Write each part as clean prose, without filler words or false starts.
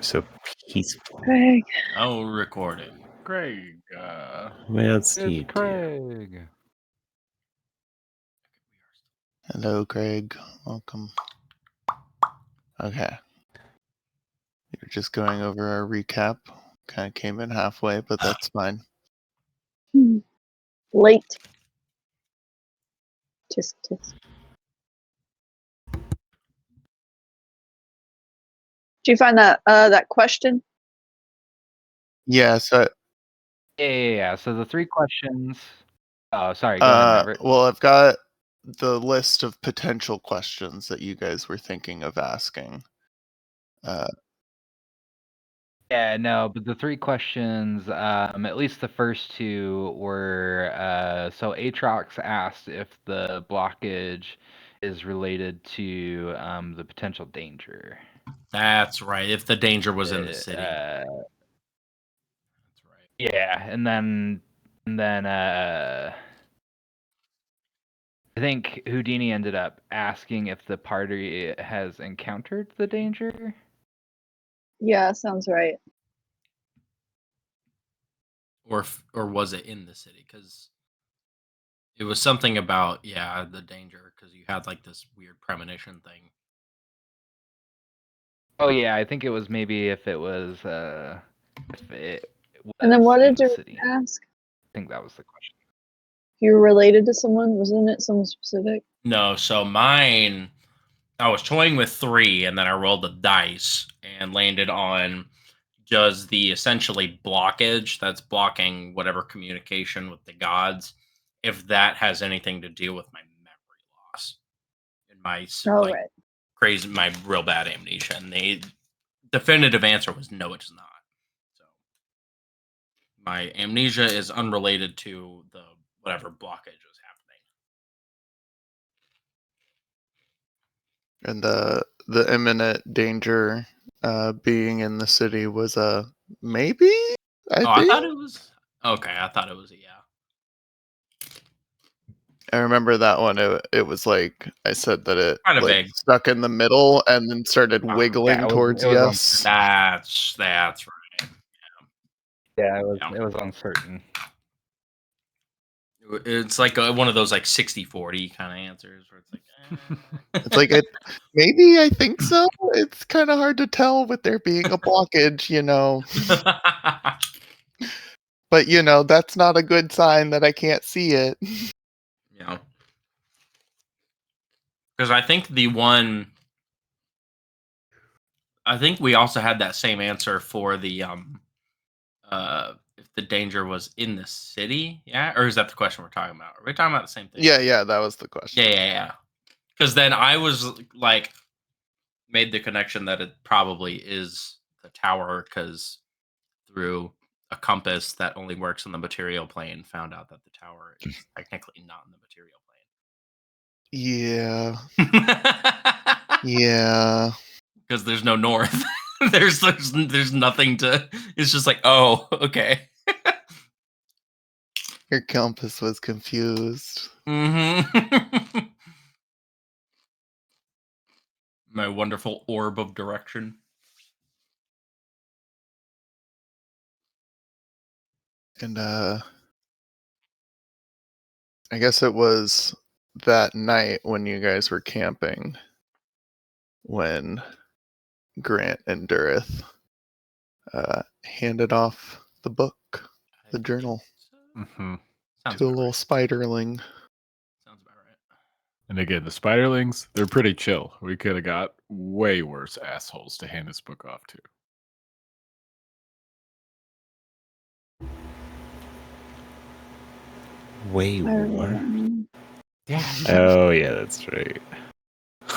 so peaceful. Craig. No recording. Craig. Well, it's It's you, Craig. Hello, Craig. Welcome. Okay. You're just going over our recap. Kind of came in halfway, but that's fine. Late. Tisk. Did you find that question? Yeah, so Yeah. So the three questions. Oh, sorry. Go ahead, Maverick. well, I've got the list of potential questions that you guys were thinking of asking. Yeah, no, but the three questions, at least the first two were, so Aatrox asked if the blockage is related to the potential danger. That's right. If the danger was in the city. That's right. Yeah, and then I think Houdini ended up asking if the party has encountered the danger. Yeah, sounds right. Or was it in the city? Because it was something about the danger. Because you had like this weird premonition thing. Oh yeah, I think it was maybe if it was if it was And then what in did the you city. ask? I think that was the question. If you were related to someone, wasn't it someone specific? No, so mine, I was toying with 3, and then I rolled the dice and landed on does the essentially blockage that's blocking whatever communication with the gods, if that has anything to do with my memory loss and my Right. crazy, my real bad amnesia. And the definitive answer was no, it does not. So my amnesia is unrelated to the whatever blockage was happening. And the imminent danger being in the city was a maybe? I thought it was okay. I thought it was a yeah. I remember that one. It was like I said that it Kind of like vague. stuck in the middle and then started wiggling it towards was yes. That's right. Yeah, it was uncertain. It's like one of those like 60-40 kind of answers where it's like It's like maybe I think so. It's kind of hard to tell with there being a blockage, But that's not a good sign that I can't see it. Yeah. Because I think I think we also had that same answer for the if the danger was in the city, yeah? Or is that the question we're talking about? Are we talking about the same thing? Yeah, that was the question. Yeah. Because then I was like made the connection that it probably is the tower because through a compass that only works on the material plane found out that the tower is technically not in the material Yeah. plane. Yeah. Because there's no north. there's nothing to. It's just like, oh, okay. Your compass was confused. Mm-hmm. My wonderful orb of direction. And I guess it was that night when you guys were camping when Grant and Durith handed off the book, the journal, Mm-hmm. to a little spiderling. Sounds about right. And again, the spiderlings, they're pretty chill. We could have got way worse assholes to hand this book off to. Way more. Yeah. Oh yeah, that's right.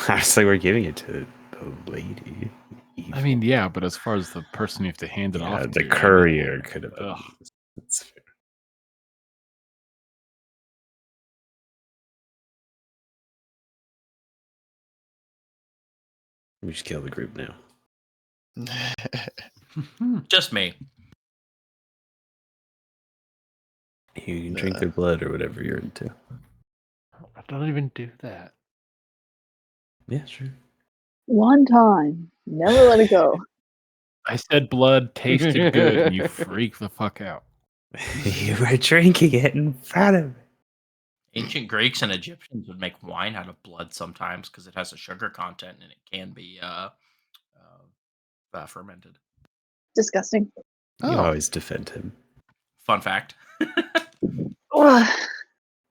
I was like, we're giving it to the lady. I mean, yeah, but as far as the person you have to hand it off the to, courier could have been. That's fair. We just kill the group now. Just me. You can drink their blood or whatever you're into. I don't even do that. Yeah, sure. One time. Never let it go. I said blood tasted good, and you freak the fuck out. You were drinking it in front of me. Ancient Greeks and Egyptians would make wine out of blood sometimes because it has a sugar content and it can be fermented. Disgusting. You Oh, always defend him. Fun fact. Ugh.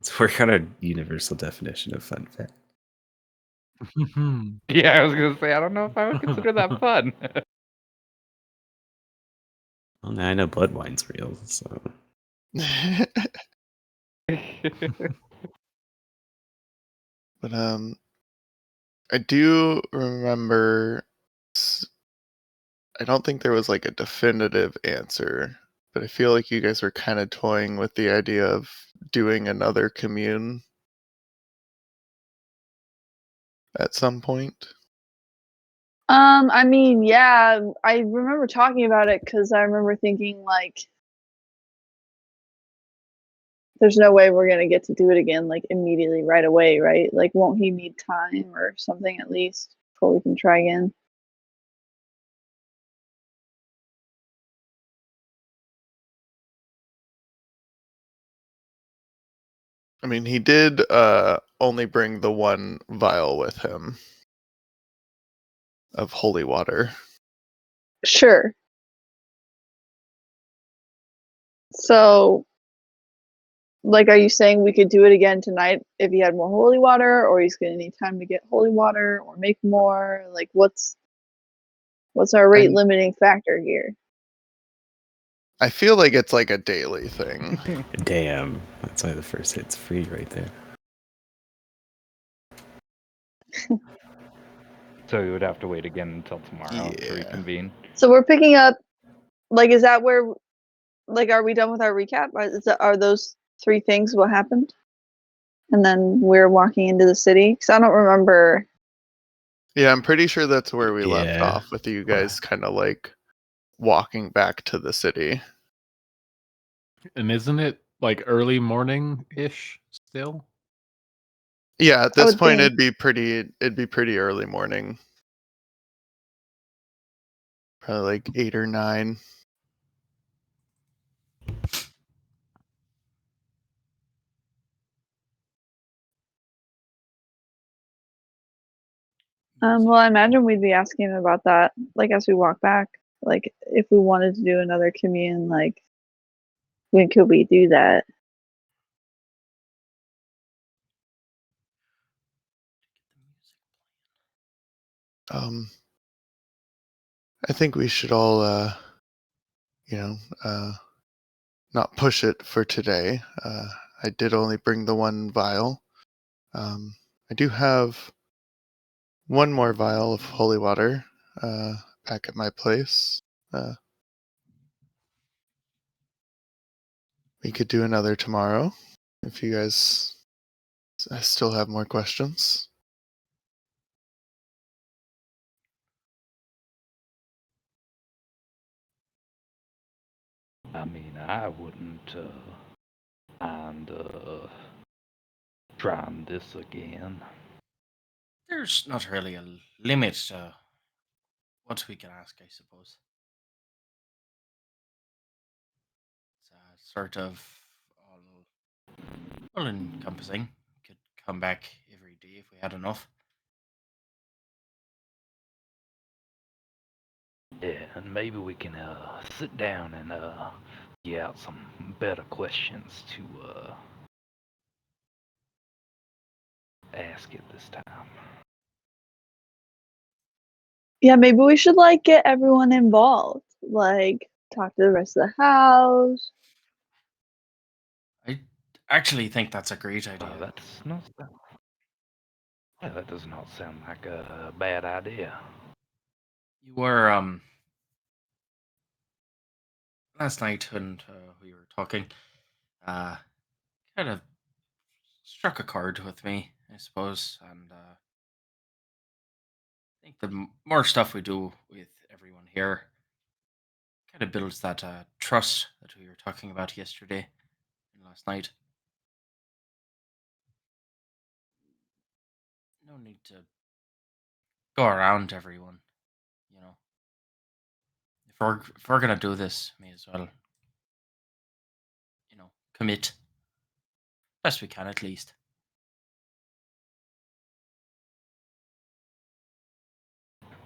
Let's work on a universal definition of fun fact. Yeah, I was gonna say I don't know if I would consider that fun. Well, now I know blood wine's real, so but I do remember. I don't think there was like a definitive answer, but I feel like you guys were kind of toying with the idea of doing another commune at some point. I mean, yeah, I remember talking about it because I remember thinking like, there's no way we're gonna get to do it again like immediately right away, right? Like, won't he need time or something at least before we can try again? I mean, he did only bring the one vial with him of holy water. Sure. So, like, are you saying we could do it again tonight if he had more holy water, or he's gonna need time to get holy water or make more? Like, what's our rate I'm- limiting factor here? I feel like it's like a daily thing. damn. That's why the first hit's free right there. So we would have to wait again until tomorrow to Yeah. reconvene. So we're picking up. Like, is that where? Like, are we done with our recap? Are those three things what happened? And then we're walking into the city? Because I don't remember. Yeah, I'm pretty sure that's where we left Yeah. off with you guys kind of like walking back to the city. And isn't it like early morning ish still? Yeah, at I this would point think. it'd be pretty early morning. Probably like 8 or 9. Well, I imagine we'd be asking about that, like, as we walk back. Like, if we wanted to do another commune, like, when could we do that? I think we should all you know, not push it for today. I did only bring the one vial. I do have one more vial of holy water back at my place. We could do another tomorrow if you guys still have more questions. I mean, I wouldn't mind trying this again. There's not really a limit to what we can ask, I suppose. It's sort of all encompassing. Could come back every day if we had enough. Yeah, and maybe we can sit down and get out some better questions to ask it this time. Yeah, maybe we should, like, get everyone involved. Like, talk to the rest of the house. I actually think that's a great idea. That's not. Yeah, that does not sound like a bad idea. You were last night when we were talking, uh, kind of struck a chord with me, I suppose, and I think the more stuff we do with everyone here kind of builds that trust that we were talking about yesterday and last night. No need to go around everyone, you know. if we're gonna do this, may as well, commit best we can at least.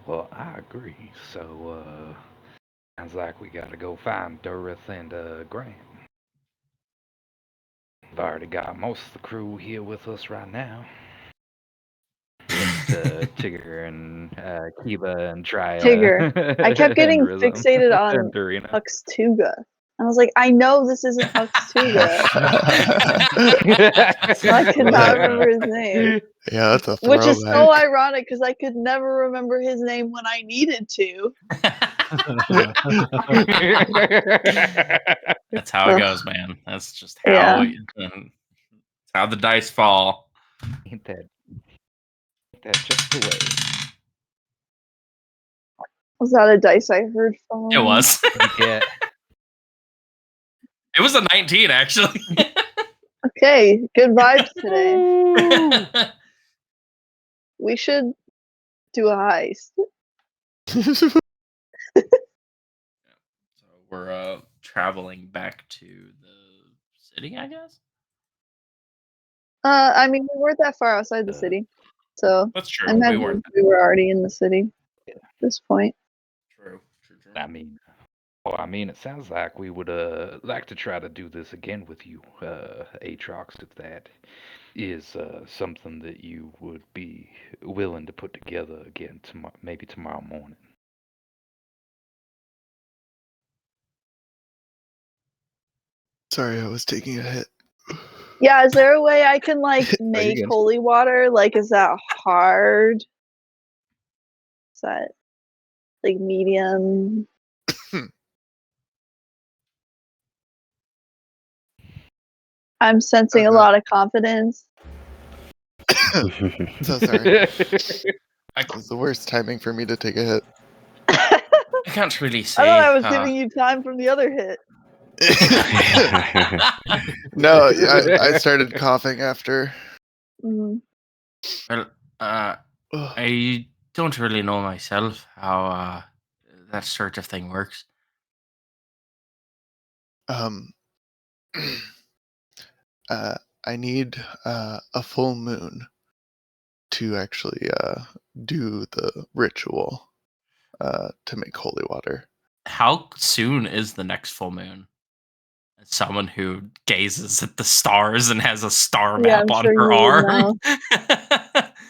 Well, I agree. So, sounds like we gotta go find Dorith and Graham. We've already got most of the crew here with us right now. Tigger and Kiba and Trya. Tigger. I kept getting and Rhythm fixated on and Dorina. Huxtuga. I was like, I know this isn't Huxtuga. I could not remember his name. Yeah, that's a Which is so throwback. ironic because I could never remember his name when I needed to. That's how it Ugh. goes, man. That's just Yeah. that's how the dice fall. Ain't that just the way? Was that a dice I heard from? It was. Yeah. It was a 19, actually. Okay, good vibes today. We should do a heist. So we're traveling back to the city, I guess. I mean, we weren't that far outside the city, so That's true. I We imagine weren't. we were already in the city at this point. True. I mean, it sounds like we would like to try to do this again with you, Aatrox, if that is something that you would be willing to put together again maybe tomorrow morning. Sorry, I was taking a hit. Yeah, is there a way I can like you make good. holy water? Like, is that hard? Is that like medium? I'm sensing a lot of confidence. So sorry. I, It was the worst timing for me to take a hit. I can't really say. I thought I was giving you time from the other hit. No, I started coughing after. Mhm. Well, Ugh. I don't really know myself how that sort of thing works. I need a full moon to actually do the ritual to make holy water. How soon is the next full moon? As someone who gazes at the stars and has a star Yeah, map I'm on sure her you would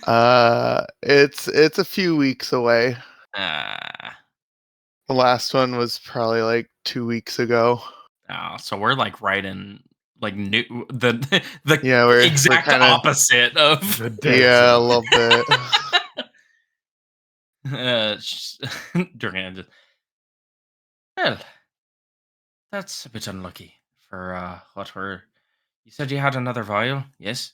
arm. It's a few weeks away. Ah, The last one was probably like 2 weeks ago. so we're like right in like new the Yeah, we're exact kinda- opposite of The dead Yeah, a zone. little bit. Durant just, well, that's a bit unlucky for what we're. You said you had another vial, yes?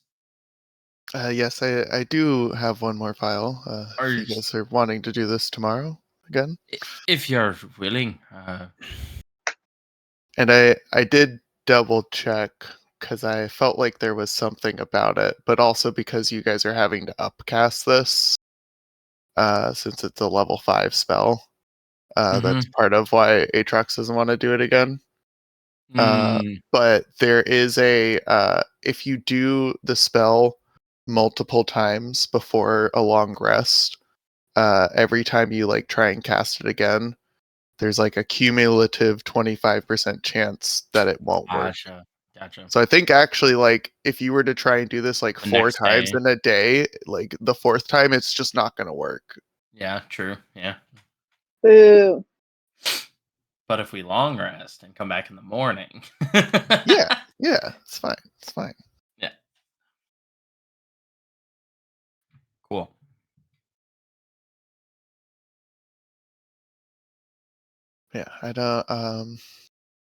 Yes, I do have one more file. Are If you guys are wanting to do this tomorrow again. if you're willing. And I did double check because I felt like there was something about it, but also because you guys are having to upcast this since it's a level 5 spell. That's part of why Aatrox doesn't want to do it again. But there is a if you do the spell multiple times before a long rest, every time you like try and cast it again, there's like a cumulative 25% chance that it won't work. Gotcha. So I think actually like if you were to try and do this like The 4 next times day. in a day, like the 4th time it's just not going to work. Yeah, true. Yeah. Boo. But if we long rest and come back in the morning. Yeah, it's fine. It's fine. Yeah. Cool. Yeah, I don't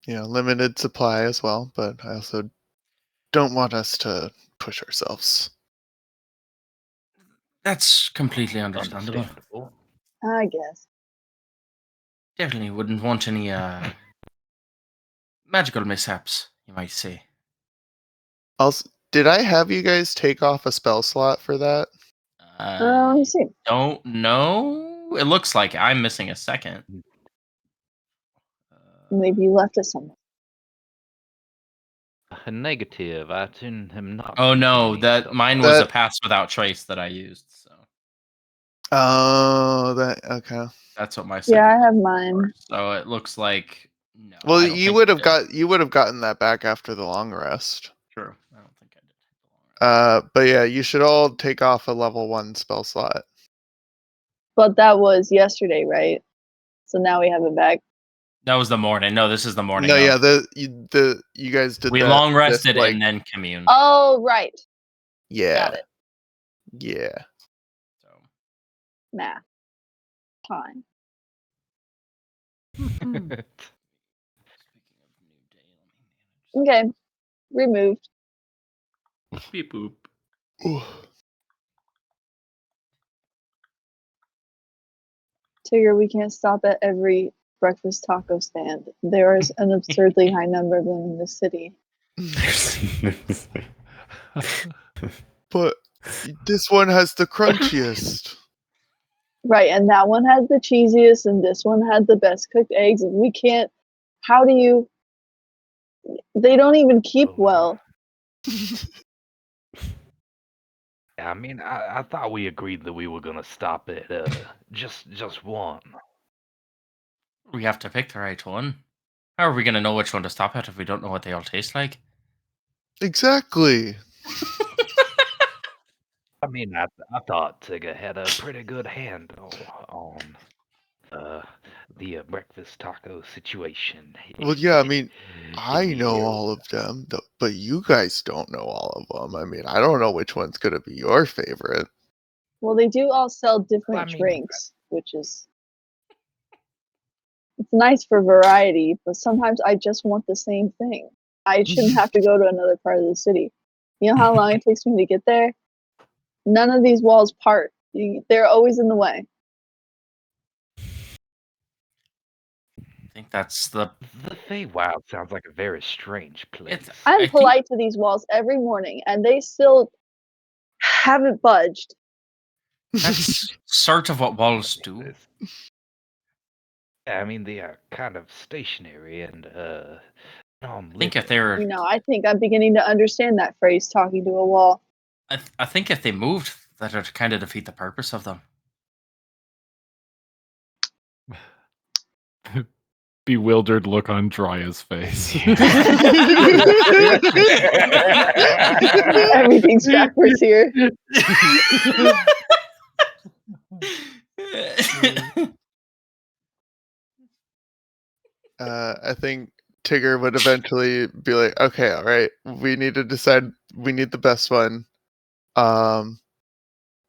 limited supply as well, but I also don't want us to push ourselves. That's completely understandable. I guess. Definitely wouldn't want any magical mishaps, you might say. Also, did I have you guys take off a spell slot for that? Let me see. Don't know. It looks like I'm missing a second. Maybe you left it somewhere. Negative. I am not. Oh no, leaving that somewhere. mine was a That- pass without trace that I used. So Oh, that okay. that's what my Yeah, second I have one mine. was. So it looks like no. Well, I don't you think would I have did. you would have gotten that back after the long rest. True. I don't think I did. But yeah, you should all take off a level 1 spell slot. But that was yesterday, right? So now we have it back. That was the morning. No, this is the morning. No, of. yeah, you guys did we that. long this, rested like, and then commune. Oh, right. yeah, Got it. yeah. So Math. Time. speaking of new day, let me Okay. Removed. manage. Beep boop. Ooh. Tigger, we can't stop at every breakfast taco stand. There is an absurdly high number of them in the city. But this one has the crunchiest. Right, and that one has the cheesiest, and this one had the best cooked eggs. And we can't. How do you? They don't even keep well. I mean, I thought we agreed that we were gonna stop at just one. We have to pick the right one. How are we gonna know which one to stop at if we don't know what they all taste like? Exactly. I mean, I thought Tigger had a pretty good handle on the breakfast taco situation. Well, yeah, I mean, I know all of them, but you guys don't know all of them. I mean, I don't know which one's gonna be your favorite. Well, they do all sell different I mean- drinks, which is it's nice for variety. But sometimes I just want the same thing. I shouldn't have to go to another part of the city. You know how long it takes me to get there? None of these walls part. They're always in the way. I think that's the. The Feywild sounds like a very strange place. It's. I'm I think polite to these walls every morning, and they still haven't budged. that's sort of what walls do. It's- Yeah, I mean, they are kind of stationary and I think if they You were, know, I think I'm beginning to understand that phrase, talking to a wall. I think if they moved, that would kind of defeat the purpose of them. Bewildered look on Drya's face. Everything's backwards here. I think Tigger would eventually be like, okay, all right, we need to decide. We need the best one.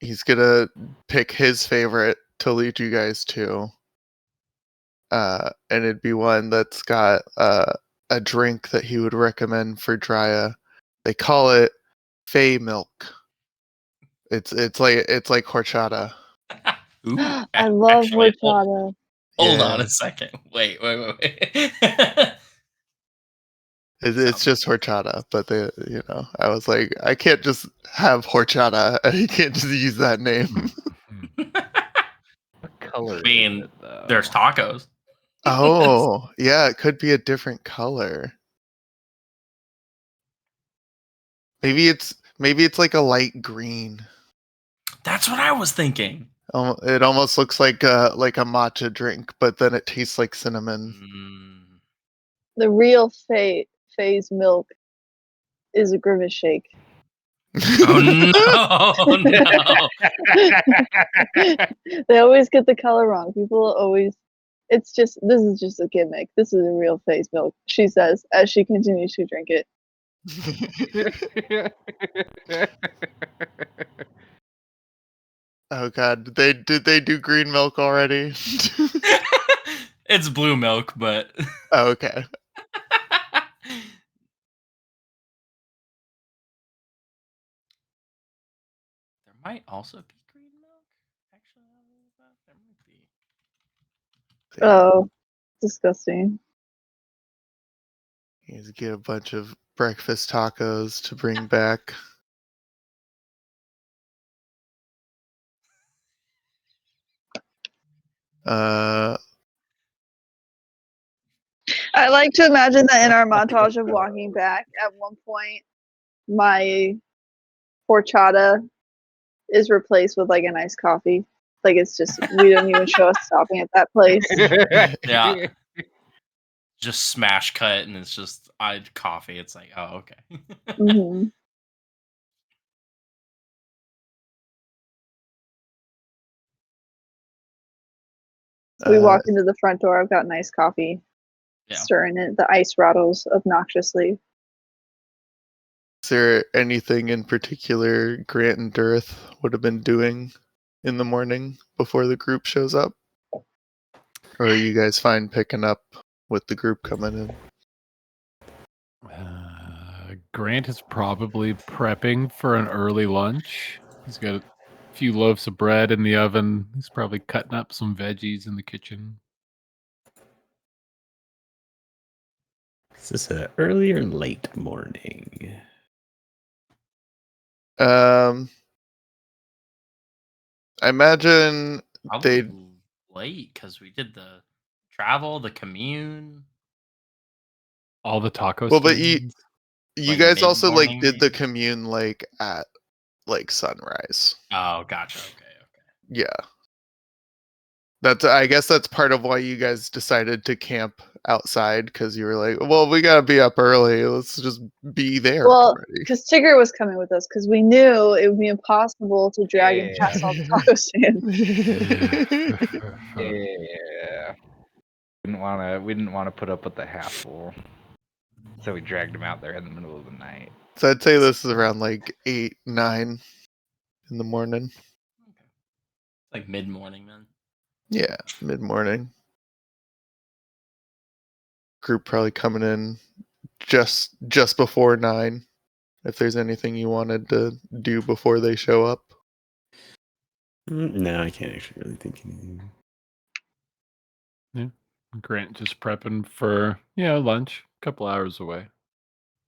He's gonna pick his favorite to lead you guys to. And it'd be one that's got a drink that he would recommend for Drya. They call it Fey milk. It's like horchata. Ooh, I love actually, horchata. Hold on Yeah. a second. Wait. It's just horchata, but I was like, I can't just have horchata. I can't just use that name. What color I mean, is it, though? There's tacos. Oh, yeah, it could be a different color. Maybe it's like a light green. That's what I was thinking. It almost looks like a matcha drink, but then it tastes like cinnamon. Mm. The real Faye's milk is a grimace shake. Oh no, no. They always get the color wrong. People always. This is just a gimmick. This is a real Faye's milk, she says as she continues to drink it. Oh god, did they do green milk already? It's blue milk, but Oh, okay. there might also be green milk. Actually, there might be. Oh, disgusting. You just get a bunch of breakfast tacos to bring back. I like to imagine that in our montage of walking back, at one point, my horchata is replaced with like a nice coffee. Like it's just we don't even show us stopping at that place. Yeah. Just smash cut, and it's just coffee. It's like, oh, okay. hmm We walk into the front door. I've got nice coffee, Yeah. stirring it. The ice rattles obnoxiously. Is there anything in particular Grant and Durth would have been doing in the morning before the group shows up? Or are you guys fine picking up with the group coming in? Grant is probably prepping for an early lunch. He's got a few loaves of bread in the oven. He's probably cutting up some veggies in the kitchen. Is this an early or late morning? I imagine Probably they'd late because we did the travel, the commune. All the taco Well, but stands. you Like guys also like mid-morning, did the maybe? commune like at like sunrise. Oh, gotcha. Okay. Yeah. I guess that's part of why you guys decided to camp outside, because you were like, well, we gotta be up early. Let's just be there Well, already. because Tigger was coming with us, because we knew it would be impossible to drag him past all the taco stands. Yeah. We didn't want to put up with the hassle. So we dragged him out there in the middle of the night. So I'd say this is around like 8, 9 in the morning. Like mid-morning then. Yeah, mid-morning. Group probably coming in just before 9. If there's anything you wanted to do before they show up. No, I can't actually really think anything. Yeah. Grant just prepping for, lunch, a couple hours away.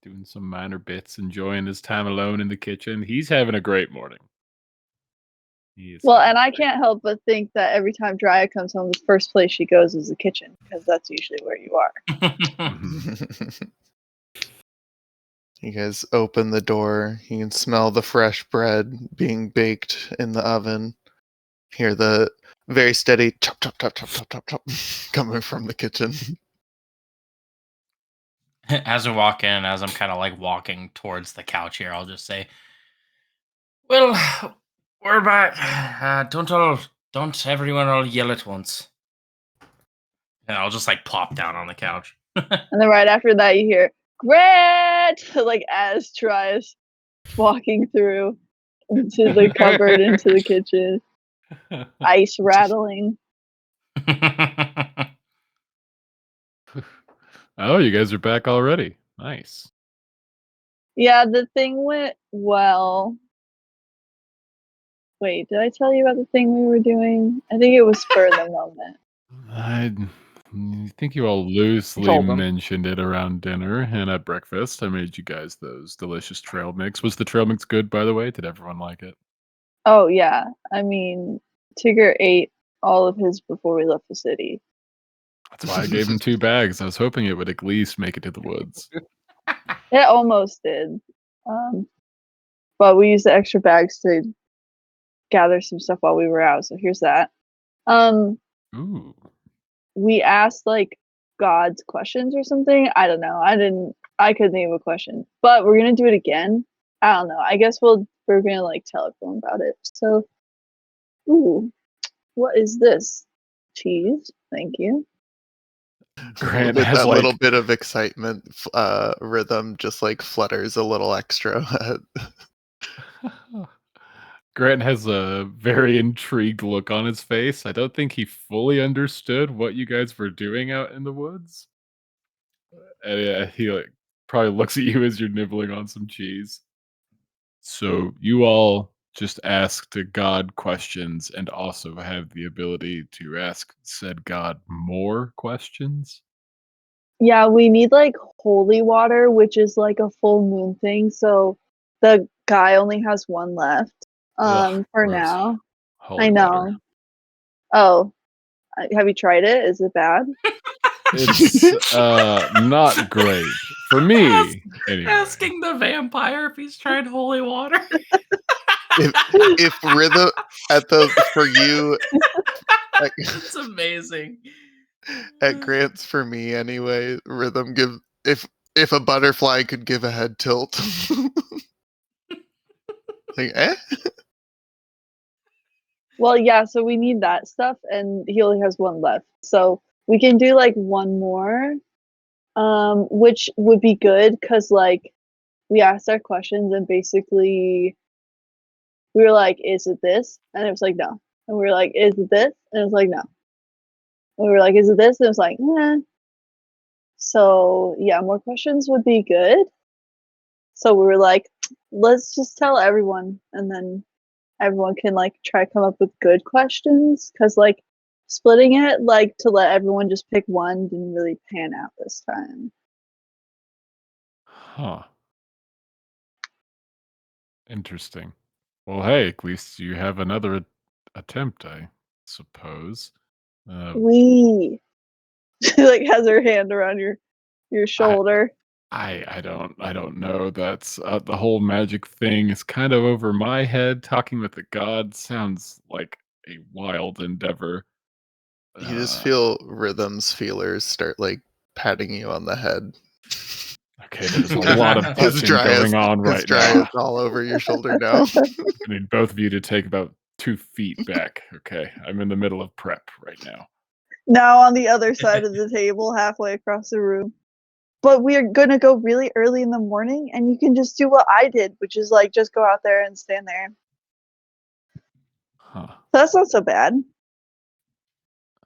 Doing some minor bits, enjoying his time alone in the kitchen. He's having a great morning. He is Well, having and a I great- can't help but think that every time Dryad comes home, the first place she goes is the kitchen, because that's usually where you are. Mhm. You guys open the door. You can smell the fresh bread being baked in the oven. Hear the very steady chop, chop, chop, chop, chop, chop, chop coming from the kitchen. As we walk in, as I'm kind of like walking towards the couch here, I'll just say, "Well, we're back. Don't everyone all yell at once." And I'll just like plop down on the couch. And then right after that, you hear Grant, like as tries walking through into the cupboard, into the kitchen, ice rattling. Oh, you guys are back already. Nice. Yeah, the thing went well. Wait, did I tell you about the thing we were doing? I think it was spur of the moment. I think you all loosely told them. mentioned it around dinner and at breakfast. I made you guys those delicious trail mix. Was the trail mix good, by the way? Did everyone like it? Oh yeah, I mean, Tigger ate all of his before we left the city. That's why I gave him 2 bags. I was hoping it would at least make it to the woods. It almost did, but we used the extra bags to gather some stuff while we were out. So here's that. Ooh. We asked like God's questions or something. I don't know. I couldn't think of a question, but we're gonna do it again. I don't know. I guess we're gonna like tell everyone about it. So, ooh, what is this? Cheese. Thank you. Grant With has that like little bit of excitement, rhythm just like flutters a little extra. Grant has a very intrigued look on his face. I don't think he fully understood what you guys were doing out in the woods. And he like probably looks at you as you're nibbling on some cheese. So you all just ask to God questions and also have the ability to ask said God more questions. Yeah, we need like holy water, which is like a full moon thing. So the guy only has one left. Ugh, For gross. now. Holy I water. know. Oh, have you tried it? Is it bad? It's not great for me. Anyway, Asking the vampire if he's tried holy water. if rhythm for you It's amazing. at Grant's for me anyway, rhythm give if a butterfly could give a head tilt. Like, Well, yeah, so we need that stuff, and he only has one left. So we can do like one more, which would be good because like we asked our questions and basically we were like, "Is it this?" And it was like, "No." And we were like, "Is it this?" And it was like, "No." And we were like, "Is it this?" And it was like, "Nah." So yeah, more questions would be good. So we were like, let's just tell everyone, and then everyone can like try to come up with good questions because like splitting it like to let everyone just pick one didn't really pan out this time. huh? Interesting. Well, hey, at least you have another attempt, I suppose. We she like has her hand around your shoulder. I don't know. That's the whole magic thing is kind of over my head. Talking with the gods sounds like a wild endeavor. you just feel Rhythm's feelers start like patting you on the head. Okay, there's a lot of His touching dry going on his right dry now. is all over your shoulder now. I need both of you to take about 2 feet back. Okay, I'm in the middle of prep right now. Now on the other side of the table, halfway across the room. But we are gonna go really early in the morning, and you can just do what I did, which is like just go out there and stand there. Huh. That's not so bad.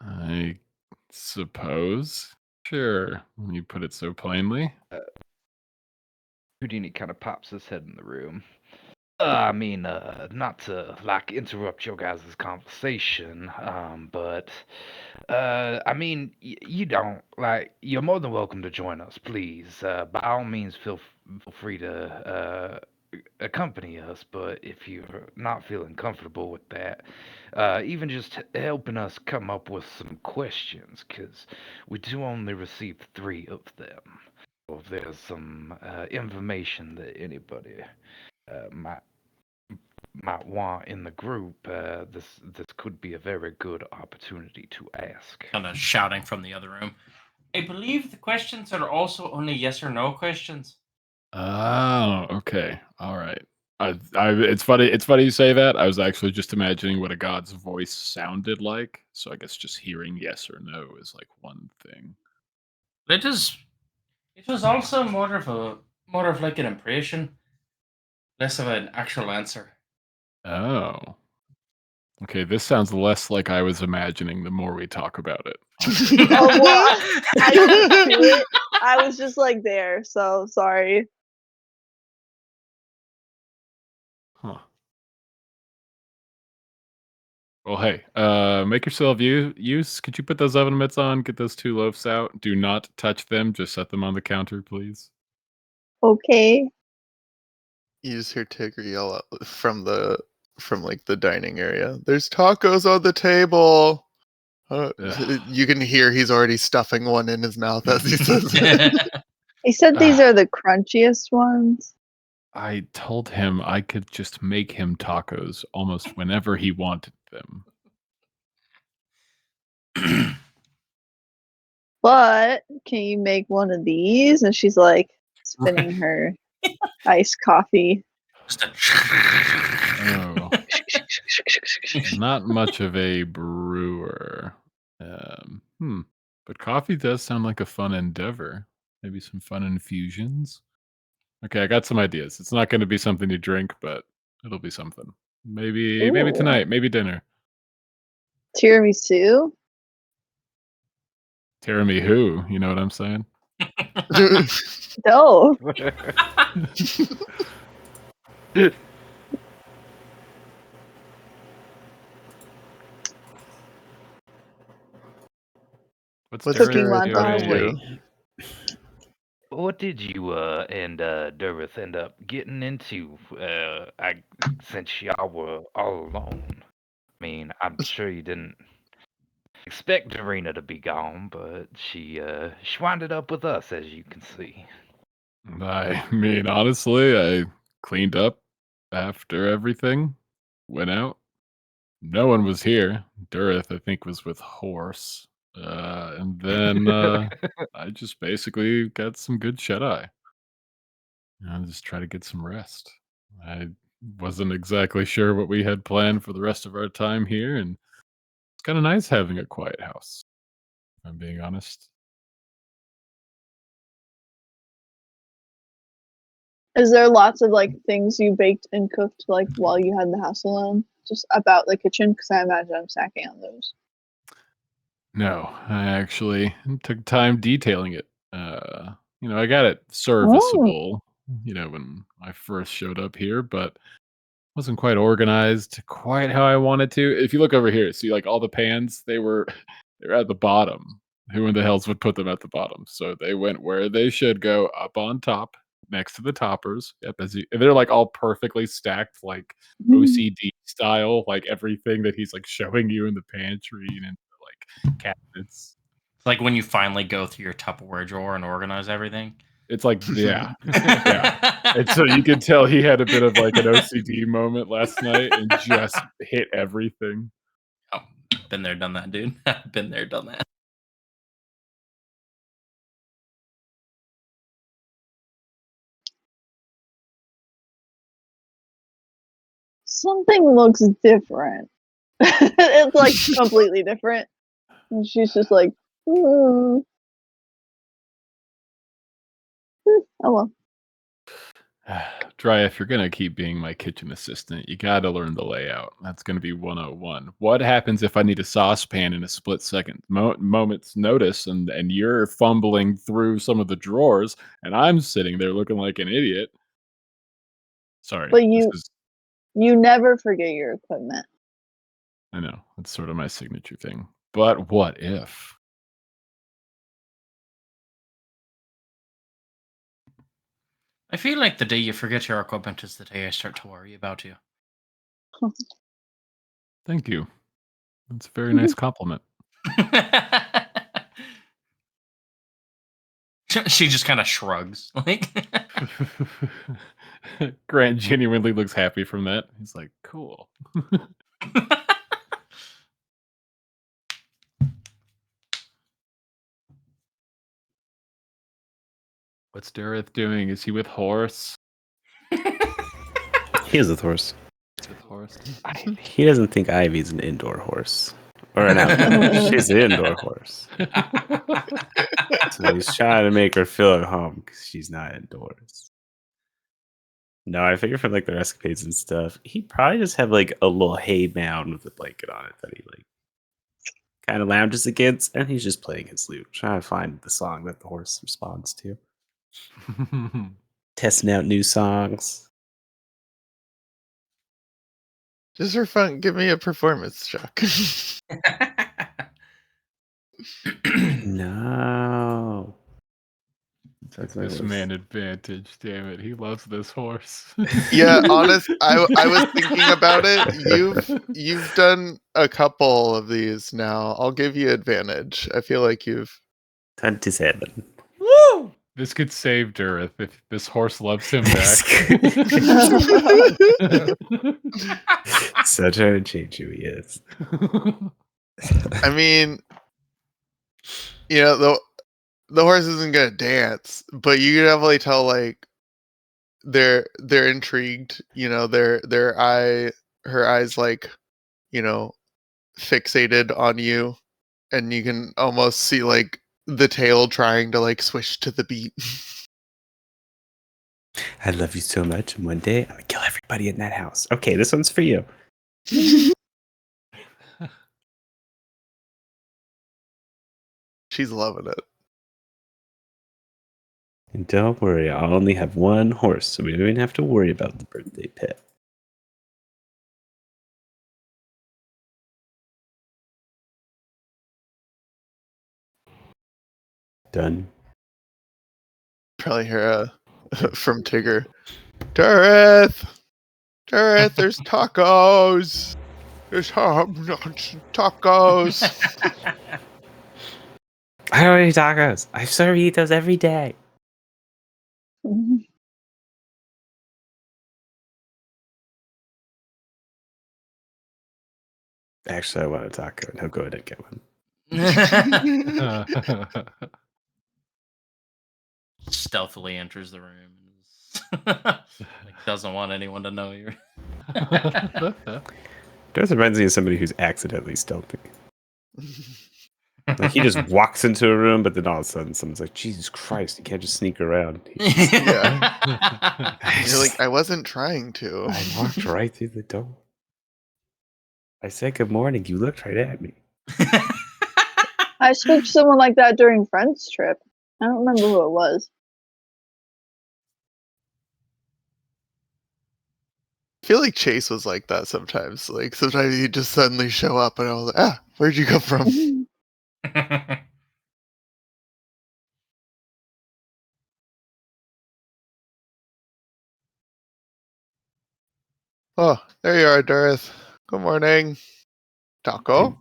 I suppose. Sure, when you put it so plainly. Houdini kind of pops his head in the room. I mean, not to like interrupt your guys' conversation, but I mean, you don't like. You're more than welcome to join us, please. By all means, feel free to accompany us. But if you're not feeling comfortable with that, even just helping us come up with some questions, because we do only receive 3 of them. So if there's some information that anybody might want in the group, this could be a very good opportunity to ask. Kind of shouting from the other room. I believe the questions are also only yes or no questions. Oh, okay. All right. It's funny. It's funny you say that. I was actually just imagining what a god's voice sounded like. So I guess just hearing yes or no is like one thing. It is. It was also more of like an impression, less of an actual answer. Oh, okay. This sounds less like I was imagining. The more we talk about it. Oh well, I didn't do it. I was just like there, so sorry. Huh. Well, hey, make yourself use. Could you put those oven mitts on? Get those 2 loaves out. Do not touch them. Just set them on the counter, please. Okay. You just hear Tigger yell out from like the dining area. There's tacos on the table. Ugh. You can hear he's already stuffing one in his mouth as he says it. He said these are the crunchiest ones. I told him I could just make him tacos almost whenever he wanted them. But can you make one of these? And she's like spinning her iced coffee. Just a Oh, not much of a brewer. But coffee does sound like a fun endeavor. Maybe some fun infusions. Okay, I got some ideas. It's not going to be something you drink, but it'll be something. Maybe Ooh. tonight, maybe dinner. Tiramisu? Tiramisu, who? You know what I'm saying? No. What's Cooking Dareth montage. doing? What did you and Durith end up getting into? Since y'all were all alone. I mean, I'm sure you didn't Expect Arena to be gone, but she winded up with us, as you can see. I mean, honestly, I cleaned up after everything, went out. No one was here. Durith, I think, was with Horse. And then I just basically got some good shut-eye. I'll just try to get some rest. I wasn't exactly sure what we had planned for the rest of our time here, and it's kind of nice having a quiet house, if I'm being honest. Is there lots of like things you baked and cooked like while you had the house alone? Just about the kitchen, because I imagine I'm snacking on those. No, I actually took time detailing it. I got it serviceable, when I first showed up here, but wasn't quite organized quite how I wanted to. If you look over here, see like all the pans, they're at the bottom. Who in the hells would put them at the bottom? So they went where they should go, up on top, next to the toppers. Yep, and they're like all perfectly stacked, like OCD style, like everything that he's like showing you in the pantry and like cabinets. It's like when you finally go through your Tupperware drawer and organize everything. It's like, yeah. And so you can tell he had a bit of like an OCD moment last night and just hit everything. Oh, been there, done that, dude. Been there, done that. Something looks different. It's like completely different. And she's just like, oh well. Dry, if you're going to keep being my kitchen assistant, you got to learn the layout. That's going to be 101. What happens if I need a saucepan in a split second? Moment's notice, and you're fumbling through some of the drawers, and I'm sitting there looking like an idiot. Sorry. But you never forget your equipment. I know. That's sort of my signature thing. But what if? I feel like the day you forget your equipment is the day I start to worry about you. Thank you. That's a very nice compliment. She just kind of shrugs. Like Grant genuinely looks happy from that. He's like, cool. What's Durith doing? Is he with Horse? He is with Horse. With Horse? He doesn't think Ivy's an indoor horse. Or an outdoor. She's an indoor horse. So he's trying to make her feel at home because she's not indoors. No, I figure from like their escapades and stuff, he'd probably just have like a little hay mound with a blanket on it that he like kind of lounges against, and he's just playing his lute, trying to find the song that the horse responds to. Testing out new songs. Just for fun, give me a performance check. No. That's my This horse. man advantage, damn it. He loves this horse. Yeah, honest. I was thinking about it. You've done a couple of these now. I'll give you advantage. I feel like you've 27. Woo! This could save Durith if this horse loves him back. So trying to change who he is. I mean, the horse isn't gonna dance, but you can definitely tell like they're intrigued. Her eyes like fixated on you, and you can almost see like the tail trying to like swish to the beat. I love you so much, and one day I'm gonna kill everybody in that house. Okay, this one's for you. She's loving it. And don't worry, I'll only have one horse, so we don't even have to worry about the birthday pet. Done. Probably hear from Tigger. Durith, there's tacos. It's tacos. I don't eat tacos. I sort of eat those every day. Actually, I want a taco. No, go ahead and get one. Stealthily enters the room. Like, doesn't want anyone to know you're. Darth reminds me of somebody who's accidentally stealthy. Like he just walks into a room, but then all of a sudden someone's like, "Jesus Christ, you can't just sneak around." Yeah. You're like, I wasn't trying to. I walked right through the door. I said good morning. You looked right at me. I spoke to someone like that during Friends trip. I don't remember who it was. I feel like Chase was like that sometimes. Like sometimes he'd just suddenly show up, and I was like, where'd you come from? Oh, there you are, Darth. Good morning. Taco?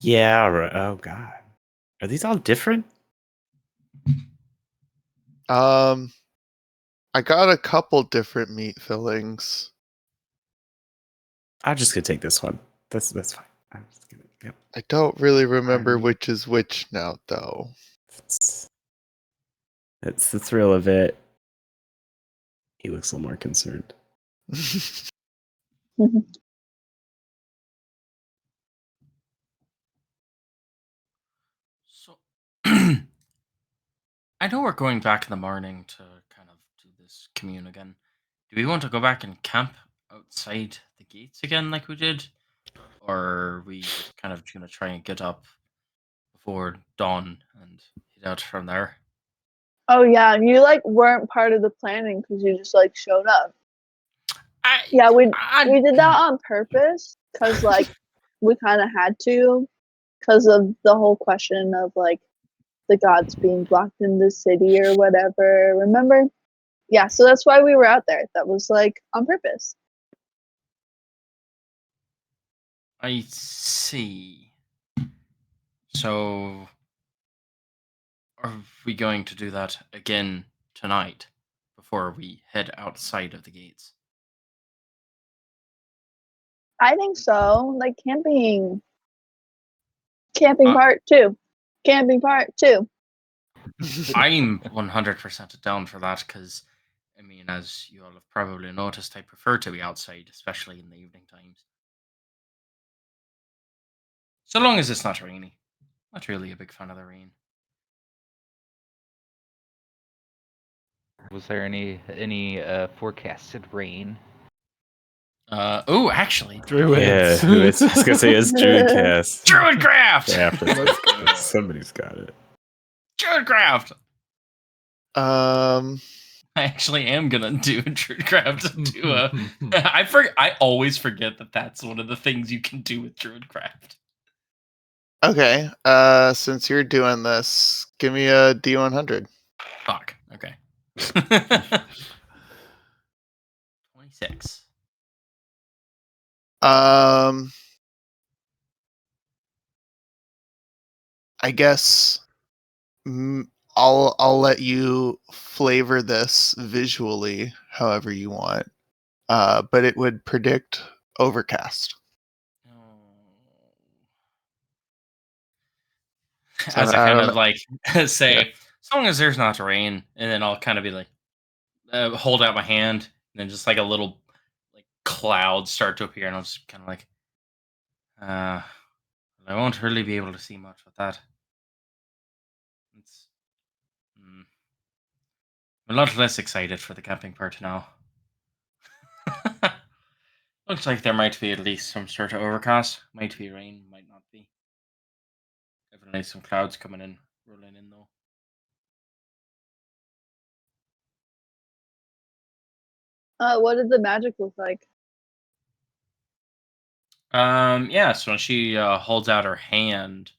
Yeah, right. Oh God. Are these all different? I got a couple different meat fillings. I'm just gonna take this one. That's fine. I'm just gonna. Yep. I don't really remember which is which now, though. It's the thrill of it. He looks a little more concerned. So, I know we're going back in the morning to kind of do this commune again. Do we want to go back and camp outside the gates again like we did? Or are we just kind of going to try and get up before dawn and head out from there? Oh yeah, and you like weren't part of the planning because you just like showed up. Yeah, we did that on purpose because like we kind of had to because of the whole question of like the gods being blocked in the city or whatever. Remember? Yeah, so that's why we were out there. That was like on purpose. I see. So, are we going to do that again tonight before we head outside of the gates? I think so. Like camping part 2. Camping part 2. I'm 100% down for that because, I mean, as you all have probably noticed, I prefer to be outside, especially in the evening times. So long as it's not rainy. Not really a big fan of the rain. Was there any forecasted rain? Oh, actually, Yeah, Druids. I was gonna say it's Druidcast. Druidcraft! Yeah, somebody's got it. Druidcraft! Um, I actually am gonna do a Druidcraft. I always forget that that's one of the things you can do with Druidcraft. okay. Since you're doing this, give me a D100. Fuck. Okay. 26. I guess I'll let you flavor this visually however you want. But it would predict overcast. So As I kind don't of know. like say, as long as there's not rain, and then I'll kind of be like, hold out my hand, and then just like a little like cloud start to appear, and I'll just kind of like, I won't really be able to see much with that. It's, I'm a lot less excited for the camping part now. Looks like there might be at least some sort of overcast. Might be rain, might not be. Definitely some clouds coming in, rolling in though. What did the magic look like? Yeah, so when she holds out her hand,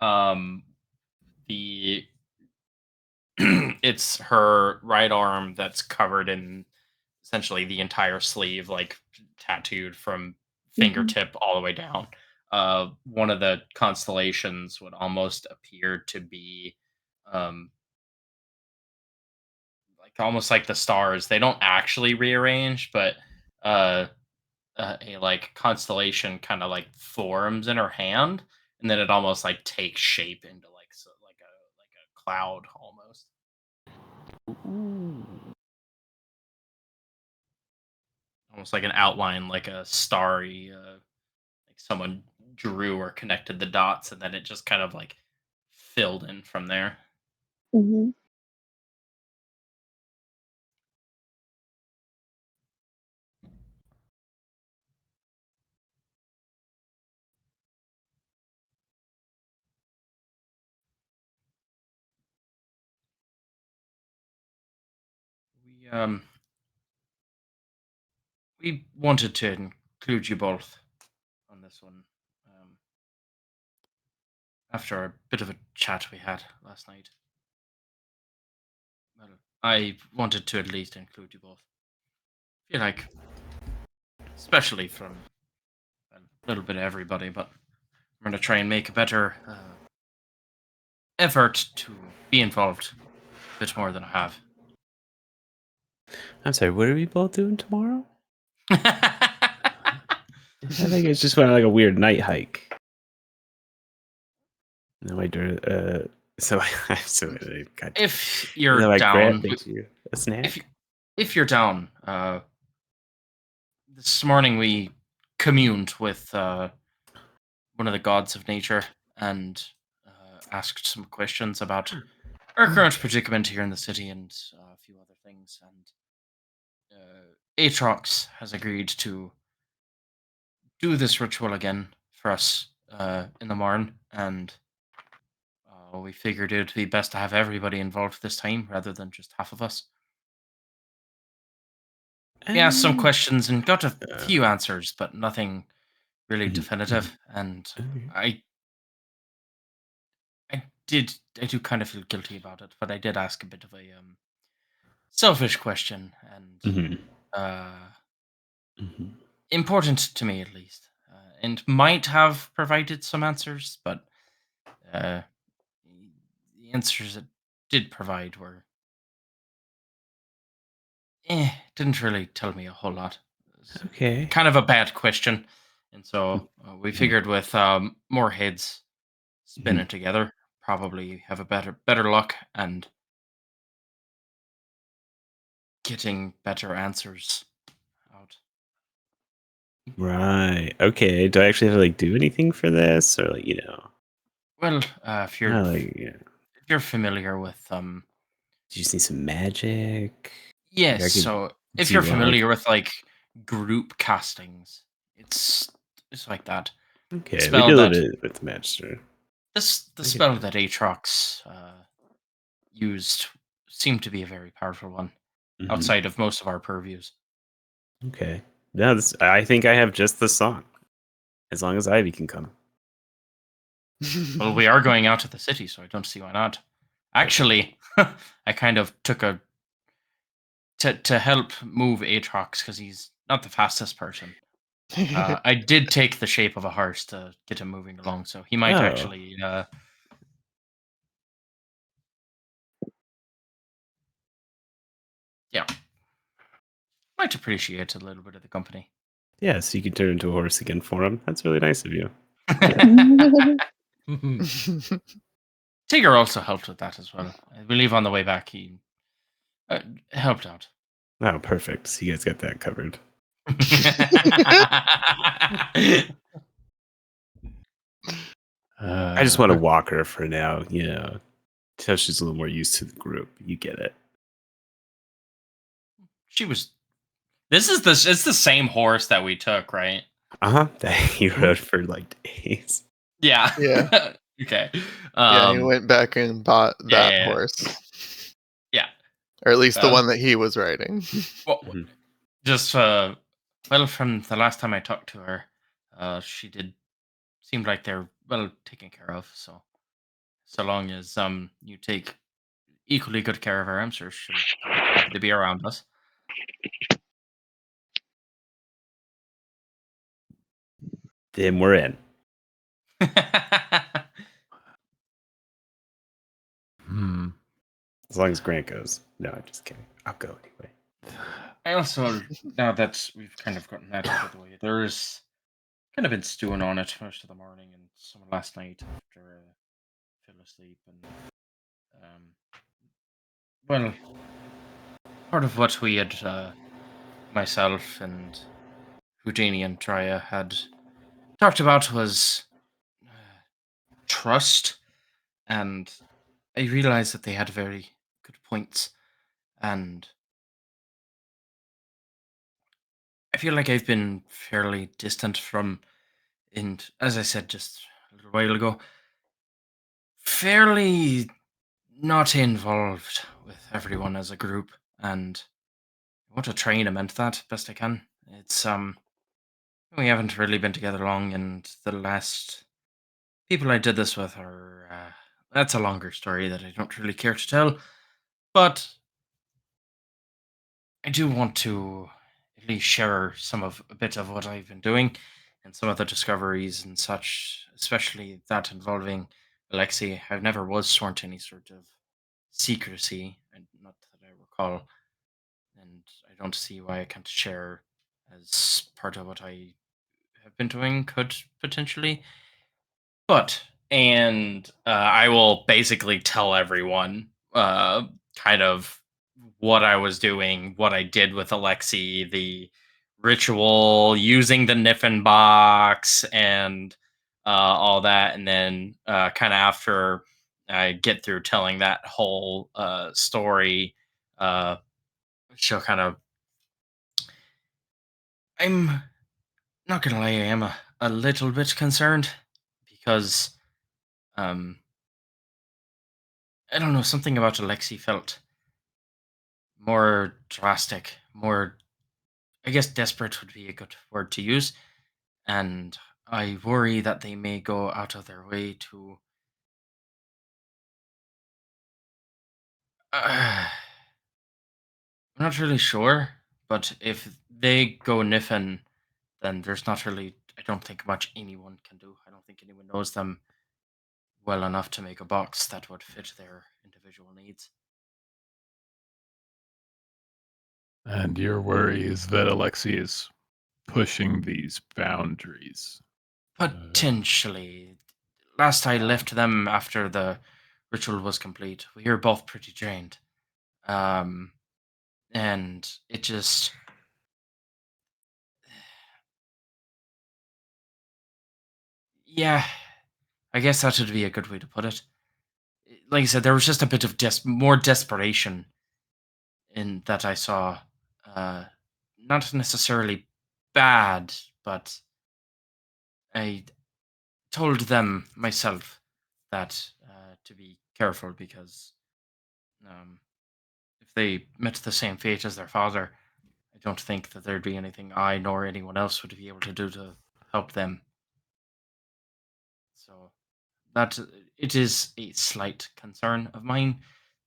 the it's her right arm that's covered in essentially the entire sleeve, like tattooed from Mhm. fingertip all the way down. One of the constellations would almost appear to be um, like almost like the stars. They don't actually rearrange, but uh, a like constellation kind of like forms in her hand, and then it almost like takes shape into like like a cloud almost. Ooh. Almost like an outline, like a starry, like someone drew or connected the dots, and then it just kind of like filled in from there. Mhm. We um we wanted to include you both on this one. After a bit of a chat we had last night. Well, I wanted to at least include you both. Feel like, especially from a little bit of everybody, but I'm going to try and make a better effort to be involved a bit more than I have. I'm sorry, what are we both doing tomorrow? I think it's just went on like a weird night hike. No, so I got. If you're No, my down, grant makes you a snack. if you're down, this morning we communed with one of the gods of nature and asked some questions about our current predicament here in the city and a few other things. And Atrox has agreed to do this ritual again for us in the morn, and we figured it would be best to have everybody involved this time rather than just half of us. We asked some questions and got a few answers, but nothing really definitive. And Okay. I do kind of feel guilty about it, but I did ask a bit of a selfish question and Mhm. uh, Mhm. important to me at least, and might have provided some answers, but uh, the answers it did provide were didn't really tell me a whole lot. It was Okay. kind of a bad question, and so we Mhm. figured with more heads spinning Mhm. together, probably have a better luck and getting better answers out. Right. Okay. Do I actually have to like do anything for this, or like Well, if you're familiar with do you just need some magic? Like yes, I could. so if Do you're you want like? familiar with like group castings, it's it's like that. The Okay, we spell do a little that bit with the magister. the I get spell that. that Aatrox used seemed to be a very powerful one Mhm. outside of most of our purviews. Okay. No, I think I have just the song. As long as Ivy can come. Well, we are going out to the city, so I don't see why not. Perfect. Actually, I kind of took a to help move Aatrox because he's not the fastest person. I did take the shape of a horse to get him moving along, so he might Oh, actually, yeah, might appreciate a little bit of the company. yeah. So you can turn into a horse again for him. That's really nice of you. Tigger also helped with that as well. I believe on the way back he uh, helped out. Oh, perfect. So you guys got that covered. I just want to Okay. walk her for now. Until she's a little more used to the group. You get it. She was. This is the. It's the same horse that we took, right? That you rode for like days. Yeah. Yeah. Okay. Yeah, he went back and bought Yeah, that yeah, yeah. horse. Yeah. Or at least the Well, one that he was riding. well, Mhm. just well, from the last time I talked to her, she did seemed like they're well taken care of. So so long as you take equally good care of her, I'm sure she'll be happy to be around us. Then we're in. Hmm. As long as Grant goes. No, I'm just kidding. I'll go anyway. I also, now that we've kind of gotten that out of the way, there's kind of been stewing on it most of the morning and some last night after I fell asleep. And, well, part of what we had, myself and Houdini and Traya had talked about was trust, and I realized that they had very good points, and I feel like I've been fairly distant from, and as I said just a little while ago, fairly not involved with everyone as a group, and I want to try and amend that best I can. It's we haven't really been together long, and the last people I did this with are that's a longer story that I don't really care to tell, but I do want to at least share a bit of what I've been doing and some of the discoveries and such, especially that involving Alexei. I've never was sworn to any sort of secrecy, and not that I recall, and I don't see why I can't share as part of what I have been doing could potentially. But and I will basically tell everyone kind of what I was doing, what I did with Alexi, the ritual, using the Niffin box, and all that. And then kind of after I get through telling that whole story, uh, she'll kind of. I'm not gonna lie, I am a little bit concerned because um I don't know, something about Alexi felt more drastic, more, I guess desperate would be a good word to use. And I worry that they may go out of their way to. I'm not really sure, but if they go Niffin, then there's not really, I don't think, much anyone can do. I don't think anyone knows them well enough to make a box that would fit their individual needs. And your worry is that Alexi is pushing these boundaries. Potentially. Last I left them after the ritual was complete, we were both pretty drained. Um, and it just. Yeah, I guess that would be a good way to put it. Like I said, there was just a bit of more desperation in that I saw. Uh, Not necessarily bad, but I told them myself that to be careful because um, if they met the same fate as their father, I don't think that there'd be anything I nor anyone else would be able to do to help them. So that it is a slight concern of mine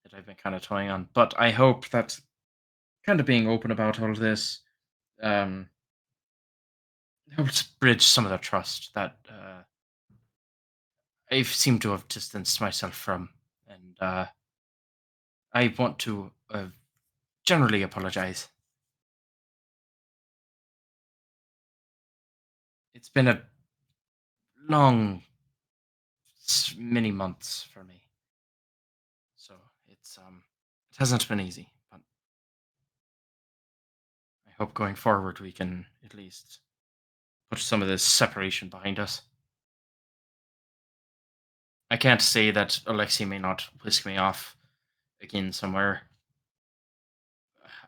that I've been kind of toying on. But I hope that kind of being open about all of this um, helps bridge some of the trust that I seem to have distanced myself from, and I want to generally apologize. It's been a long, many months for me, so it hasn't been easy. But I hope going forward we can at least put some of this separation behind us. I can't say that Alexei may not whisk me off again somewhere.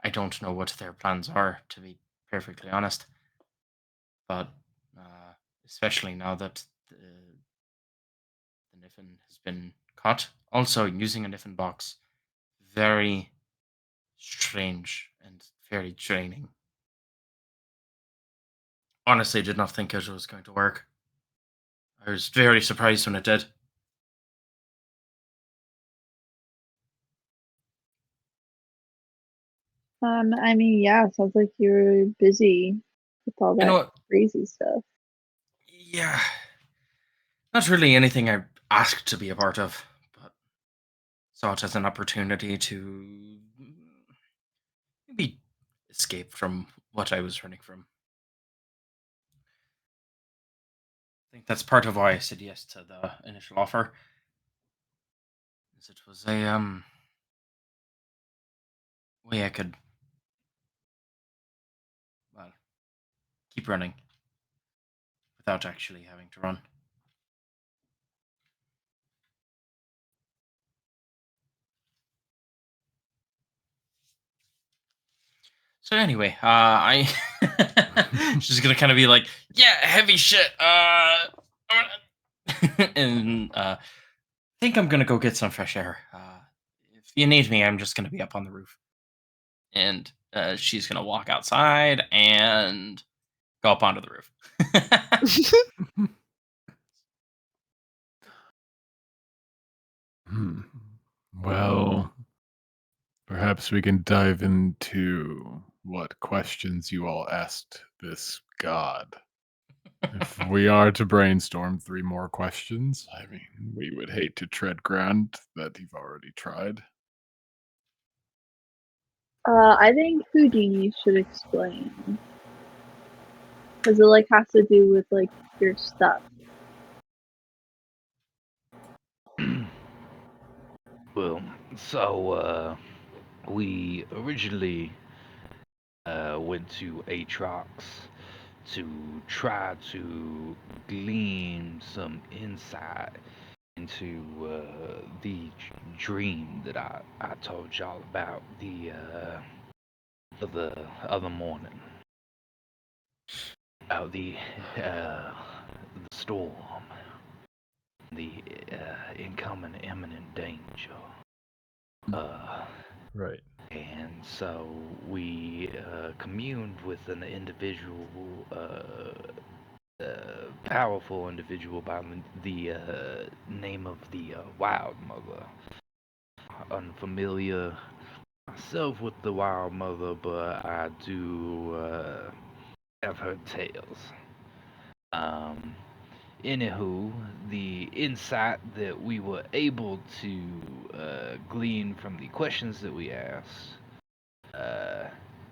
I don't know what their plans are, to be perfectly honest. But especially now that the Niffin has been caught. Also, using a Niffin box, very strange and very draining. Honestly, did not think it was going to work. I was very surprised when it did. I mean, yeah, sounds like you're busy with all You that know, crazy stuff. Yeah. Not really anything I asked to be a part of, but saw it as an opportunity to maybe escape from what I was running from. I think that's part of why I said yes to the initial offer. Is it was a way I could, well, keep running without actually having to run. So anyway, I she's gonna kind of be like, yeah, heavy shit. And think I'm gonna go get some fresh air. If you need me, I'm just gonna be up on the roof. And she's gonna walk outside and go up onto the roof. Well, perhaps we can dive into what questions you all asked this god. If we are to brainstorm 3 more questions, I mean, we would hate to tread ground that you've already tried. I think Houdini should explain. Because it like has to do with like your stuff. Well, so we originally went to Atrox to try to glean some insight into the dream that I told y'all about the other morning. About the storm, the incoming imminent danger. Right. And so we communed with an individual, powerful individual by the name of the Wild Mother. Unfamiliar myself with the Wild Mother, but I do have heard tales. Anywho, the insight that we were able to glean from the questions that we asked,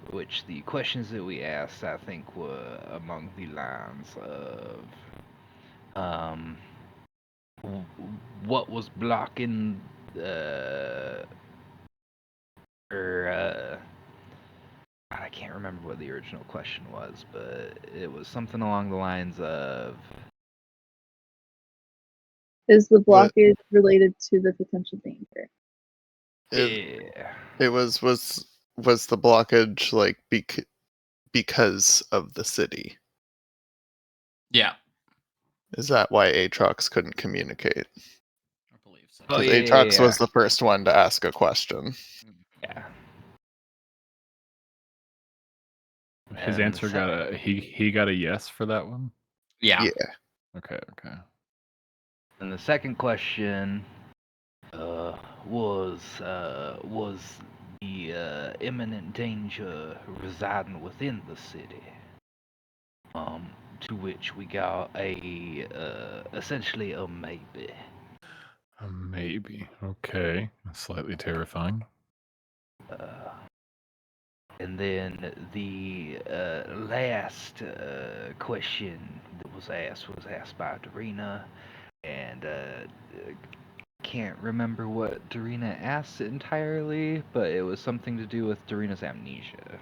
which the questions that we asked, I think, were among the lines of what was blocking, or I can't remember what the original question was, but it was something along the lines of. Is the What- blockage related to the potential danger? Yeah. It was the blockage like because of the city? Yeah, Is that why Atrox couldn't communicate? I believe so. Oh, Because yeah, Atrox yeah, was the first one to ask a question. yeah. His And answer got a he got a yes for that one? Yeah. Yeah. Okay, okay. And the second question was the imminent danger residing within the city. To which we got a essentially a maybe. Maybe. Okay. Slightly terrifying. And then the last question that was asked by Dorina, and can't remember what Dorina asked entirely, but it was something to do with Dorina's amnesia.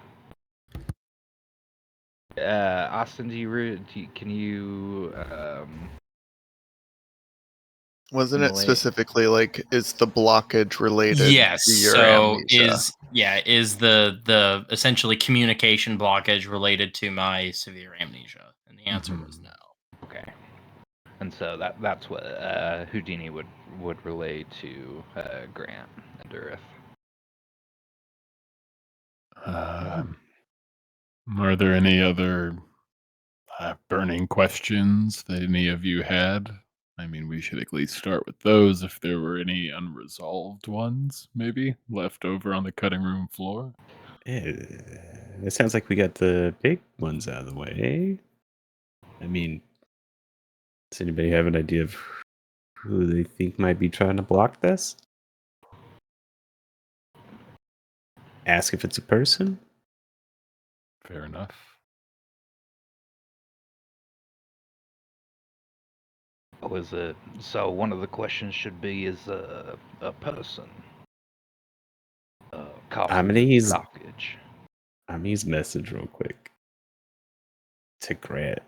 Austin, can you Wasn't it simulate? specifically like is the blockage related Yes. to your So amnesia? is the essentially communication blockage related to my severe amnesia? And the answer was no. Okay. And so that's what Houdini would relay to Grant and Durith. Are there any other burning questions that any of you had? I mean, we should at least start with those if there were any unresolved ones, maybe, left over on the cutting room floor. It sounds like we got the big ones out of the way. I mean, Does anybody have an idea of who they think might be trying to block this? Ask if it's a person? Fair enough. Oh, is it? So one of the questions should be: is a person I'm causing gonna the use blockage? message real quick to Grant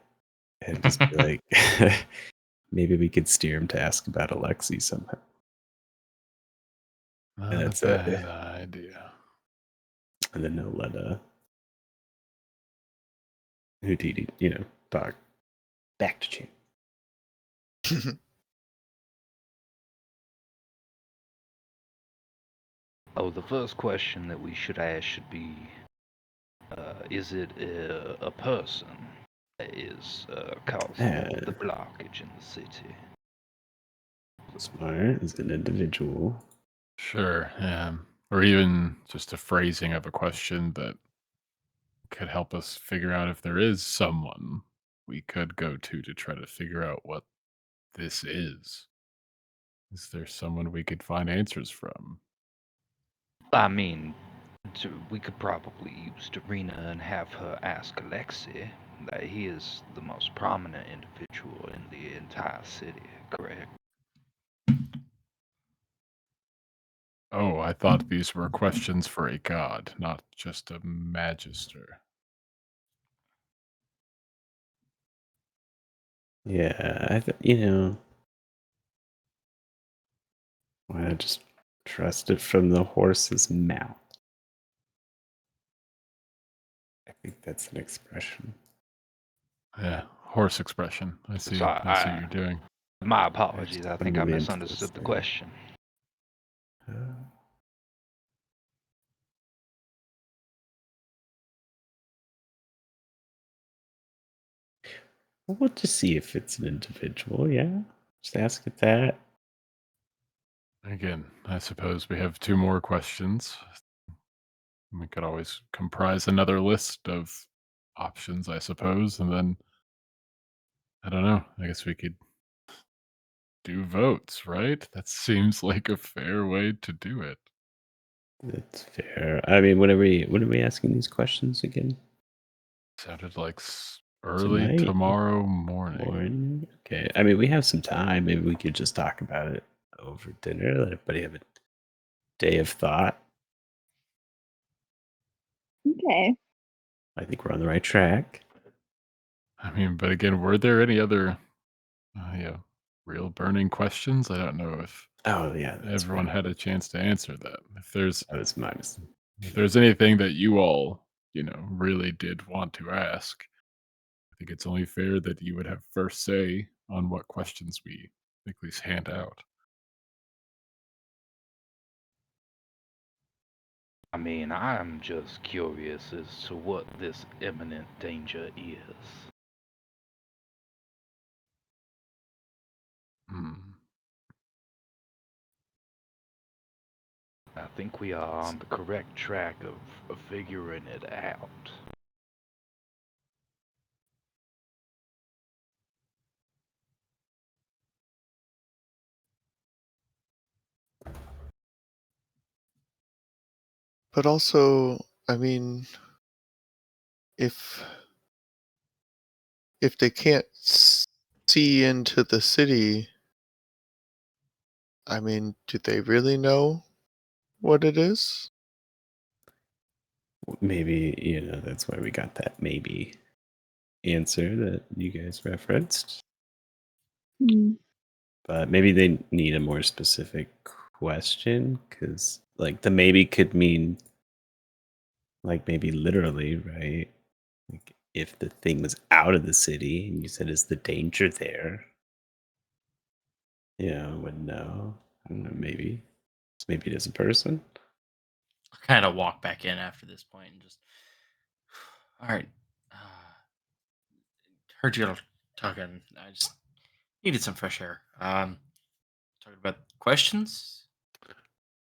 and just be like, maybe we could steer him to ask about Alexi somehow. And Not a that's it. bad idea. And then he'll let Houdini, talk back to Chan. Oh, the first question that we should ask should be: is it a person that is causing the blockage in the city? Smart is an individual. Sure. Or even just a phrasing of a question that could help us figure out if there is someone we could go to try to figure out what this is. Is there someone we could find answers from? I mean, we could probably use Darina and have her ask Alexi. That he is the most prominent individual in the entire city, correct? Oh, I thought these were questions for a god, not just a magister. Yeah, why not just trust it from the horse's mouth? I think that's an expression. Yeah, horse expression. I see. So I see what you're doing. my I apologies. just I put think I him into this misunderstood the thing. question. Uh, we'll just see if it's an individual, yeah? Just ask it that. Again, I suppose we have two more questions. We could always comprise another list of options, I suppose, and then I don't know. I guess we could do votes, right? That seems like a fair way to do it. That's fair. I mean, when are we asking these questions again? Sounded like early Tonight? tomorrow morning. Morning? Okay. I mean, we have some time. Maybe we could just talk about it over dinner. Let everybody have a day of thought. Okay. I think we're on the right track. I mean, but again, were there any other, real burning questions? I don't know if Oh yeah, that's everyone right. had a chance to answer that. That was my mistake. If there's anything that you all, really did want to ask, I think it's only fair that you would have first say on what questions we at least hand out. I mean, I'm just curious as to what this imminent danger is. Hmm. I think we are on the correct track of figuring it out. But also, I mean, if they can't see into the city, I mean, do they really know what it is? Maybe, that's why we got that maybe answer that you guys referenced. Hmm. But maybe they need a more specific question because, like, the maybe could mean, like, maybe literally, right? Like, if the thing was out of the city and you said, is the danger there? I wouldn't know. I don't know, maybe. Maybe it is a person. I'll kind of walk back in after this point and just, all right. Uh, heard you all talking. I just needed some fresh air. Talking about questions.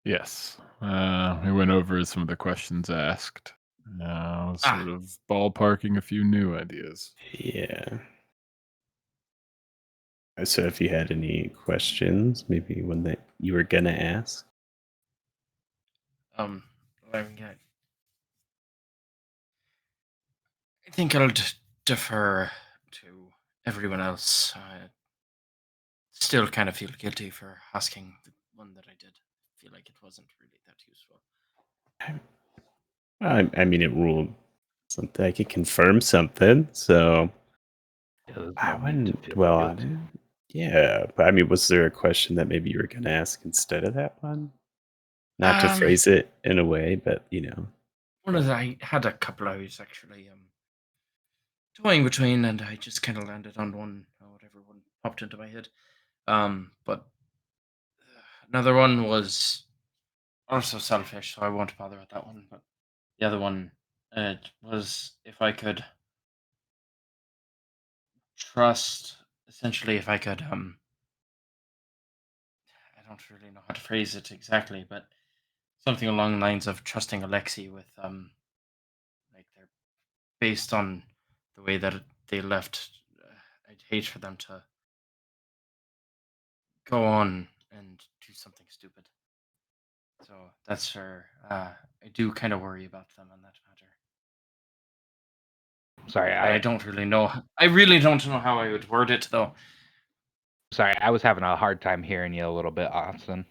Yes. We went over some of the questions asked. Sort Ah, of ballparking a few new ideas. Yeah. So if you had any questions, maybe one that you were gonna ask. Um, I mean, I think I'll defer to everyone else. I still kind of feel guilty for asking the one that I did. Feel like it wasn't really that useful. I mean, it ruled something. I could confirm something, so Yeah, there's I no need to wouldn't feel dwell guilty. on it. Yeah, but I mean, was there a question that maybe you were gonna ask instead of that one? Not to Um, phrase it in a way, but one of the, I had a couple I was actually toying between, and I just kind of landed on one, whatever one popped into my head. But another one was also selfish, so I won't bother with that one. But the other one was if I could trust, essentially, if I could, I don't really know how to phrase it exactly, but something along the lines of trusting Alexei with, like they're based on the way that they left. I'd hate for them to go on and do something stupid. So that's where I do kind of worry about them on that matter. Sorry, I don't really know. I really don't know how I would word it though. I was having a hard time hearing you a little bit, Austin.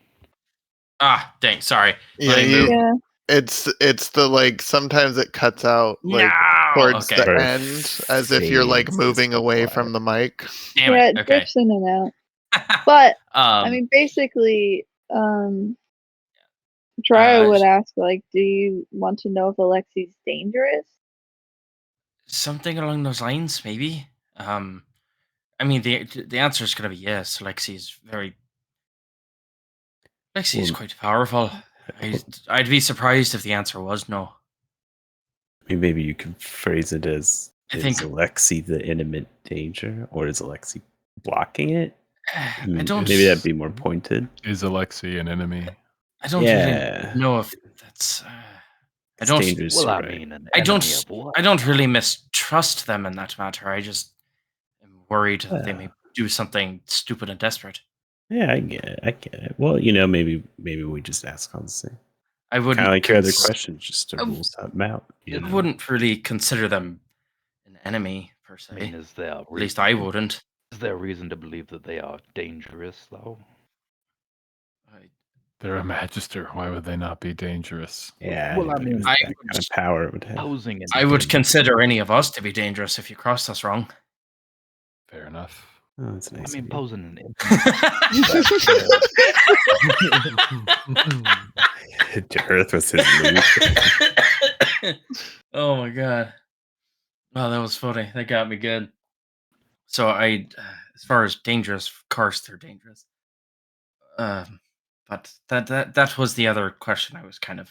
Ah, dang, sorry. Yeah, Let me move. Yeah. it's the like sometimes it cuts out like No! towards Okay. the Or end as if you're like fades moving to away black. from the mic. Damn Yeah, it. it Okay. dips in and out. But I um, mean, basically, Trial would ask, like, do you want to know if Alexi's dangerous? something along those lines, maybe. I mean, the answer is going to be yes. Lexi is Well, quite powerful. I'd be surprised if the answer was no. maybe you could phrase it as I is think Alexi the imminent danger, or is Alexi blocking it? I don't. Maybe that'd be more pointed. Is Alexei an enemy? I don't really Yeah, know if that's. I it's don't. dangerous. Well, I Right. mean, an I enemy don't. of what? I don't really mistrust them in that matter. I just am worried that they may Well, do something stupid and desperate. yeah, I get it. I get it. Well, maybe we just ask on the same. I Kind wouldn't. of like your other questions, just to I rule something out. I wouldn't really consider them an enemy per se. I mean, At least I wouldn't. Is there a reason to believe that they are dangerous, though? They're a magister. Why would they not be dangerous? Yeah, Well, I anybody mean, with I that kind of power would have. posing and I would consider any of us to be dangerous if you crossed us wrong. Fair enough. Oh, that's I nice. mean, of you. posing an Earth was his loot. Oh my god! Wow, that was funny. That got me good. So as far as dangerous, of course they're dangerous. But that was the other question I was kind of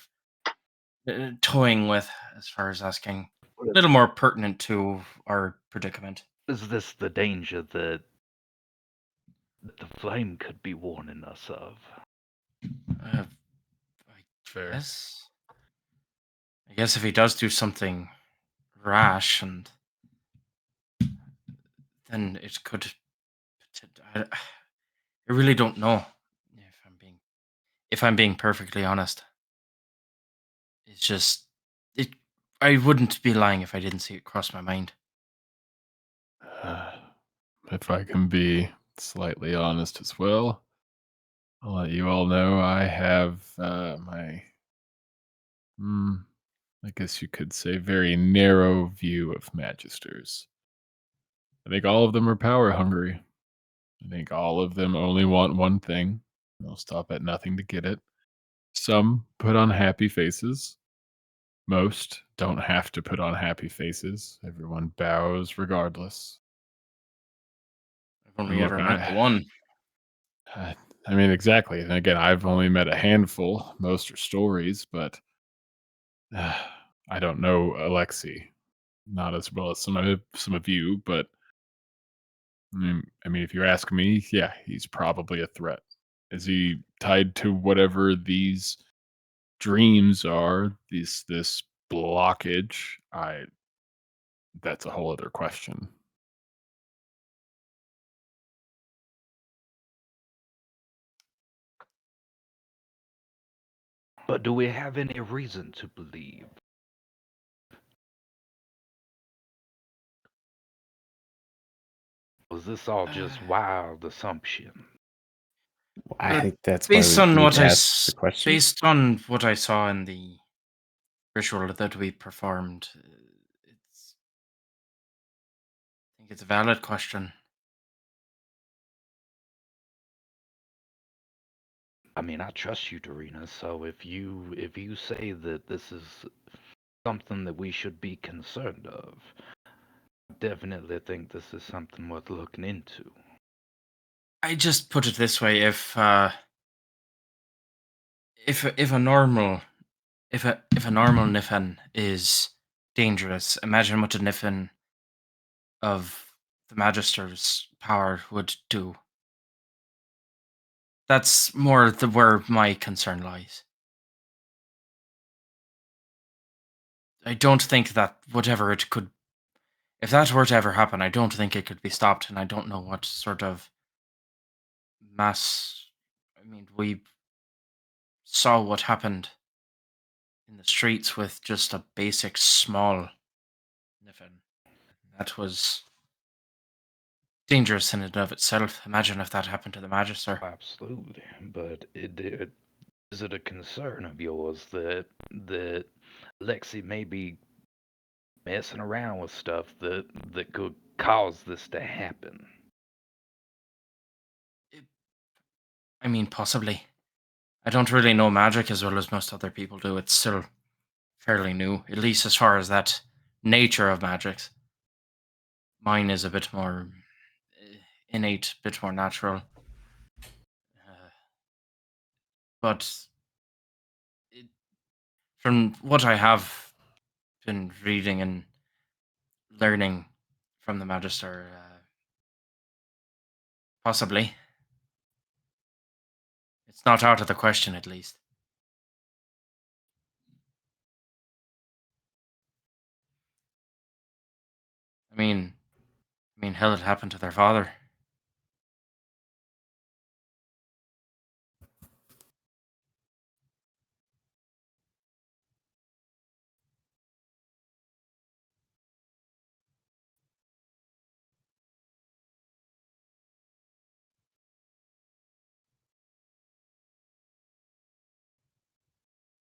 toying with as far as asking. A little more pertinent to our predicament. Is this the danger that the flame could be warning us of? I Fair. guess. I guess if he does do something rash, and then it could. I really don't know if I'm being perfectly honest. It's just it. I wouldn't be lying if I didn't see it cross my mind. If I can be slightly honest as well, I'll let you all know I have my, I guess you could say, very narrow view of magisters. I think all of them are power hungry. I think all of them only want one thing. They'll stop at nothing to get it. Some put on happy faces. Most don't have to put on happy faces. Everyone bows regardless. I've only Look, ever met the one. I mean, exactly. And again, I've only met a handful. Most are stories, but I don't know Alexei, not as well as some of you. But I mean, if you ask me, yeah, he's probably a threat. Is he tied to whatever these dreams are? This blockage? That's a whole other question. But do we have any reason to believe? Was this all just wild assumption? I think that's why Based we on need what to ask the question. based on what I saw in the ritual that we performed, it's I think it's a valid question. I mean, I trust you, Dorina. So if you say that this is something that we should be concerned of, I definitely think this is something worth looking into. I just put it this way: if a normal if a normal Niffin is dangerous, imagine what a Niffin of the Magister's power would do. That's more where my concern lies. I don't think that whatever it could, if that were to ever happen, I don't think it could be stopped, and I don't know what sort of mass. I mean, we saw what happened in the streets with just a basic small Niffin. That was dangerous in and of itself. Imagine if that happened to the Magister. Absolutely, but is it a concern of yours that Lexi may be messing around with stuff that could cause this to happen? I mean, possibly. I don't really know magic as well as most other people do. It's still fairly new, at least as far as that nature of magic. Mine is a bit more innate, a bit more natural. But it, from what I have been reading and learning from the Magister, possibly. It's not out of the question, at least. Hell, it happened to their father.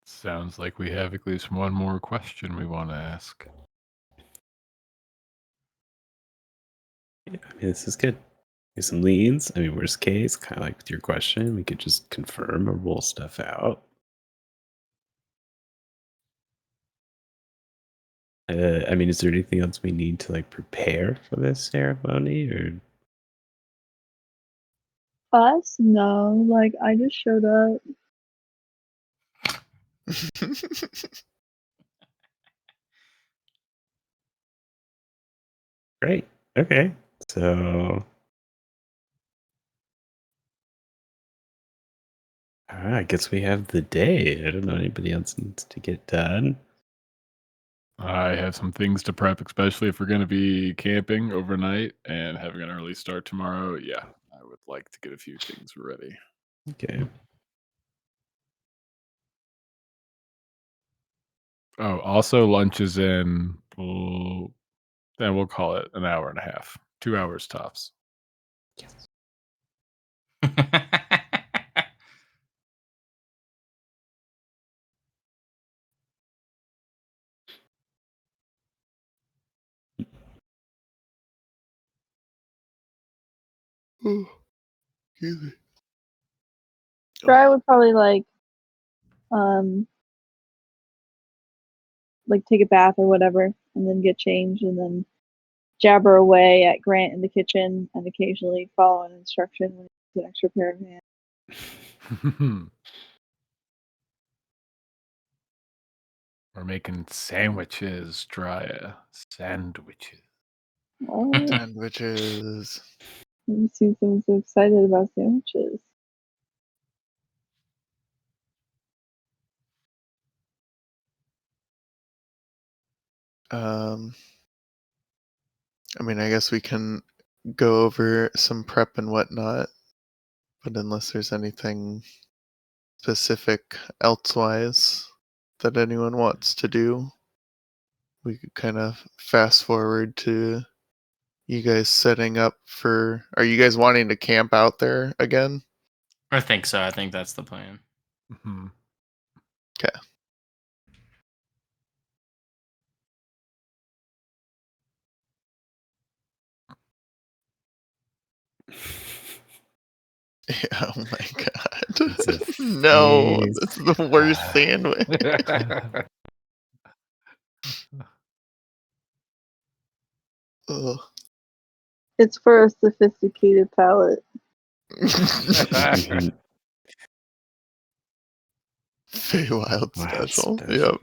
Sounds like we have at least one more question we want to ask. Yeah, I mean, this is good. Get some leads. I mean, worst case, kind of like with your question, we could just confirm or rule stuff out. I mean, is there anything else we need to like prepare for this ceremony, or Us? No, like I just showed up. great? Okay, so all right, I guess we have the day. I don't know anybody else needs to get done. I have some things to prep, especially if we're going to be camping overnight and having an early start tomorrow. Yeah, I would like to get a few things ready. Okay. Oh, also lunch is in, then we'll call it an hour and a half, 2 hours tops. Yes. Excuse me. Dry would probably like take a bath or whatever, and then get changed, and then jabber away at Grant in the kitchen, and occasionally follow an instruction when it's an extra pair of hands. We're making sandwiches, Drya. Sandwiches. Oh, Sandwiches. you seem so excited about sandwiches. Um, I mean, I guess we can go over some prep and whatnot, but unless there's anything specific elsewise that anyone wants to do, we could kind of fast forward to you guys setting up for. Are you guys wanting to camp out there again? I think so. I think that's the plan. Mhm. Okay. Yeah, oh my It's a god. No, phase. that's the worst sandwich. Ugh. It's for a sophisticated palate. Mhm. Feywild Wow, special. special.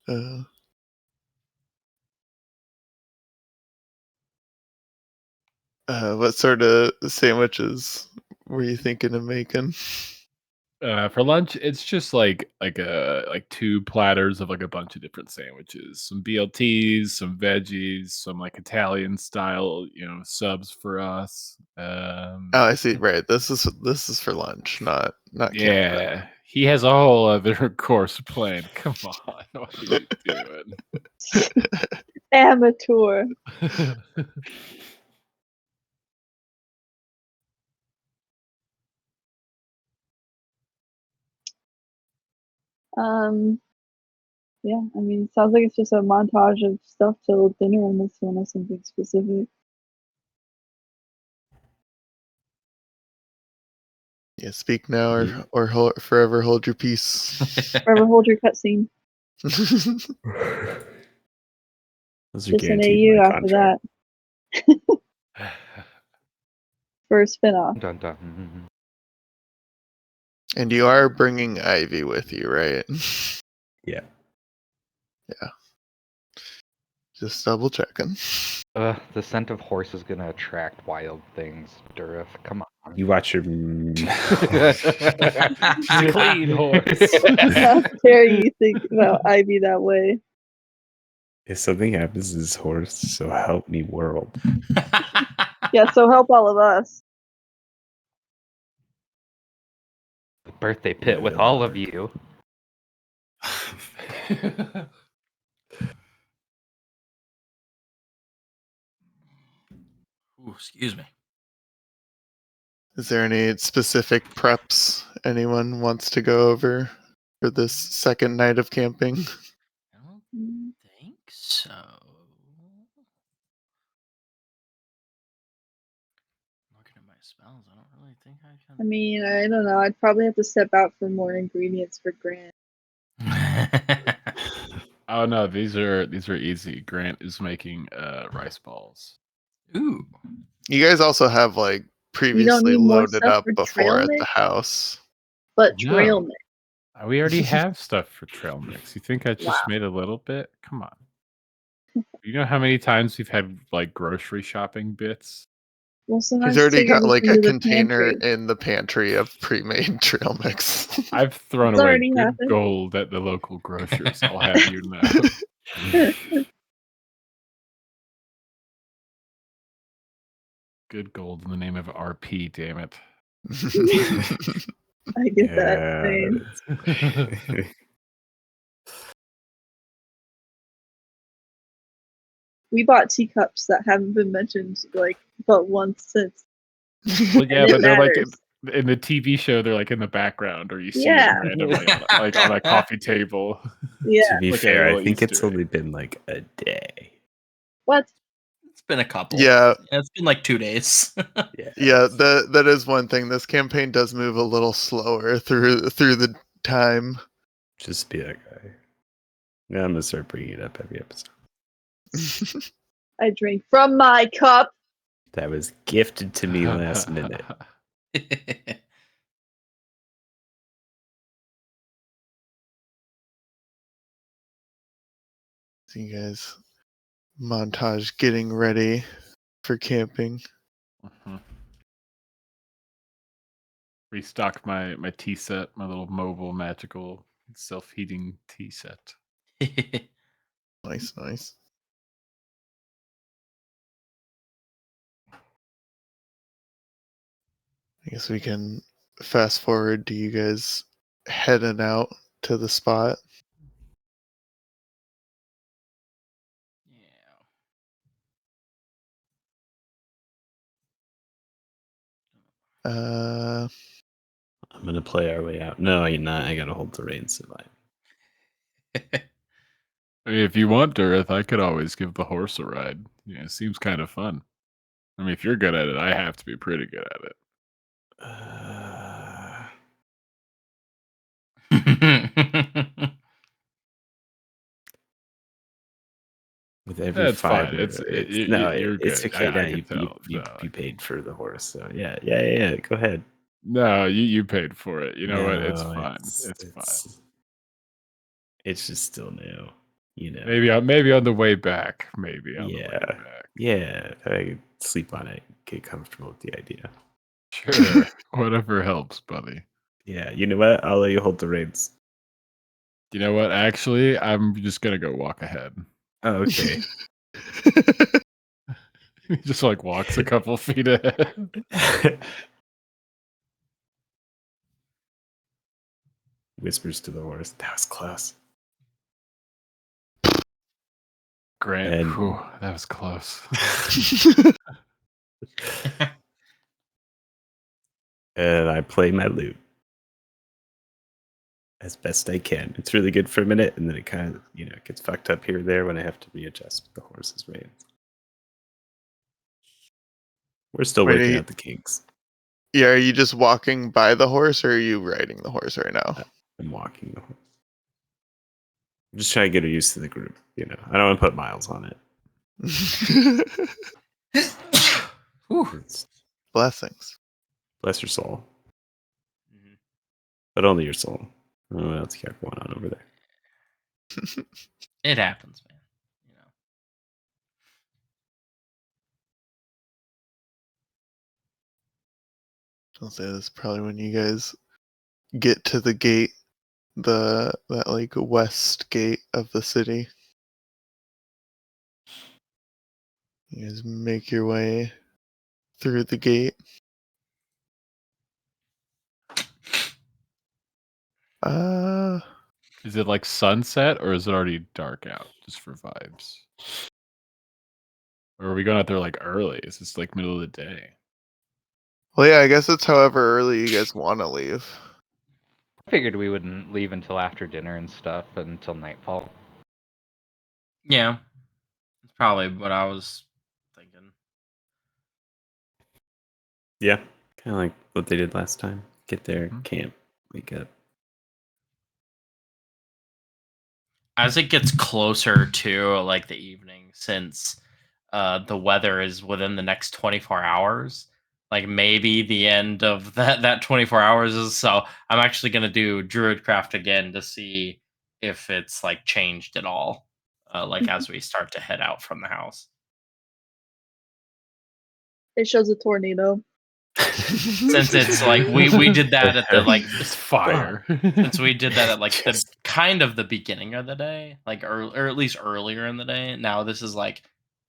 Yep. What sort of sandwiches were you thinking of making? For lunch, it's just like two platters of like a bunch of different sandwiches, some BLTs, some veggies, some like Italian style, subs for us. Oh, I see. Right. This is for lunch, not camping. Yeah, he has a whole other course planned. Come on, what are you doing? Amateur. Yeah, I mean, it sounds like it's just a montage of stuff till dinner unless you want something specific. Yeah, speak now Yeah. or forever hold your peace. Forever hold your cutscene. Those are Just an guaranteed AU by after contract. that for a spinoff. Dun, dun. And you are bringing Ivy with you, right? Yeah. Yeah. Just double checking. The scent of horse is gonna attract wild things, Durif. Come on. You watch your. She's a clean horse. How dare you think about Ivy that way? If something happens to this horse, so help me world. Yeah, so help all of us. Birthday pit with all of you. Ooh, excuse me. Is there any specific preps anyone wants to go over for this second night of camping? I don't think so. Looking at my spells, I don't really think I I mean, I don't know. I'd probably have to step out for more ingredients for Grant. can. Oh no, these are easy. Grant is making rice balls. Ooh. You guys also have like previously need more loaded stuff up for before trail at the mix? house. But No. trail mix. We already have stuff for trail mix. You think I just Wow. made a little bit? Come on. You know how many times we've had like grocery shopping bits? Well, He's sometimes already take it got just like a into the container pantry. in the pantry of pre-made trail mix. I've thrown It's away already good happened. gold at the local grocers. I'll have you know. Good gold in the name of RP, damn it. I get that. Same. We bought teacups that haven't been mentioned like but once since. Well, yeah, And it but they're like matters. in the TV show. They're like in the background, or you see Yeah. them randomly on a coffee table. Yeah. To be Like a fair, I little think it's Easter egg. only been like a day. What? It's been a couple. Yeah. It's been like 2 days. Yeah, that is one thing. This campaign does move a little slower through the time. Just be that guy. Yeah, I'm gonna start bringing it up every episode. I drink from my cup. That was gifted to me last minute. See you guys montage getting ready for camping. Restock my tea set, my little mobile magical self-heating tea set. Nice. I guess we can fast forward to you guys heading out to the spot. Yeah. I'm gonna play our way out. No, you're not. I gotta hold the reins. I mean, if you want, Durith, I could always give the horse a ride. Yeah, it seems kind of fun. I mean, if you're good at it, I have to be pretty good at it. With every That's fine. fiber, You're it's good. okay. I Now can tell. you No, paid for the horse, so yeah. Go ahead. no, you paid for it. You know what? It's No, fine. It's fine. it's just still new, you know. Maybe on the way back. Maybe on the way Yeah, back. yeah. I could sleep on it, get comfortable with the idea. Sure, whatever helps, buddy. Yeah, you know what? I'll let you hold the reins. You know what? Actually, I'm just gonna go walk ahead. Oh, okay. He just like walks a couple feet ahead. Whispers to the horse. That was close. Grant, And whew, that was close. and I play my lute as best I can. It's really good for a minute, and then it kind of, gets fucked up here or there when I have to readjust the horse's reins. We're still Wait, working out the kinks. Yeah, are you just walking by the horse or are you riding the horse right now? I'm walking the horse. I'm just trying to get her used to the group. I don't want to put miles on it. Blessings. Bless your soul, Mhm. but only your soul. I don't know what else you got going on over there. It happens, man. I'll say this probably when you guys get to the gate, that like west gate of the city. You guys make your way through the gate. Is it like sunset or is it already dark out? Just for vibes. Or are we going out there like early? Is this like middle of the day? Well, yeah, I guess it's however early you guys want to leave. I figured we wouldn't leave until after dinner and stuff, until nightfall. Yeah. That's probably what I was thinking. Yeah, kind of like what they did last time. Get there, camp, wake up. As it gets closer to like the evening, since the weather is within the next 24 hours, like maybe the end of that 24 hours is, so I'm actually going to do Druidcraft again to see if it's like changed at all, like as we start to head out from the house. It shows a tornado. Since it's like we did that at the like It's fire. since we did that at like the Just- kind of the beginning of the day, like or at least earlier in the day. Now this is like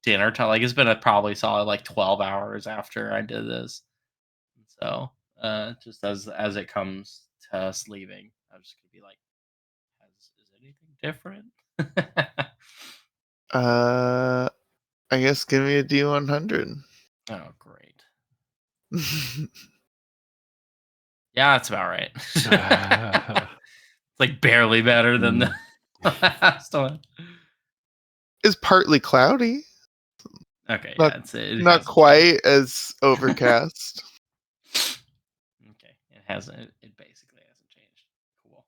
dinner time. Like it's been a probably solid like 12 hours after I did this. So just as it comes to us leaving, I'm just gonna be like, is anything different? I guess give me a D100. Oh great. Yeah, that's about right. It's like barely better than the last one. It's partly cloudy, Okay, not yeah, it not hasn't changed. quite as overcast. Okay, it hasn't. It basically hasn't changed. Cool.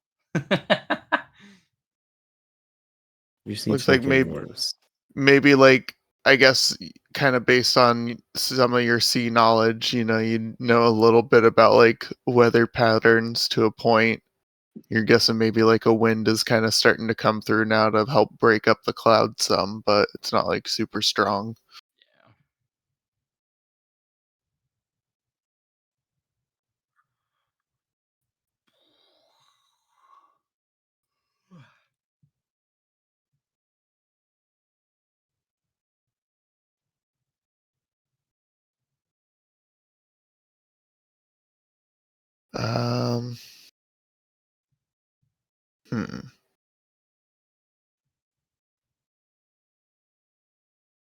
You just need Looks to like not get worse. maybe like I guess kind of based on some of your sea knowledge, you know a little bit about like weather patterns to a point. You're guessing maybe like a wind is kind of starting to come through now to help break up the cloud some, but it's not like super strong. Um. Hmm.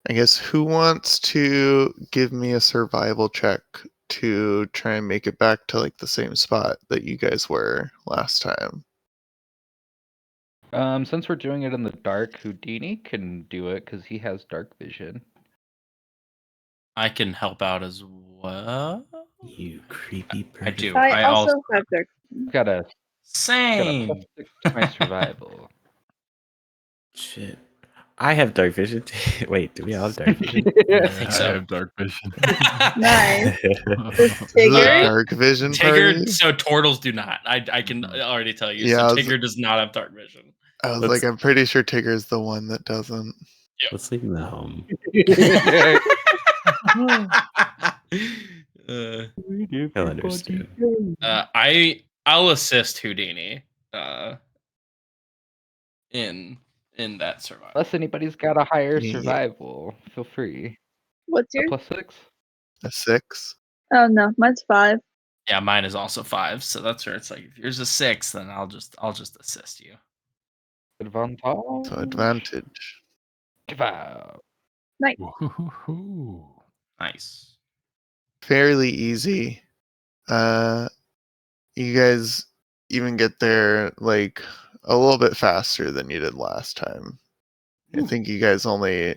I guess who wants to give me a survival check to try and make it back to like the same spot that you guys were last time? Since we're doing it in the dark, Houdini can do it because he has dark vision. I can help out as well. You creepy I pervert. do. I I also also have dark. Got a same. +6 to my survival. Shit. I have dark vision. Wait, do we all have dark vision? I think so. I have dark vision. Nice. Does This is a Tigger? dark vision Tigger, party. so turtles do not. I can already tell you. Yeah, So I was- Tigger does not have dark vision. I was Let's- like, I'm pretty sure Tigger's the one that doesn't. Let's leave him at home. He'll understand. I'll assist Houdini in that survival. Unless anybody's got a higher Yeah. survival, feel free. What's A yours? +6? A 6. Oh no, mine's 5. Yeah, mine is also 5, so that's where it's like if yours is 6, then I'll just assist you. Advantage. So advantage. 5. Nice. Woohoo. Nice. Fairly easy. You guys even get there like a little bit faster than you did last time. I think you guys only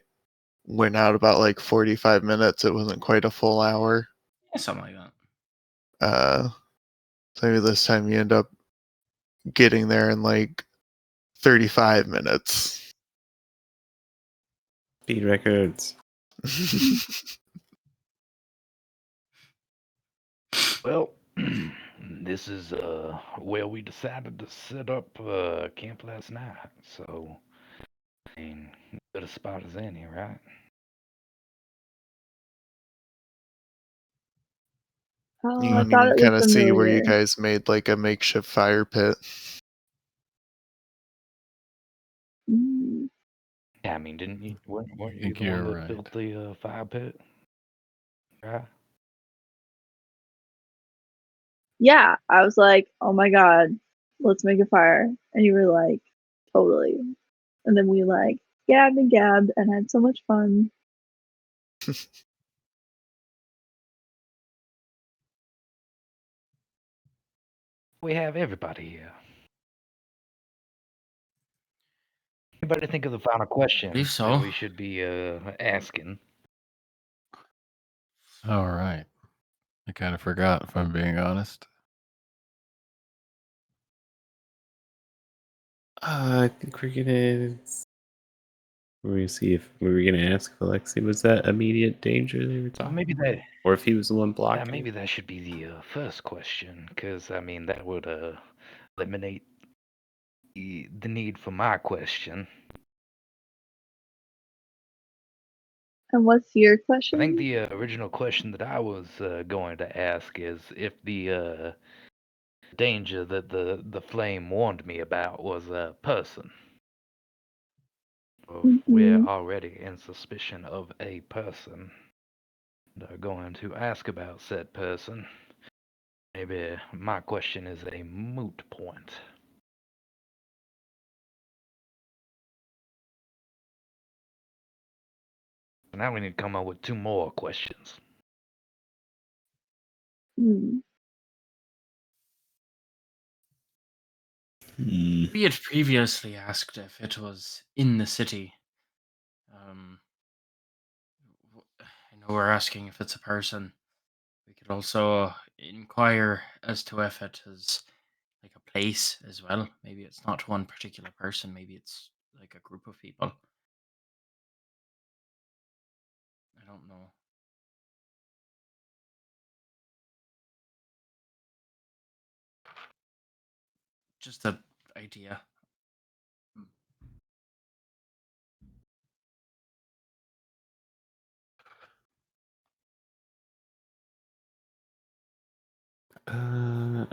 went out about like 45 minutes. It wasn't quite a full hour. Yeah, something like that. So maybe this time you end up getting there in like 35 minutes. Speed records. Well, this is where we decided to set up camp last night. So, I mean, good a spot as any, right? Oh, You I can thought even it kind of was see where you familiar. guys made like a makeshift fire pit. Mm. Yeah, I mean, didn't you? Weren't I you think the one you're that right. built the fire pit? Right. Yeah, I was like, oh my god, let's make a fire. And you were like, totally. And then we like gabbed and gabbed and had so much fun. We have everybody here. Anybody think of the final question Believe so. that we should be asking? All right. I kind of forgot, if I'm being honest. I think we're gonna see if we were gonna ask if Alexei was that immediate danger they were talking, Maybe that. or if he was the one Yeah, blocking. maybe that should be the first question, because I mean that would eliminate the need for my question. And what's your I question? think the original question that I was going to ask is if the danger that the flame warned me about was a person. If we're already in suspicion of a person, they're going to ask about said person. Maybe my question is a moot point. Now we need to come up with 2 more questions. Hmm. We had previously asked if it was in the city. I know we're asking if it's a person. We could also inquire as to if it is like a place as well. Maybe it's not one particular person. Maybe it's like a group of people. I don't know. Just an idea.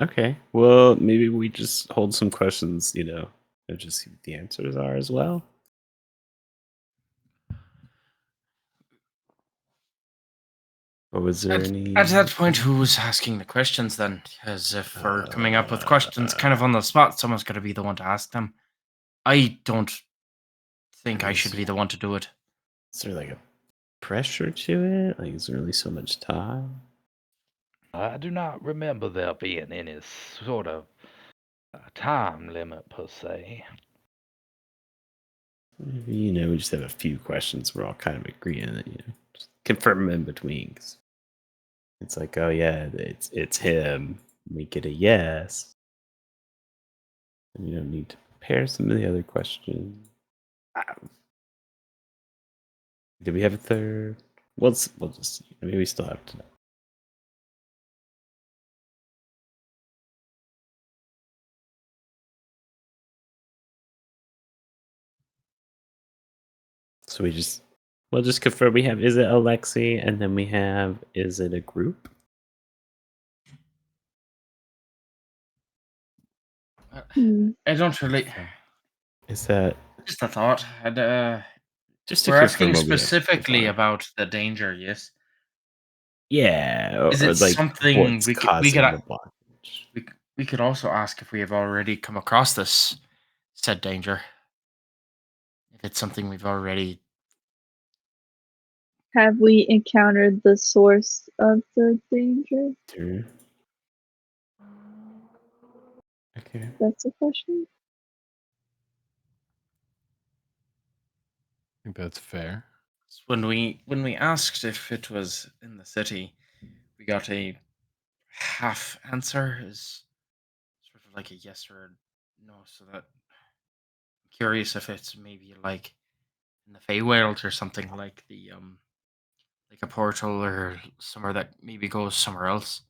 Okay. Well, maybe we just hold some questions, and just see what the answers are as well. Or was there any? At that point, who was asking the questions then? Because if we're coming up with questions kind of on the spot, someone's got to be the one to ask them. I don't think I should be the one to do it. Is there like a pressure to it? Like, is there really so much time? I do not remember there being any sort of time limit per se. Maybe, we just have a few questions we're all kind of agreeing that, just confirm in between. 'Cause it's like, oh yeah, it's him. We get a yes. And you don't need to prepare some of the other questions. Do we have a third? We'll just see. Maybe we still have to. So we'll just confirm we have, is it Alexi, and then we have, is it a group? I don't really. Is that Just a thought. just to We're confirm asking what we have so specifically far? about the danger, yes? Yeah, Is or it like something what's causing the blockage. we could also ask if we have already come across this said danger? If it's something we've already. Have we encountered the source of the danger? Through. Okay. That's a question. I think that's fair. When we asked if it was in the city, we got a half answer, is sort of like a yes or a no. So that I'm curious if it's maybe like in the Feywild or something, like the like a portal or somewhere that maybe goes somewhere else.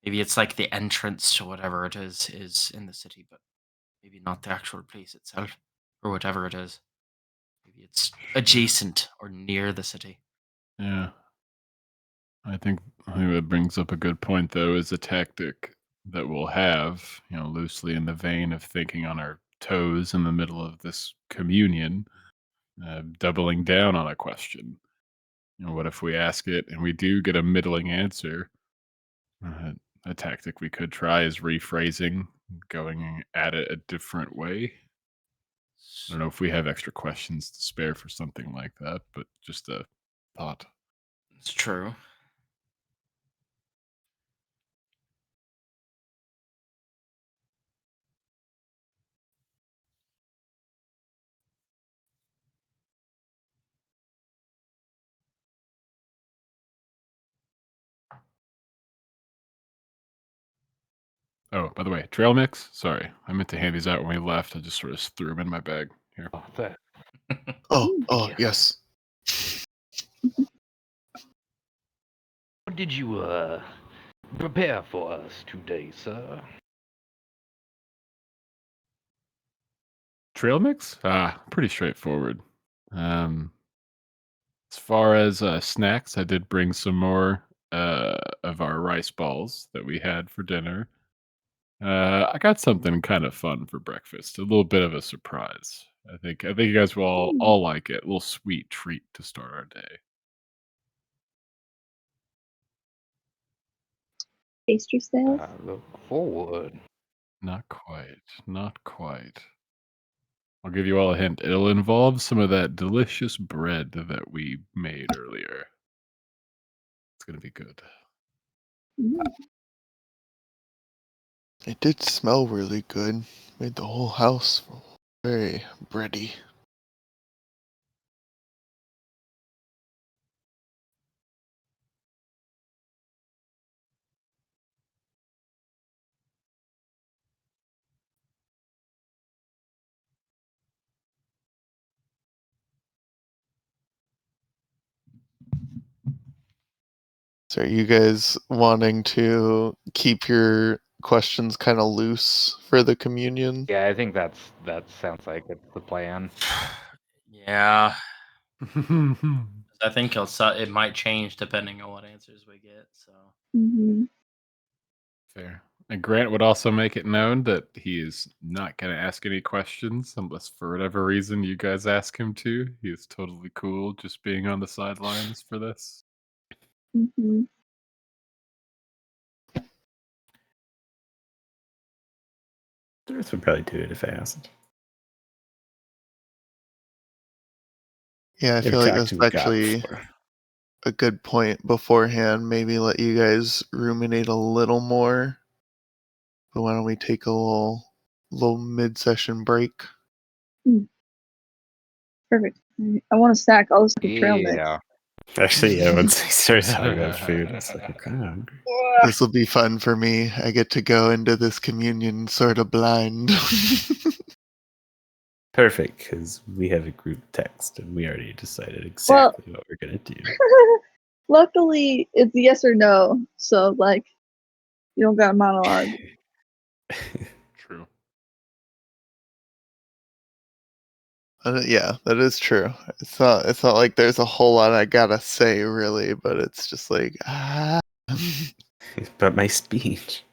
Maybe it's like the entrance to whatever it is in the city, but maybe not the actual place itself or whatever it is. Maybe it's adjacent or near the city. Yeah. I think that brings up a good point, though, is a tactic that we'll have, loosely in the vein of thinking on our toes in the middle of this communion, doubling down on a question. What if we ask it and we do get a middling answer? Uh, a tactic we could try is rephrasing, going at it a different way. I don't know if we have extra questions to spare for something like that, but just a thought. It's true. Oh, by the way, trail mix. Sorry, I meant to hand these out when we left. I just sort of threw them in my bag. Here. Oh, that. Oh, Yeah. yes. What did you prepare for us today, sir? Trail mix? Pretty straightforward. As far as snacks, I did bring some more of our rice balls that we had for dinner. I got something kind of fun for breakfast. A little bit of a surprise. I think you guys will all like it. A little sweet treat to start our day. Pastry sales? I look forward. Not quite. Not quite. I'll give you all a hint. It'll involve some of that delicious bread that we made earlier. It's gonna be good. It did smell really good. Made the whole house very bready. So are you guys wanting to keep your questions kind of loose for the communion? Yeah, I think that sounds like it's the plan. Yeah, I think it might change depending on what answers we get. So Mm-hmm. Fair. And Grant would also make it known that he is not going to ask any questions unless, for whatever reason, you guys ask him to. He is totally cool just being on the sidelines for this. Mm-hmm. Darth would probably do it if I asked. Yeah, I Never feel like talked that's to a god actually before. a good point beforehand. Maybe let you guys ruminate a little more. But why don't we take a little mid-session break? Perfect. I want to stack all this trail mix. Yeah. Actually, yeah, once he starts talking about food, it's like, I'm kind of hungry. This will be fun for me. I get to go into this communion sort of blind. Perfect, because we have a group text and we already decided exactly what we're going to do. Luckily, it's yes or no, so like you don't got a monologue. True. Yeah, that is true. It's not like there's a whole lot I gotta say really, but it's just like But my speech.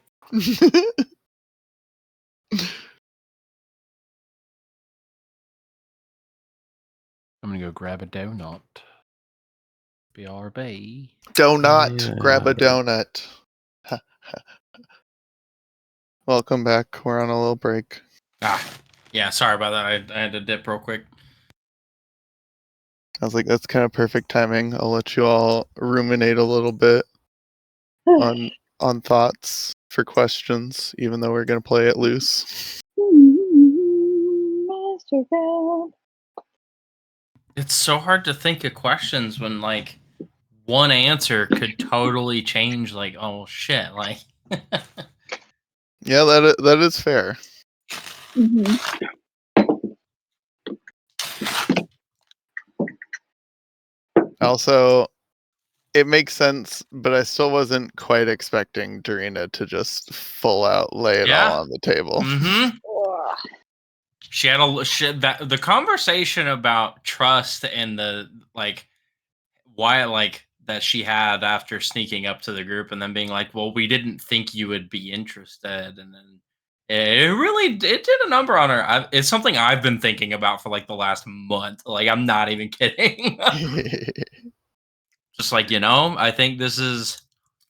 I'm gonna go grab a donut. BRB. Donut. Grab a Yeah. donut. Welcome back. We're on a little break. Yeah, sorry about that. I had to dip real quick. I was like, that's kind of perfect timing. I'll let you all ruminate a little bit on thoughts for questions, even though we're gonna play it loose. Master Band. It's so hard to think of questions when like one answer could totally change. Like, oh shit! Like, Yeah, that is fair. Also, it makes sense, but I still wasn't quite expecting Dorina to just full out lay it all Yeah. on the table. mm-hmm. She had the conversation about trust and the like why like that she had after sneaking up to the group and then being like, well, we didn't think you would be interested, and then it did a number on her. It's something I've been thinking about for like the last month. Like, I'm not even kidding. Just like, I think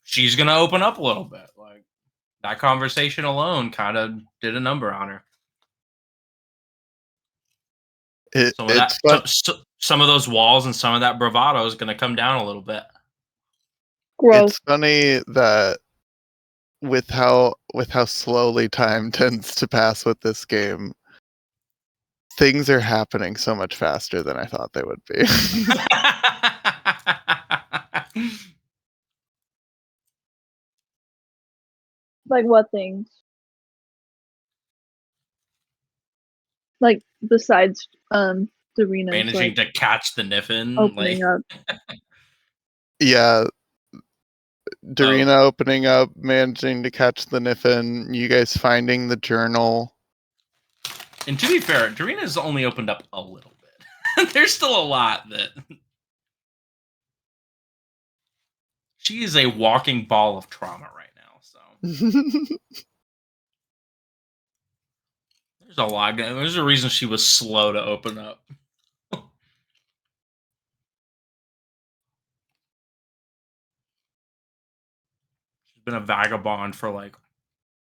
she's gonna open up a little bit. Like, that conversation alone kind of did a number on her. It's fun. Some of those walls and some of that bravado is going to come down a little bit. Gross. It's funny that with how slowly time tends to pass with this game, things are happening so much faster than I thought they would be. Like what things? Like besides Serena's managing like to catch the Niffin, opening up. Yeah. Dorina opening up, managing to catch the Niffin, you guys finding the journal. And to be fair, Dorina's only opened up a little bit. There's still a lot that she is a walking ball of trauma right now. So there's a lot. There's a reason she was slow to open up. She's been a vagabond for like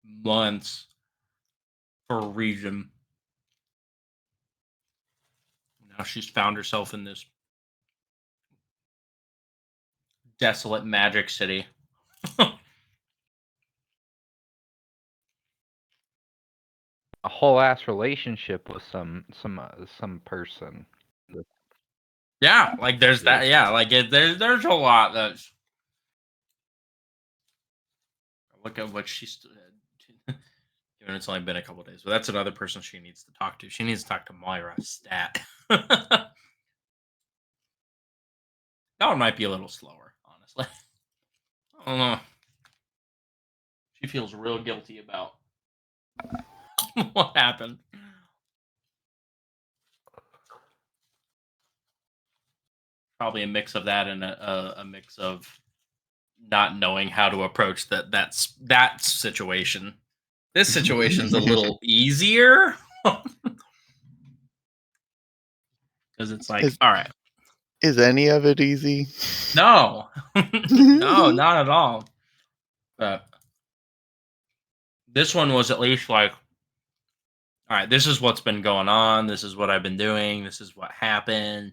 months for a reason. Now she's found herself in this desolate magic city. A whole ass relationship with some person. Yeah, like there's that. Yeah, like there's a lot that's. Look at what she's. Given it's only been a couple days, but that's another person she needs to talk to. She needs to talk to Moira Stat. That one might be a little slower, honestly. I don't know. She feels real guilty about what happened. Probably a mix of that and a mix of not knowing how to approach that situation. This situation's a little easier because it's like, all right, Is any of it easy? no, no, not at all. But this one was at least like all right, this is what's been going on. This is what I've been doing. This is what happened.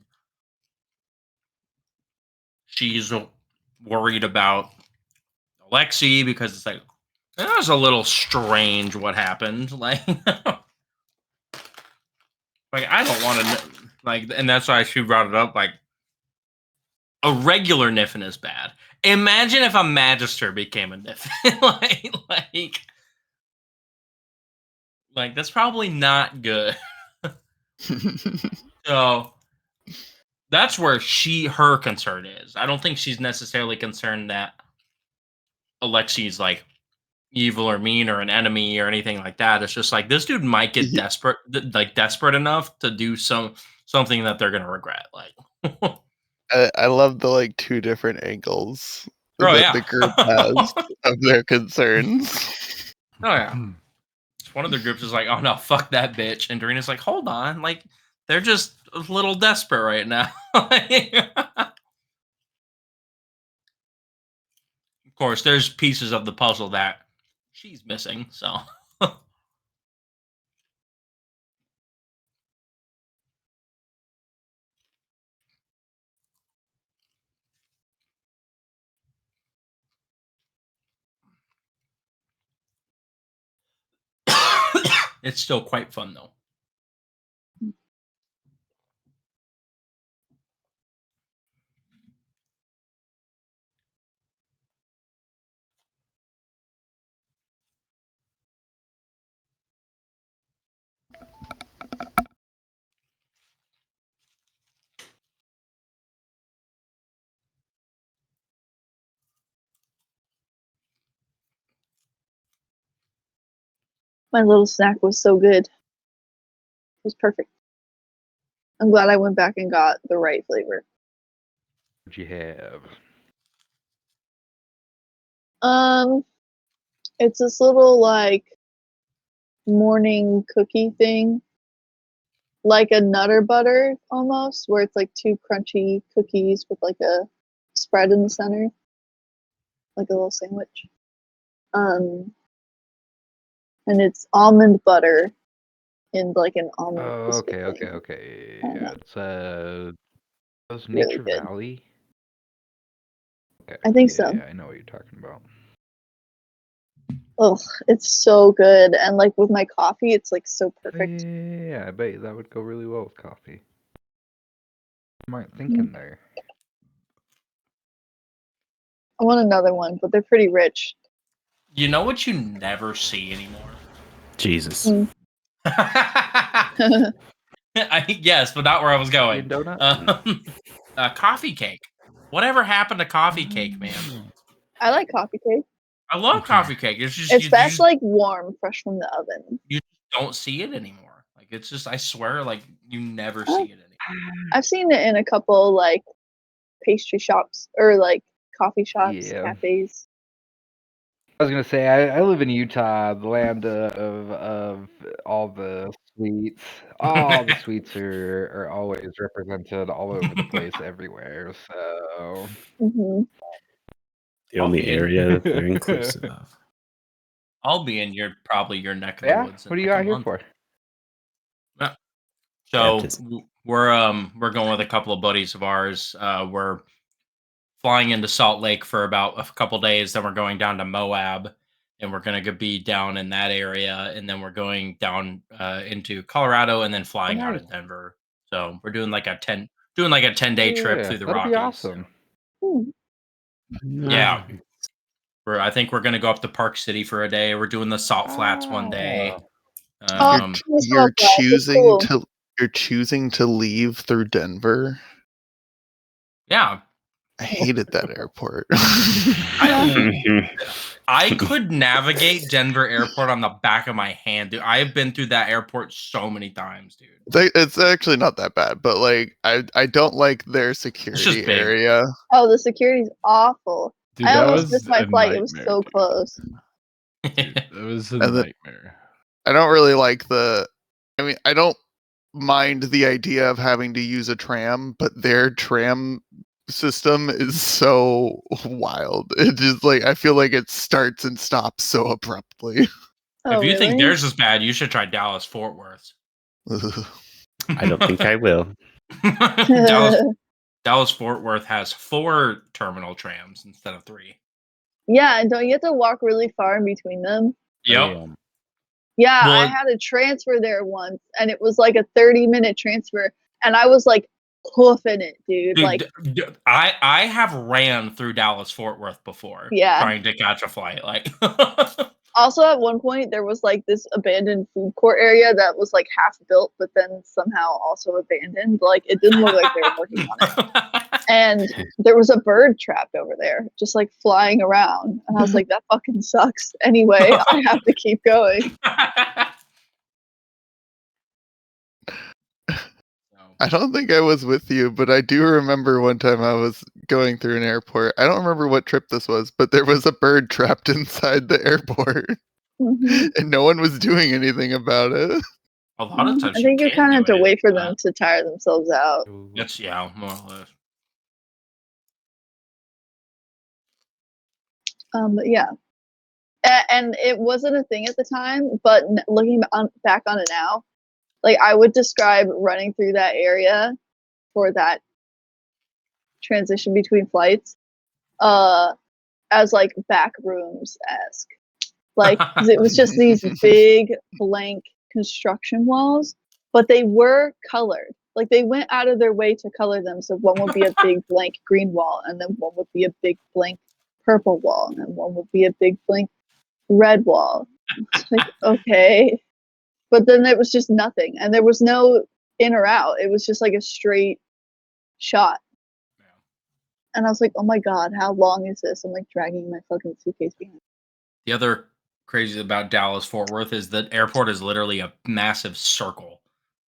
She's worried about Alexi because it's like, that was a little strange what happened. Like, I don't want to, like, and that's why she brought it up. Like, a regular Niffin is bad. Imagine if a Magister became a Niffin. like, that's probably not good. So that's where her concern is. I don't think she's necessarily concerned that Alexi's like evil or mean or an enemy or anything like that. It's just like this dude might get desperate enough to do something that they're gonna regret. Like, I love the like two different angles oh that yeah, the group has of their concerns. oh yeah. One of the groups is like, oh no, fuck that bitch, and Doreena's like, hold on, like they're just a little desperate right now. Of course, there's pieces of the puzzle that she's missing, so. It's still quite fun though. My little snack was so good. It was perfect. I'm glad I went back and got the right flavor. What'd you have? It's this little like morning cookie thing, like a Nutter Butter almost, where it's like two crunchy cookies with like a spread in the center, like a little sandwich. And it's almond butter in like an almond. Oh, biscuit thing. okay. I don't Yeah, know. it's that was Really Nature good. Valley. Okay. I think yeah, so. Yeah, I know what you're talking about. Oh, it's so good, and like with my coffee, it's like so perfect. Yeah, I bet that would go really well with coffee. Smart thinking there. I want another one, but they're pretty rich. You know what you never see anymore? Jesus. Mm. Yes, but not where I was going. Donut? Coffee cake. Whatever happened to coffee cake, man? I like coffee cake. I love coffee cake. It's just It's you best just, like warm, fresh from the oven. you don't see it anymore. Like it's just, I swear, like you never see it anymore. I've seen it in a couple like pastry shops or like coffee shops, Yeah. cafes. I was gonna say I live in Utah, the land of all the sweets. All the sweets are always represented all over the place, everywhere. So Hmm. The only area that they're inclusive of. I'll be in probably your neck of the yeah, woods. what are in you like out a here month. for? So Baptism. we're going with a couple of buddies of ours. We're flying into Salt Lake for about a couple days. Then we're going down to Moab, and we're gonna be down in that area. And then we're going down into Colorado, and then flying out nice. of Denver. So we're doing like a 10-day trip Yeah, through the that'll Rockies. be awesome. Yeah. I think we're gonna go up to Park City for a day. We're doing the Salt Flats one day. Oh, You're that's choosing cool. to leave through Denver. Yeah. I hated that airport. I could navigate Denver Airport on the back of my hand, dude. I have been through that airport so many times, dude. It's actually not that bad, but like I don't like their security big. area. Oh, the security's awful. Dude, I that almost was missed my a flight. It was nightmare, so dude. close. Dude, it was a And then- nightmare. I don't really like I don't mind the idea of having to use a tram, but their tram system is so wild. It just like I feel like it starts and stops so abruptly. Oh, If you think really? theirs is bad, you should try Dallas Fort Worth. I don't think I will. Dallas Fort Worth has 4 terminal trams instead of 3. Yeah, and don't you have to walk really far in between them? Yep. Yeah, I Well, had a transfer there once, and it was like a 30-minute transfer, and I was like hoofing it, dude. Like, I have ran through Dallas Fort Worth before, yeah. trying to catch a flight. Like, Also, at one point, there was like this abandoned food court area that was like half built, but then somehow also abandoned. Like, it didn't look like they were working on it. And there was a bird trapped over there, just like flying around. And I was like, that fucking sucks. Anyway, I have to keep going. I don't think I was with you, but I do remember one time I was going through an airport. I don't remember what trip this was, but there was a bird trapped inside the airport, and no one was doing anything about it. A lot of times I think you can't kind of have do to wait anything for with them that. to tire themselves out. It's more or less. But yeah. And it wasn't a thing at the time, but looking back on it now, like I would describe running through that area for that transition between flights as like back rooms-esque. Like, 'cause it was just these big blank construction walls, but they were colored. Like they went out of their way to color them. So one would be a big blank green wall, and then one would be a big blank purple wall, and then one would be a big blank red wall. It's like, okay. But then it was just nothing. And there was no in or out. It was just like a straight shot. Yeah. And I was like, oh my God, how long is this? I'm like dragging my fucking suitcase behind. The other crazy about Dallas Fort Worth is that airport is literally a massive circle.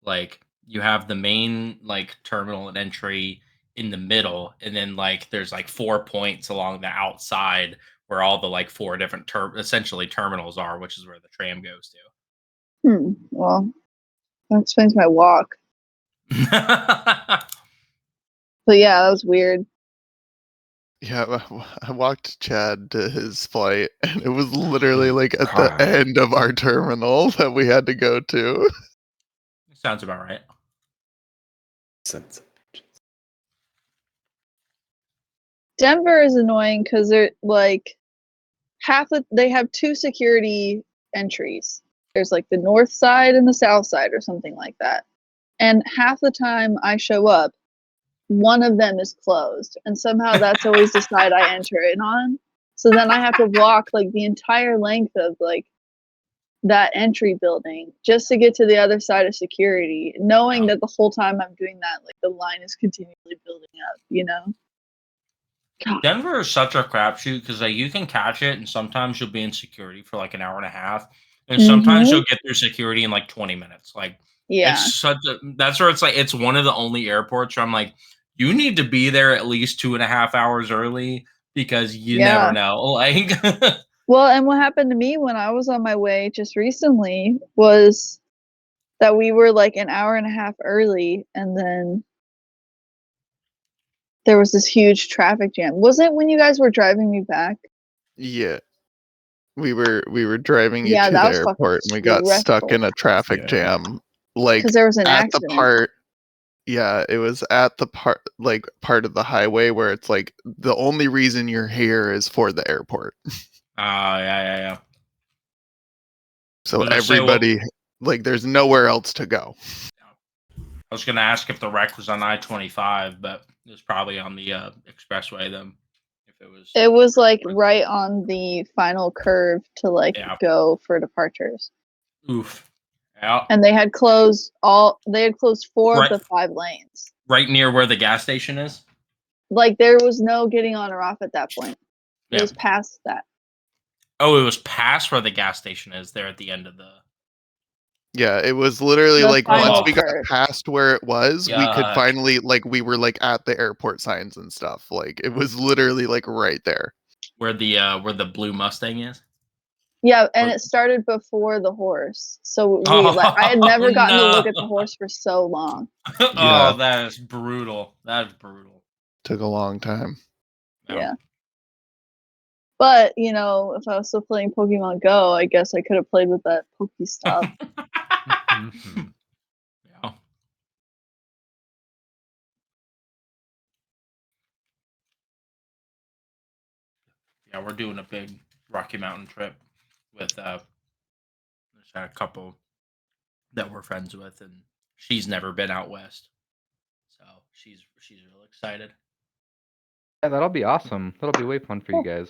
Like you have the main like terminal and entry in the middle, and then like there's like 4 points along the outside where all the like 4 different essentially terminals are, which is where the tram goes Well, that explains my walk. to. But yeah, that was weird. Yeah, I walked Chad to his flight, and it was literally like at the end of our terminal that we had to go to. Sounds about right. Denver is annoying because they're like they have 2 security entries. There's like the north side and the south side or something like that. And half the time I show up, one of them is closed, and somehow that's always the side I enter in on. So then I have to walk like the entire length of like that entry building just to get to the other side of security, knowing that the whole time I'm doing that, like the line is continually building up, you know? God. Denver is such a crapshoot because like you can catch it, and sometimes you'll be in security for like an hour and a half, and sometimes you'll get through security in like 20 minutes. Like, yeah, it's that's where it's like it's one of the only airports where I'm like, you need to be there at least 2.5 hours early because you never know. Like, well, and what happened to me when I was on my way just recently was that we were like an hour and a half early, and then there was this huge traffic jam. Wasn't it when you guys were driving me back? Yeah. We were driving you to that the was airport, and we got stressful. stuck in a traffic jam. Like because there was an at accident. the part. Yeah, it was at the part of the highway where it's like the only reason you're here is for the airport. yeah. So everybody like there's nowhere else to go. I was gonna ask if the wreck was on I-25, but it was probably on the expressway then. It was like right on the final curve to like go for departures. Oof. Yeah. And they had closed 4 of the 5 lanes. Right near where the gas station is? Like there was no getting on or off at that point. It was past that. Oh, it was past where the gas station is there at the end of the... Yeah, it was literally like once we got past where it was, we could finally like we were like at the airport signs and stuff. Like it was literally like right there. Where the blue Mustang is? Yeah, and it started before the horse. So I had never gotten to look at the horse for so long. Oh, that is brutal. That is brutal. Took a long time. Yeah. But you know, if I was still playing Pokemon Go, I guess I could have played with that Pokestop. Mhm. Yeah. Yeah, we're doing a big Rocky Mountain trip with there's a couple that we're friends with, and she's never been out west, so she's real excited. Yeah, that'll be awesome. That'll be way fun for you guys.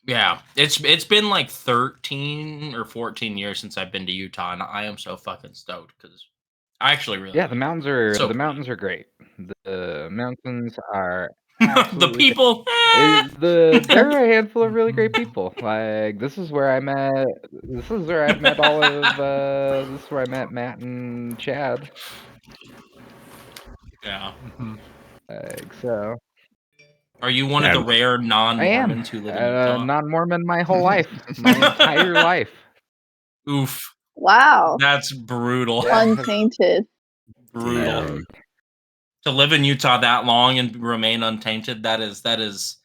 Yeah, it's been like 13 or 14 years since I've been to Utah, and I am so fucking stoked because I actually really Yeah, like the it. mountains are So the mountains are great. The mountains are the absolutely people. there are a handful of really great people. Like this is where I met all of this is where I met Matt and Chad. Yeah. Mhm. Like so Are you one of Yeah. the rare I am non-Mormons who live in Utah? non-Mormon my whole life. My entire life. Oof, Wow, that's brutal. Yeah. untainted. Brutal. Damn. To live in Utah that long and remain untainted, that is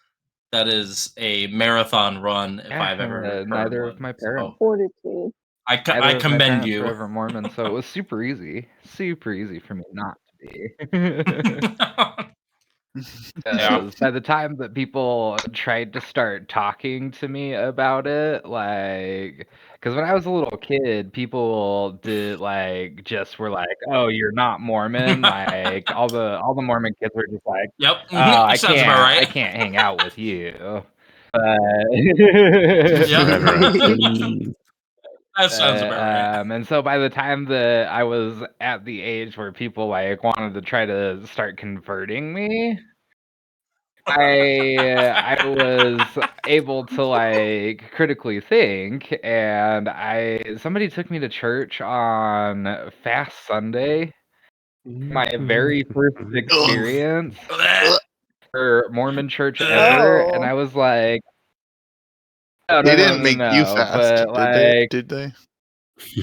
a marathon run if I've ever heard Neither of one. my parents. So Fortitude. I Neither of my commend parents are you. ever Mormon, so it was super easy for me not to be. Yeah. Because by the time that people tried to start talking to me about it, like, because when I was a little kid, people did like just were like, "Oh, you're not Mormon." Like all the Mormon kids were just like, Yep. "Oh, I Sounds about can't right. hang out with you." But Yep. Forever unclean. That sounds about right. and so by the time that I was at the age where people like wanted to try to start converting me, I was able to like critically think, and somebody took me to church on Fast Sunday, my very first Ugh. experience Ugh. for Mormon church ever, and I Oh, was like, no, They no, no, didn't no, make you no, fast, but did they? like, Did they?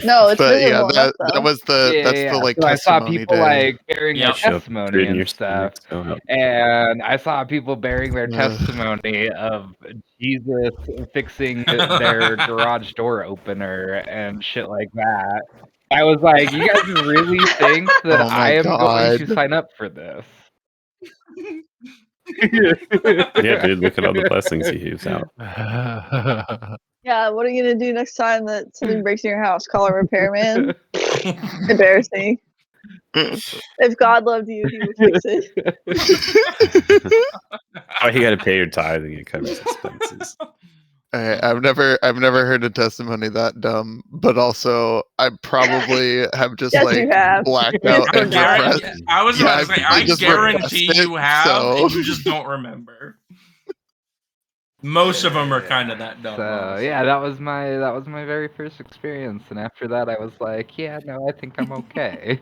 no, it's But yeah, visible enough though. that's the like So I saw testimony people day. like bearing their Yep. Show up testimony food in and your stuff. stomach. So help. And I saw people bearing their Ugh. testimony of Jesus fixing their garage door opener and shit like that. I was like, you guys really think that Oh I my am going to god. sign up for this? Yeah, dude. Look at all the blessings he gives out. Yeah, what are you gonna do next time that something breaks in your house? Call a repairman? Embarrassing. If God loved you, he would fix it. Oh, you got to pay your tithing. It covers expenses. I've never heard a testimony that dumb, but also I probably have just Yes, you like have. blacked It's out and forgotten. repressed. I was Yeah, about I to say, probably I just repressed guarantee it. you have, So and you just don't remember. Most of them are kind of that dumb. So Honestly. yeah, that was my very first experience, and after that, I was like, yeah, no, I think I'm okay.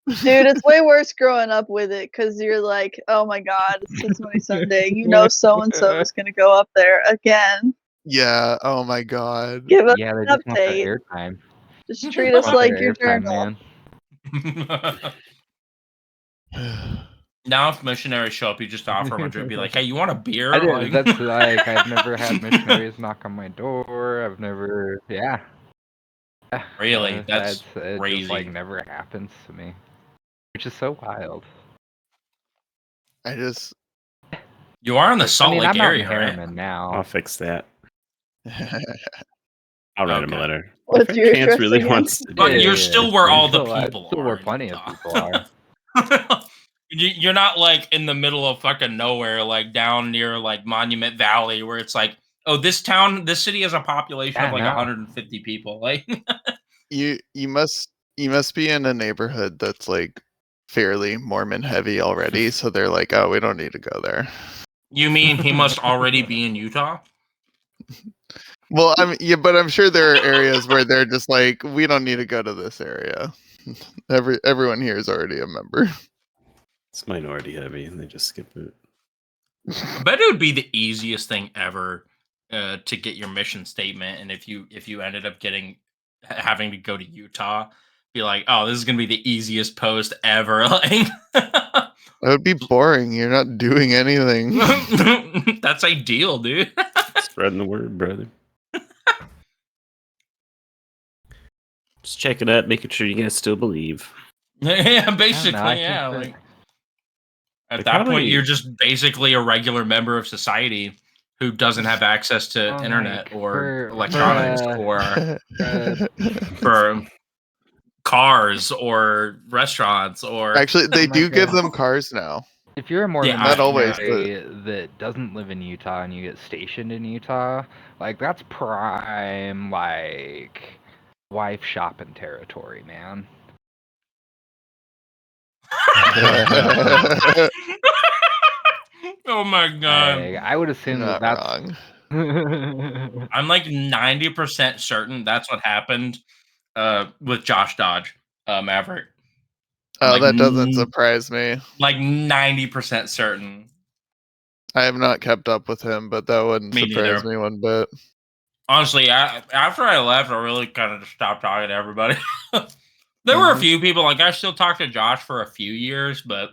Dude, it's way worse growing up with it because you're like, oh my God, it's Testimony Sunday. You know, so and so is going to go up there again. yeah, oh my god. Give us Yeah, they an just want that update. airtime. Just treat us Want like their your airtime, journal. man. Now, if missionaries show up, you just offer them a drink. Be like, "Hey, you want a beer?" I did. Like, That's like I've never had missionaries knock on my door. I've never, yeah. Really? That's it just like crazy. never happens to me, which is so wild. I just You are in the I Salt mean, Lake I'm out in area, right? Harriman I'll now. fix that. I'll write him a Okay. letter. My What's friend your Chance address really again? wants to do But it. you're still where all the Still, people still are where in plenty of Utah. people are. You're not like in the middle of fucking nowhere, like down near like Monument Valley, where it's like, oh, this city has a population Yeah, of like no. 150 people. Like, you must be in a neighborhood that's like fairly Mormon heavy already, so they're like, oh, we don't need to go there. you mean he must already be in Utah? Well, but I'm sure there are areas where they're just like, we don't need to go to this area. Everyone here is already a member. It's minority heavy, and they just skip it. I bet it would be the easiest thing ever to get your mission statement, and if you ended up having to go to Utah, be like, oh, this is gonna be the easiest post ever. Like, That would be boring. You're not doing anything. That's ideal, dude. Spreading the word, brother. Just checking up, making sure you guys still believe. Yeah, basically, I think yeah. that- Like at Like, that point, probably- you're just basically a regular member of society who doesn't have access to Well, internet like, or for, electronics or for cars or restaurants or Actually, they Oh my do give God. them cars now. if you're a Mormon Not always, missionary that doesn't live in Utah and you get stationed in Utah, like that's prime like wife shopping territory, man. oh my god. Like, I would assume Not that's wrong. I'm like 90% certain that's what happened with Josh Dodge, Maverick. Oh, Like, that doesn't surprise me. Like 90% certain. I have not kept up with him, but that wouldn't Me surprise neither. me one bit. Honestly, after I left, I really kind of just stopped talking to everybody. There were a Mhm. few people, like I still talked to Josh for a few years, but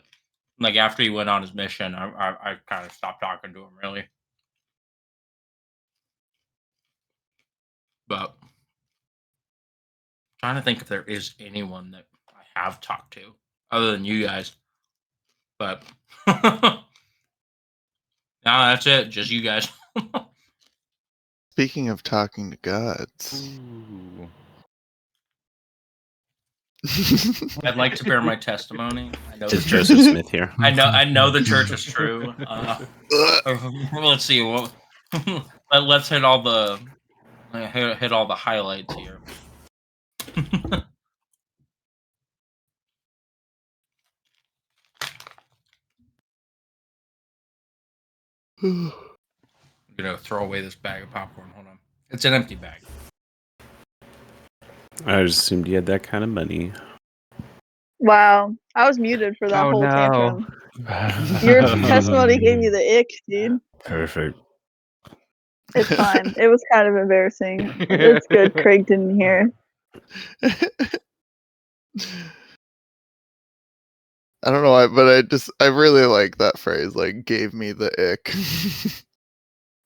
like after he went on his mission, I kind of stopped talking to him really. But trying to think if there is anyone that I have talked to other than you guys. But no, that's it. Just you guys. Speaking of talking to gods, Ooh. I'd like to bear my testimony. I know the Is church. Joseph Smith here? I know the church is true. Let's see. Well, let's hit all the highlights here. I'm gonna throw away this bag of popcorn. Hold on. It's an empty bag. I just assumed you had that kind of money. Wow, I was muted for that Oh, whole no. tantrum. Your testimony gave you the ick, dude. Perfect. It's fine. It was kind of embarrassing. It's good. Craig didn't hear. I don't know why, but I really like that phrase, like gave me the ick.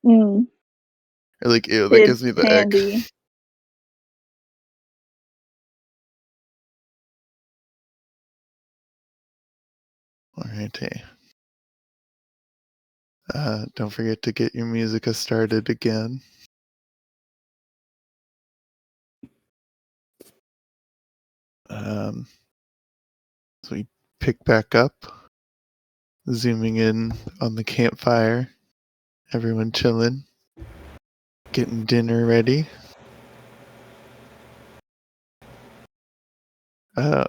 Mm, Or like ew, that it's gives me the handy. ick. Alrighty. Don't forget to get your musica started again. So we pick back up, zooming in on the campfire. Everyone chilling, getting dinner ready.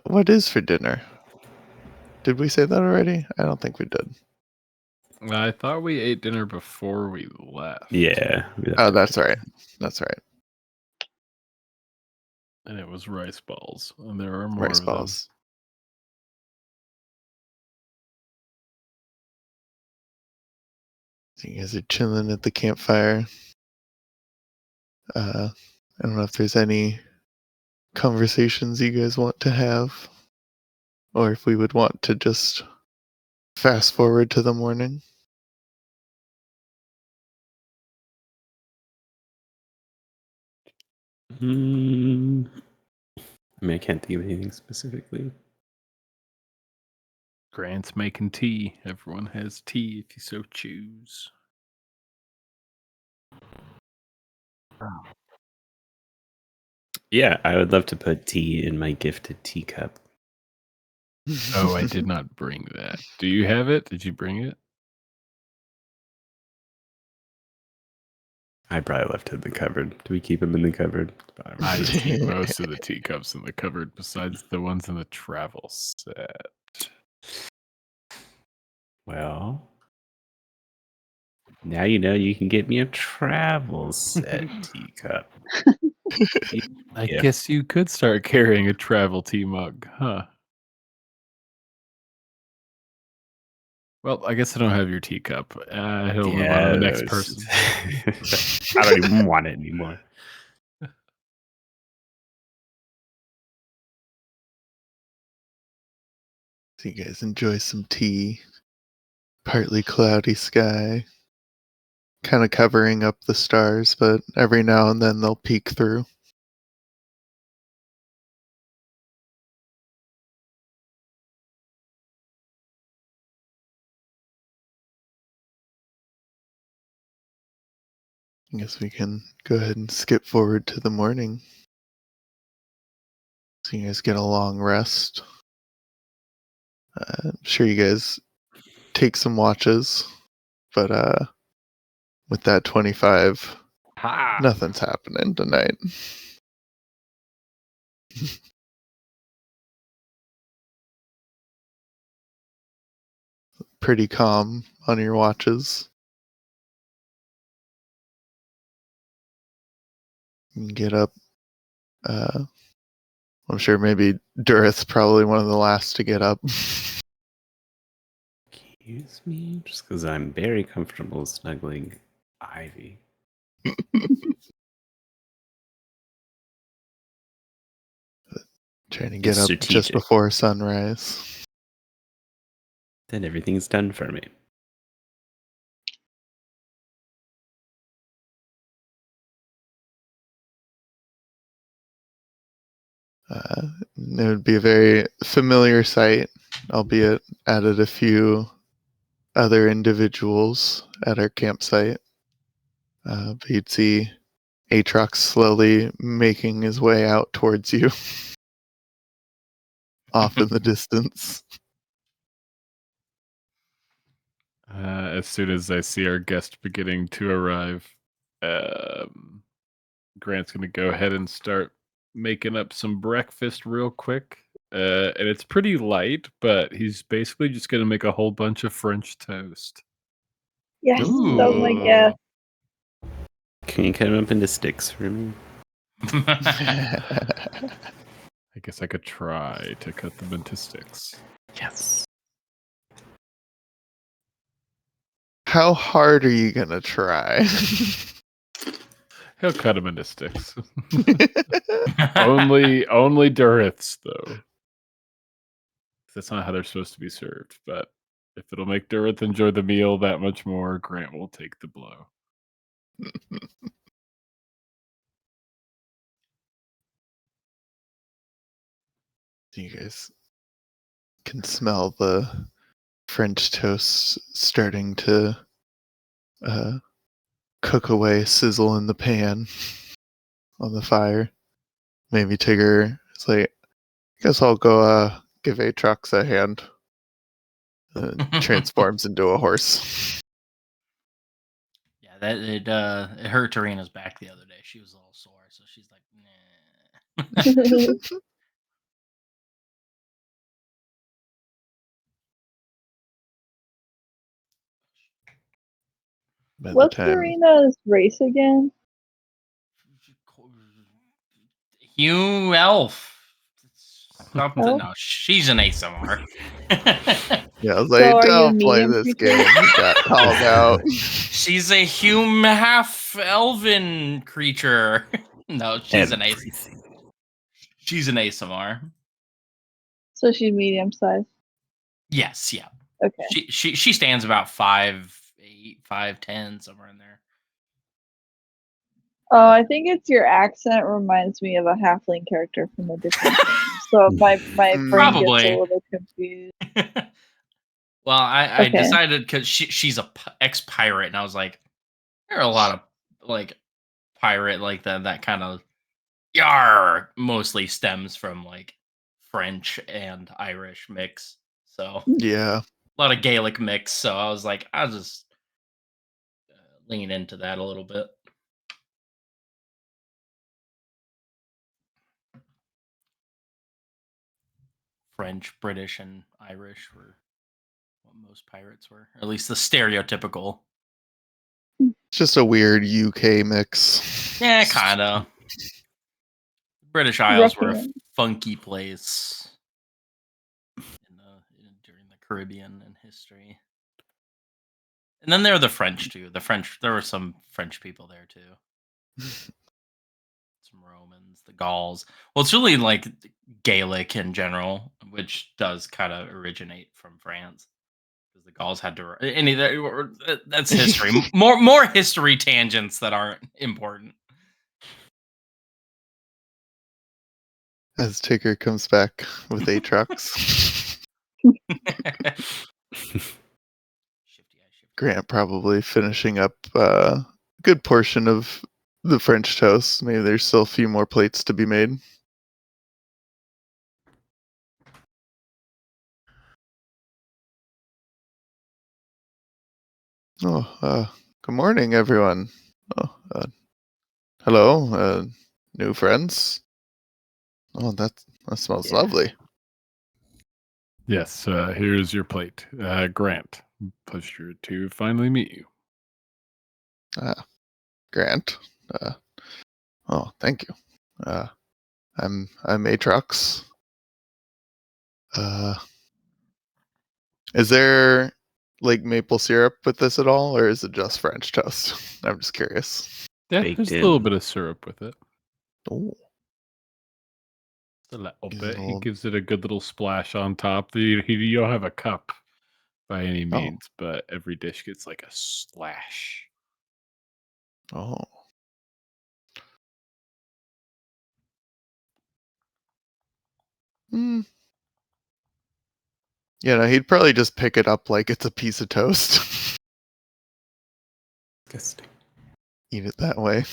What is for dinner? Did we say that already? I don't think we did. I thought we ate dinner before we left. Yeah. Oh, that's right. That's right. And it was rice balls. And there are more Rice of them. balls. So you guys are chilling at the campfire. I don't know if there's any conversations you guys want to have, or if we would want to just fast forward to the morning. I mean, I can't think of anything specifically. Grant's making tea. Everyone has tea if you so choose. Yeah, I would love to put tea in my gifted teacup. Oh, I did not bring that. Do you have it? Did you bring it? I probably left it in the cupboard. Do we keep them in the cupboard? I keep most of the teacups in the cupboard besides the ones in the travel set. Well, now you know you can get me a travel set teacup. I Yeah. guess you could start carrying a travel tea mug, huh? Well, I guess I don't have your teacup. He'll move on to the next person. I don't even want it anymore. So you guys enjoy some tea. Partly cloudy sky. Kind of covering up the stars, but every now and then they'll peek through. I guess we can go ahead and skip forward to the morning. So you guys get a long rest. I'm sure you guys take some watches, but with that 25, Ha! nothing's happening tonight. Pretty calm on your watches. You can get up. I'm sure maybe Durith's probably one of the last to get up. Excuse me? Just because I'm very comfortable snuggling Ivy. Trying to It's get up just strategic. before sunrise. Then everything's done for me. It would be a very familiar sight, albeit added a few other individuals at our campsite. But you'd see Aatrox slowly making his way out towards you, off in the distance. As soon as I see our guest beginning to arrive, Grant's going to go ahead and start making up some breakfast real quick. And it's pretty light, but he's basically just going to make a whole bunch of French toast. Yes, that was my Ooh. guess. Can you cut them up into sticks for me? I guess I could try to cut them into sticks. Yes. How hard are you gonna try? He'll cut them into sticks. only Durith's, though. That's not how they're supposed to be served. But if it'll make Durith enjoy the meal that much more, Grant will take the blow. You guys can smell the French toast starting to cook away, sizzle in the pan on the fire. Maybe Tigger is like, I guess I'll go give Aatrox a hand. Transforms into a horse. Yeah, that it hurt Tarina's back the other day. She was a little sore, so she's like, nah. By the What's time Serena's race again? Hugh Elf. Something. Elf? No, she's an ASMR. Yeah, I was So like, are you don't play medium this creature? game. You got called out. She's a human half elven creature. No, she's an Everything. She's an ASMR. So she's medium sized. Yes, yeah. Okay. She stands about 5'8", 5'10", somewhere in there. Oh, I think it's your accent reminds me of a halfling character from a different game. So my brain Probably. gets a little confused. Well, I Okay. decided because she's a ex-pirate, and I was like, there are a lot of like pirate like that kind of yar mostly stems from like French and Irish mix. So Yeah. a lot of Gaelic mix. So I was like, I'll just lean into that a little bit. French, British, and Irish were what most pirates were, at least the stereotypical. It's just a weird UK mix. Yeah, kind of. British Isles were a Ruffian. funky place during the Caribbean and history. And then there were the French too. There were some French people there too. Some Romans, the Gauls. Well, it's really like Gaelic in general, which does kind of originate from France because the Gauls had to. That's history. more history tangents that aren't important. As Tigger comes back with Aatrox. Grant probably finishing up a good portion of the French toast. Maybe there's still a few more plates to be made. Oh, good morning, everyone. Oh, hello, new friends. Oh, that smells lovely. Yes, here's your plate. Grant, pleasure to finally meet you. Grant. Oh, thank you. I'm Aatrox. Is there like maple syrup with this at all, or is it just French toast? I'm just curious. Yeah, Baked there's a little in. bit of syrup with it. Oh, A little Gives bit. it a He little- gives it a good little splash on top. You don't have a cup by any means, but every dish gets like a slash. oh. Hmm. Yeah, no, he'd probably just pick it up like it's a piece of toast. Disgusting. Eat it that way.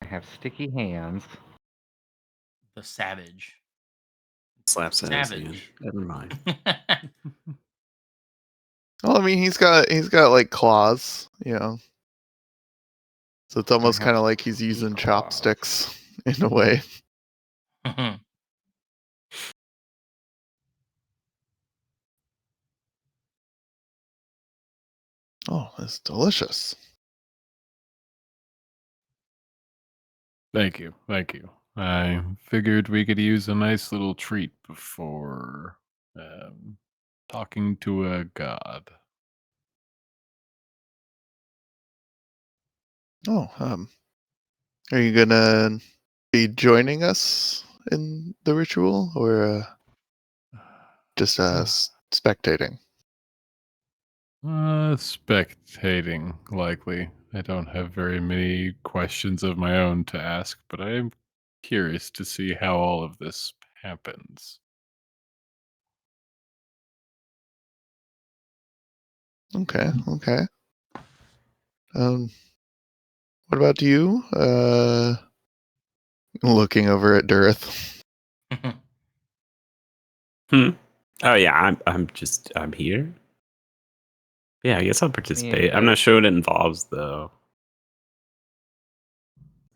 I have sticky hands. The savage. Slaps at his hand. Savage. Never mind. Well, I mean, he's got like claws, so it's almost have kind of like he's sticky using claws. chopsticks in a way. Oh, it's delicious. Thank you. Thank you. I figured we could use a nice little treat before talking to a god. Oh, are you gonna be joining us in the ritual, or just spectating? Spectating, likely. I don't have very many questions of my own to ask, but I am curious to see how all of this happens. Okay, okay. What about you? Looking over at Durith. Oh yeah, I'm here. Yeah, I guess I'll participate. I'm not sure what it involves though.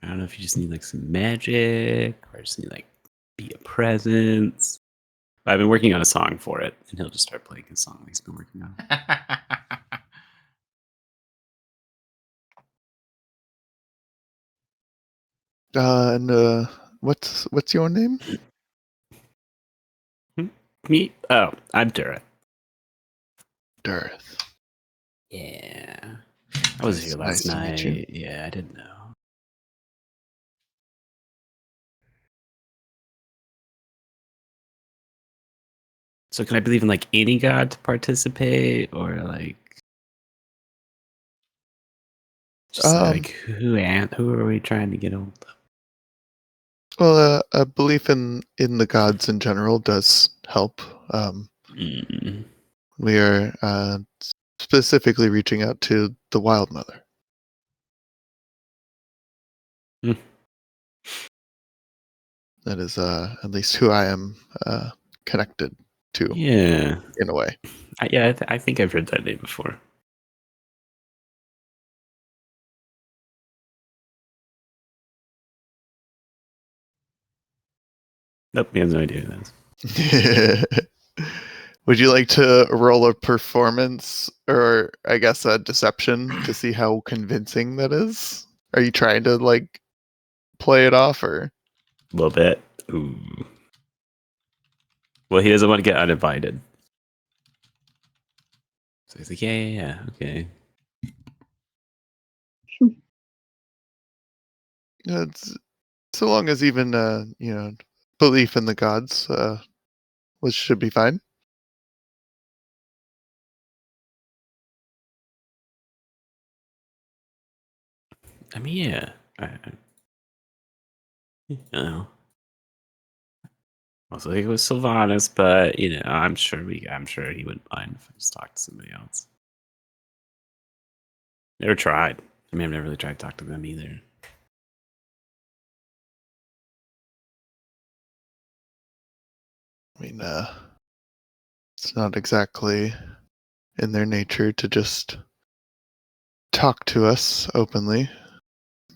I don't know if you just need like some magic or just need like be a presence. I've been working on a song for it, and he'll just start playing his song he's been working on. And what's your name? Me? Oh, I'm Dura. Durith. Yeah. I was here last Nice to meet you. night. Yeah, I didn't know. So can I believe in like any god to participate, or like just like who are we trying to get hold of? Well, a belief in the gods in general does help. We are specifically reaching out to the Wild Mother. Hmm. That is at least who I am connected to. Yeah, in a way. I think I've heard that name before. Nope, he has no idea who that is. Would you like to roll a performance, or I guess a deception, to see how convincing that is? Are you trying to like play it off, or? A little bit. Ooh. Well, he doesn't want to get uninvited. So he's like, yeah, okay. It's So long as even belief in the gods should be fine. I mean, yeah. You know. Also, it was Sylvanas, but I'm sure he wouldn't mind if I just talked to somebody else. Never tried. I mean, I've never really tried to talk to them either. I mean, it's not exactly in their nature to just talk to us openly.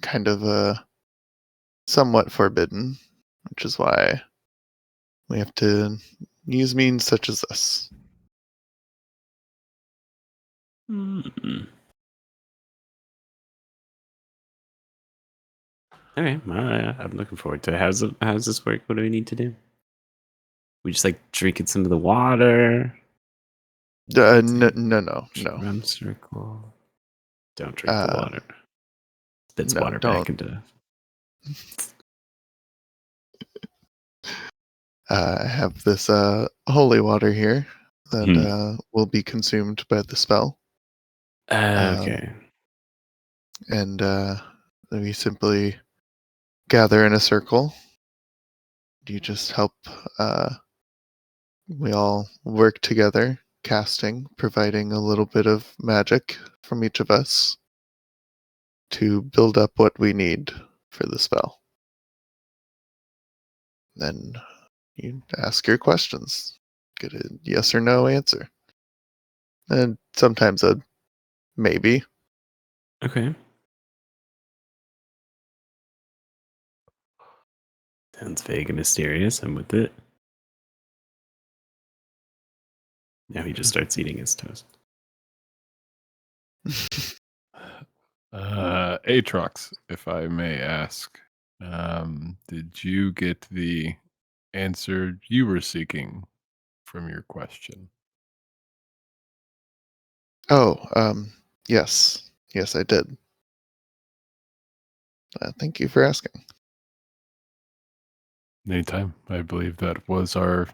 Kind of somewhat forbidden, which is why we have to use means such as this. Mm-mm. Okay, I'm looking forward to it. How's this work? What do we need to do? We just like drinking some of the water. No. Rum circle. Don't drink the water. Spits No, water don't. back into. I have this holy water here that will be consumed by the spell. Okay. And we simply gather in a circle. You just help. We all work together, casting, providing a little bit of magic from each of us to build up what we need for the spell. Then you ask your questions, get a yes or no answer, and sometimes a maybe. Okay. Sounds vague and mysterious. I'm with it. Now he just starts eating his toast. Aatrox, if I may ask, did you get the answer you were seeking from your question? Oh, yes, I did. Thank you for asking. Anytime. I believe that was our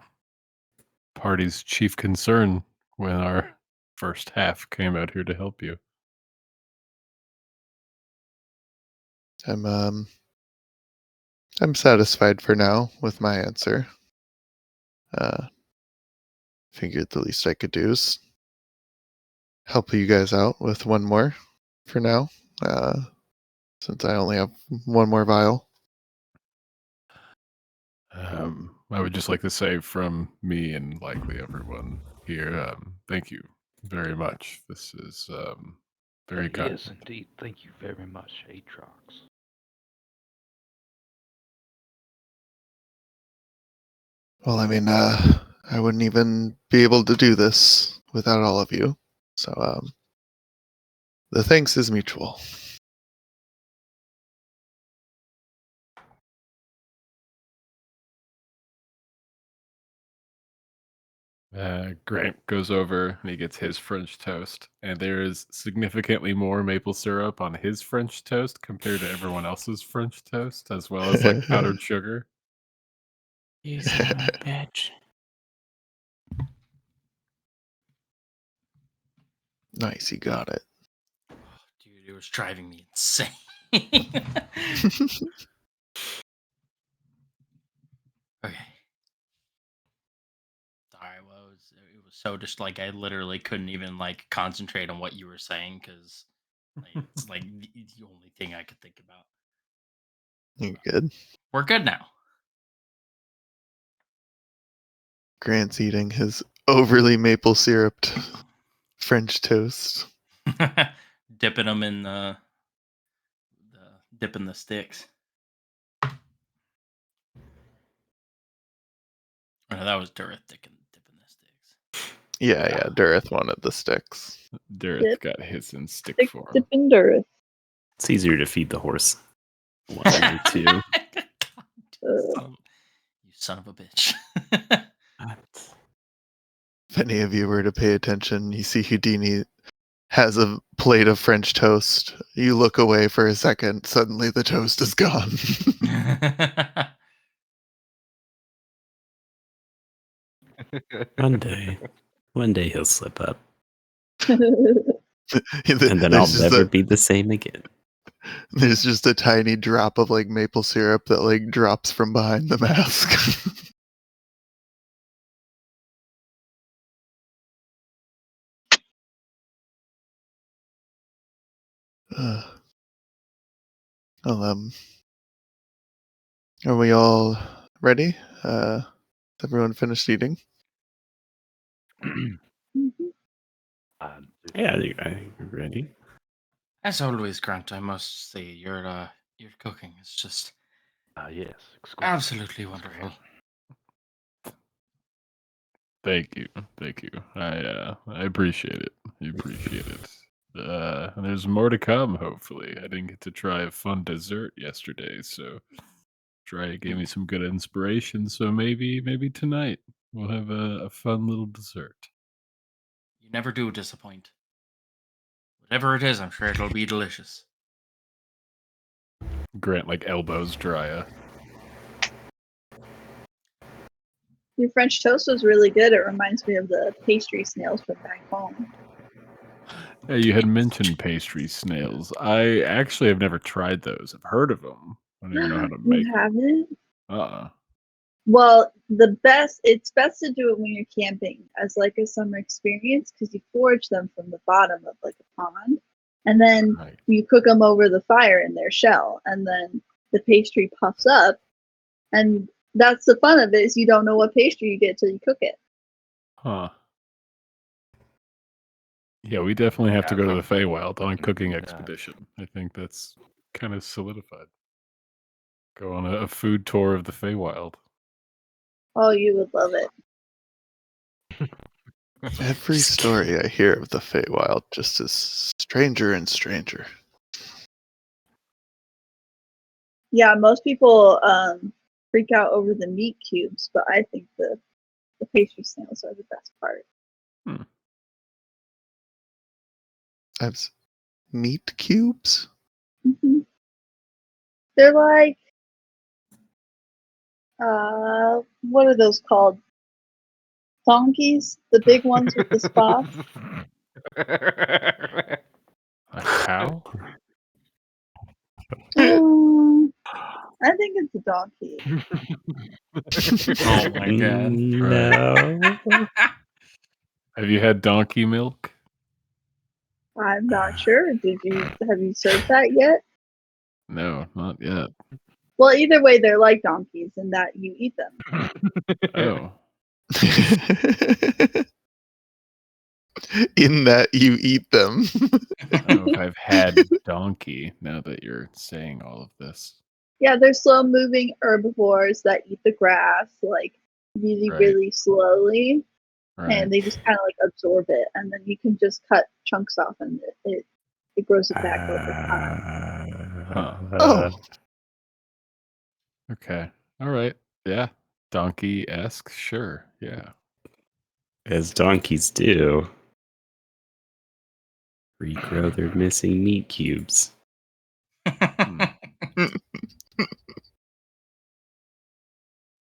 party's chief concern when our first half came out here to help you. I'm satisfied for now with my answer. Figured the least I could do is help you guys out with one more for now, since I only have one more vial. I would just like to say from me and likely everyone here, thank you very much. This is very kind. Yes, indeed. Thank you very much, Aatrox. Well, I mean, I wouldn't even be able to do this without all of you. So, the thanks is mutual. Grant goes over and he gets his French toast, and there is significantly more maple syrup on his French toast compared to everyone else's French toast, as well as like powdered sugar. You son of a bitch. Nice, you got it. Dude, it was driving me insane. Okay. Sorry, well, it was so just like I literally couldn't even like concentrate on what you were saying because it's like the only thing I could think about. You're good. We're good now. Grant's eating his overly maple syruped French toast. Dipping them in dipping the sticks. Oh, no, that was Durith dipping the sticks. Yeah, Durith wanted the sticks. Dareth Yep. got his in stick Stick form. dip and Durith. It's easier to feed the horse. One or two. You son of a bitch. If any of you were to pay attention, you see Houdini has a plate of French toast. You look away for a second. Suddenly, the toast is gone. One day he'll slip up, There's and then I'll just never be the same again. there's just a tiny drop of like maple syrup that like drops from behind the mask. uh, well, are we all ready? Has everyone finished eating? Mhm. Yeah, I think we're ready. As always, Grant, I must say your cooking is just Yes, exquisite. absolutely wonderful. Thank you. I appreciate it. I appreciate it. And there's more to come, hopefully. I didn't get to try a fun dessert yesterday, so Dry gave me some good inspiration, so maybe tonight we'll have a fun little dessert. You never do disappoint. Whatever it is, I'm sure it'll be delicious. Grant like elbows Drya. Your French toast was really good. It reminds me of the pastry snails from back home. Yeah, you had mentioned pastry snails. I actually have never tried those. I've heard of them. I don't even know how to make You them. haven't? Uh-uh. Well, it's best to do it when you're camping as like a summer experience because you forage them from the bottom of like a pond, and then Right. you cook them over the fire in their shell, and then the pastry puffs up, and that's the fun of it is you don't know what pastry you get till you cook it. Huh. Yeah, we definitely have to go to the Feywild on a cooking Yeah. expedition. I think that's kind of solidified. Go on a food tour of the Feywild. Oh, you would love it. Every story I hear of the Feywild just is stranger and stranger. Yeah, most people freak out over the meat cubes, but I think the pastry snails are the best part. That's meat cubes? Hmm. They're like, what are those called? Donkeys, the big ones with the spots. A cow? I think it's a donkey. Oh my god. No. Have you had donkey milk? I'm not sure. Have you served that yet? No, not yet. Well, either way, they're like donkeys in that you eat them. Oh. In that you eat them. I don't know if I've had donkey now that you're saying all of this. Yeah, they're slow moving herbivores that eat the grass like really, Right. really slowly. Right. And they just kind of like absorb it, and then you can just cut chunks off, and it grows it back over time. Oh. Okay. All right. Yeah. Donkey-esque. Sure. Yeah. As donkeys do. Regrow their missing meat cubes.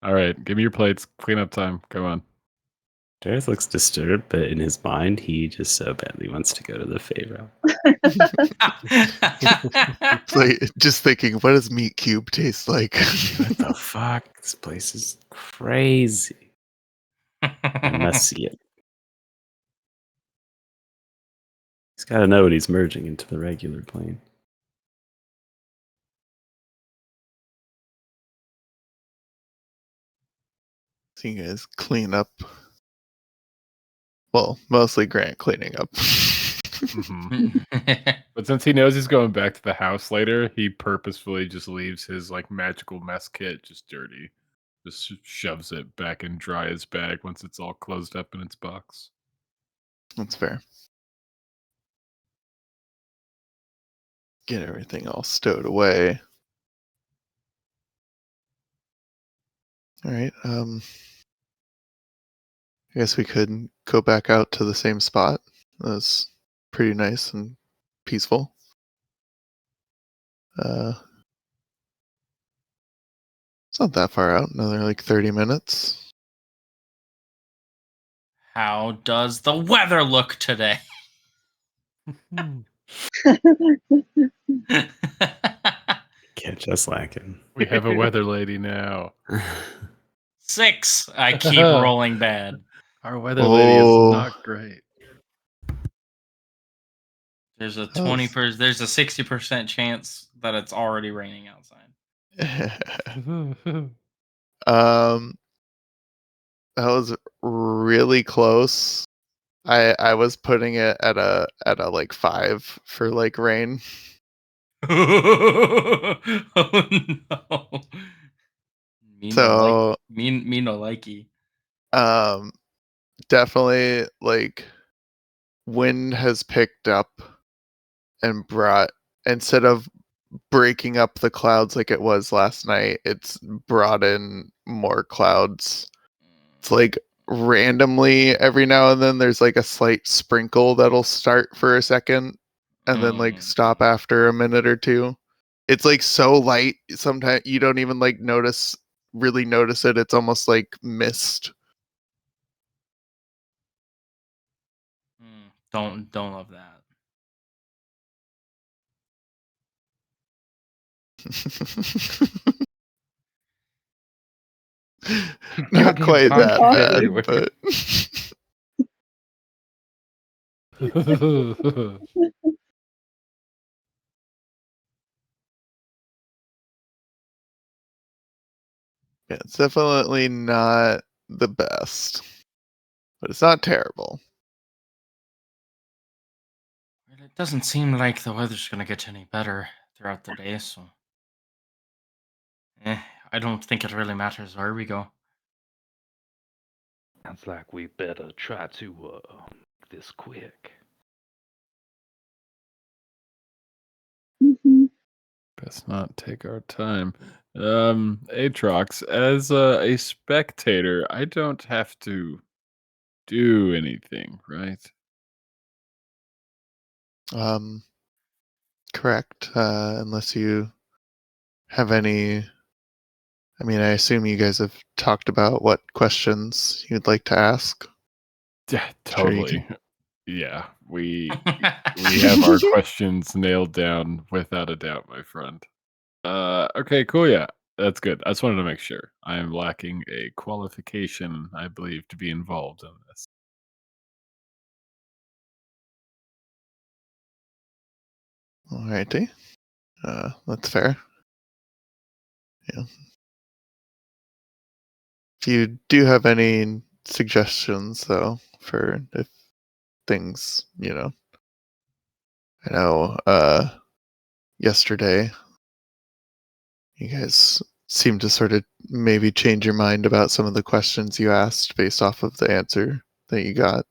All right. Give me your plates. Clean up time. Come on. Dareth looks disturbed, but in his mind, he just so badly wants to go to the Pharaoh. It's like just thinking, what does meat cube taste like? What the fuck? This place is crazy. I must see it. He's got to know what he's merging into the regular plane. So you guys clean up. Well, mostly Grant cleaning up. But since he knows he's going back to the house later, he purposefully just leaves his like magical mess kit just dirty. Just shoves it back in Drya's bag once it's all closed up in its box. That's fair. Get everything all stowed away. All right. I guess we could go back out to the same spot as pretty nice and peaceful. It's not that far out. Another like 30 minutes. How does the weather look today? Catch us lacking. We have a weather lady now. 6. I keep rolling bad. Our weather lady is Oh. not great. There's a That was- 20%. There's a 60% chance that it's already raining outside. That was really close. I was putting it at a like 5 for like rain. Oh no. Me no like So me no likey. definitely like wind has picked up and brought, instead of breaking up the clouds like it was last night, it's brought in more clouds. It's like randomly every now and then there's like a slight sprinkle that'll start for a second and then like stop after a minute or two. It's like so light sometimes you don't even like really notice it. It's almost like mist. Don't love that. Not the quite that impossible. bad, everywhere. but yeah, it's definitely not the best, but it's not terrible. It doesn't seem like the weather's gonna get any better throughout the day, so I don't think it really matters where we go. Sounds like we better try to make this quick. Mhm. Best not take our time. Atrox, as a spectator, I don't have to do anything, right? Correct. Unless you have any, I mean, I assume you guys have talked about what questions you'd like to ask. Yeah, Sure you totally. Yeah, we have our questions nailed down without a doubt, my friend. Okay, cool. Yeah, that's good. I just wanted to make sure. I am lacking a qualification, I believe, to be involved in this. Alrighty. That's fair. Yeah. If you do have any suggestions, though, for if things, I know, yesterday, you guys seemed to sort of maybe change your mind about some of the questions you asked based off of the answer that you got.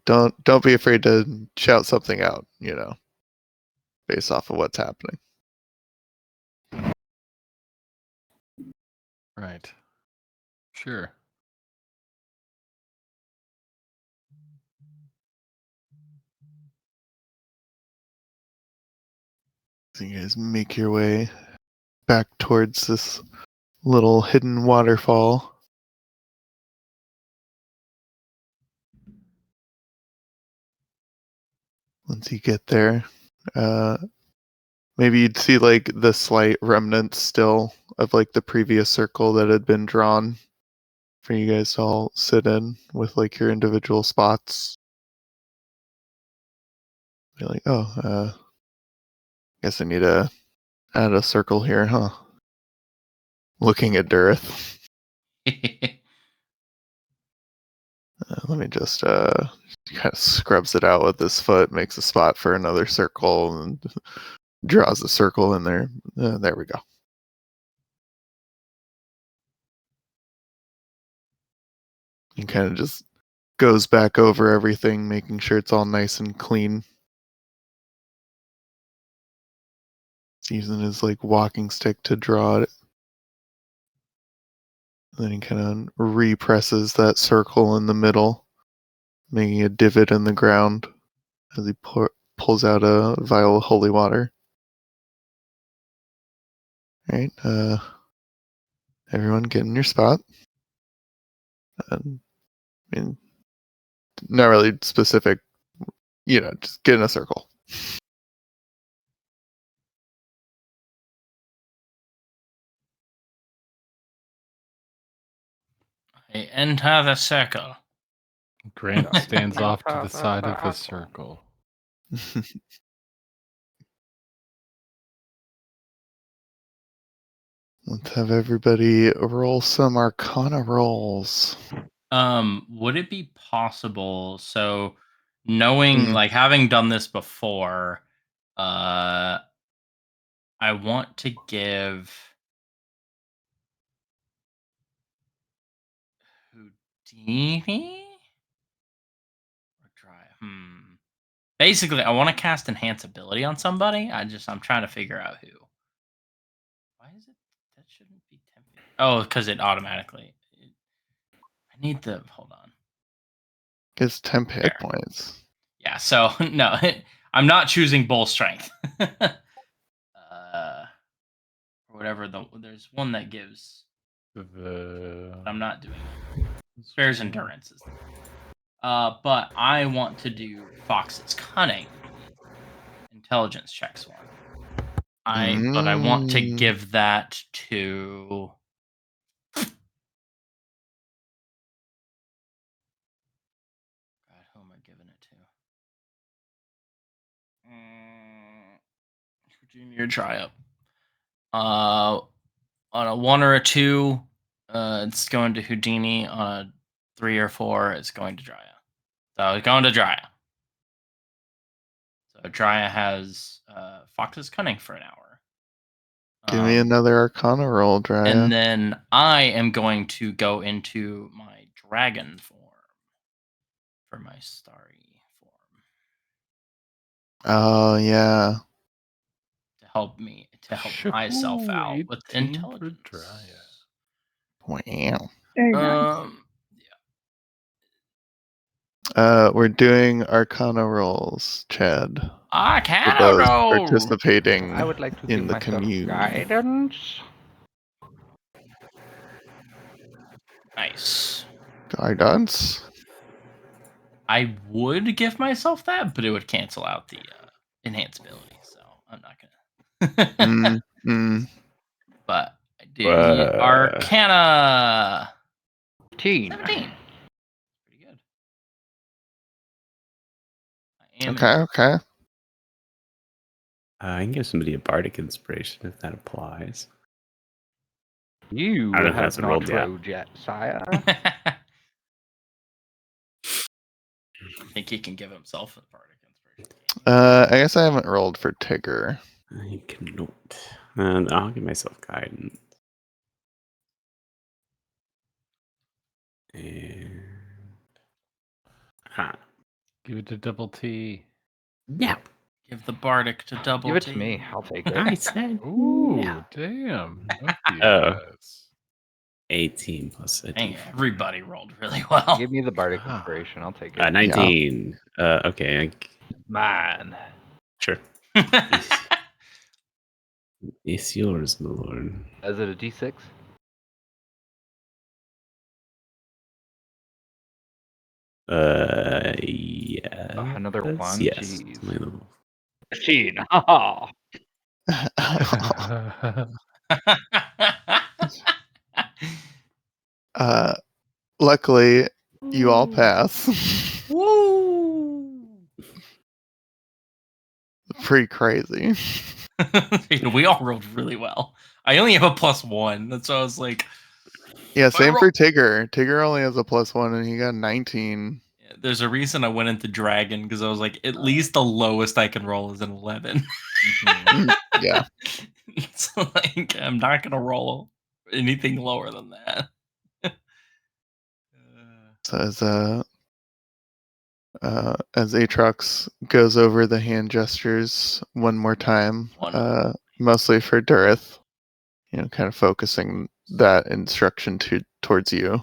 Don't be afraid to shout something out, based off of what's happening. Right. Sure. So you guys make your way back towards this little hidden waterfall. Once you get there, maybe you'd see like the slight remnants still of like the previous circle that had been drawn for you guys to all sit in with like your individual spots. You're like, oh, guess I need to add a circle here, huh? Looking at Durith. Let me just kind of scrubs it out with his foot, makes a spot for another circle, and draws a circle in there. There we go. And kind of just goes back over everything, making sure it's all nice and clean. He's using his like walking stick to draw it. Then he kind of represses that circle in the middle, making a divot in the ground as he pulls out a vial of holy water. Right, everyone get in your spot. I mean, not really specific, just get in a circle. I enter the circle. Grant stands off to the That's side of the awesome. circle. Let's have everybody roll some Arcana rolls. Would it be possible? So, knowing, Mm. like, having done this before, I want to give Houdini or Dry. Basically, I want to cast Enhance Ability on somebody. I'm trying to figure out who. Why is it that shouldn't be tempting? Oh, because it automatically. I need the hold on. Gets 10 hit There. points. Yeah. So no, I'm not choosing Bull Strength. Or whatever. There's one that gives. I'm not doing it. Bear's Endurance is. But I want to do Fox's Cunning. Intelligence checks one. But I want to give that to. God, who am I giving it to? Junior Triumph. On a 1 or a 2, it's going to Houdini. On a 3 or 4, it's going to Drya. So it's going to Drya. So Drya has Fox's Cunning for an hour. Give me another Arcana roll, Drya. And then I am going to go into my dragon form for my starry form. Oh, yeah. To help myself out with 18 for intelligence. Drya. Wow. Very nice. We're doing Arcana rolls, Chad. For Arcana those roll. participating I would like to in give the myself commune. guidance. Nice. Guidance? I would give myself that, but it would cancel out the enhance ability, so I'm not gonna. But I did Arcana 17. 17. Pretty good. I am Okay. I can give somebody a bardic inspiration if that applies. You I don't know if have that's not rolled yet. rolled yet, sire. I think he can give himself a bardic inspiration. I guess I haven't rolled for Tigger. I cannot. And I'll give myself guidance. And Give it to Double T. no. Give the bardic to Double Give it T. to me. I'll take it. I said Ooh, no. damn. Oh. 18 plus a Dang, D4. everybody rolled really well. Give me the bardic Wow. inspiration. I'll take it. 19. Okay. Man. Sure. It's yours, my lord. Is it a D6? Yeah. Oh, another one? Yes. Jeez. My little... 15. Haha. Luckily, you all pass. Woo! Pretty crazy. We all rolled really well. I only have a +1. That's why I was like. Yeah, same for Tigger. Tigger only has a +1 and he got 19. There's a reason I went into Dragon because I was like, at least the lowest I can roll is an 11. Yeah. So like, I'm not gonna roll anything lower than that. So as Aatrox goes over the hand gestures one more time, mostly for Durith, kind of focusing that instruction to towards you.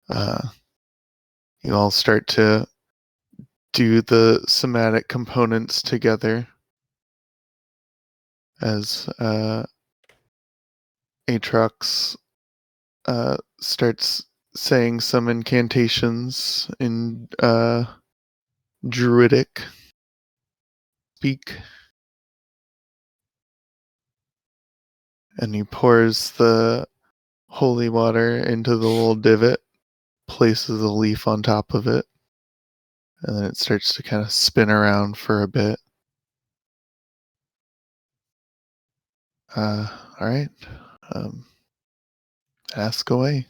You all start to do the somatic components together as Atrox starts saying some incantations in druidic speak. And he pours the holy water into the little divot, places a leaf on top of it, and then it starts to kind of spin around for a bit. All right. Ask away.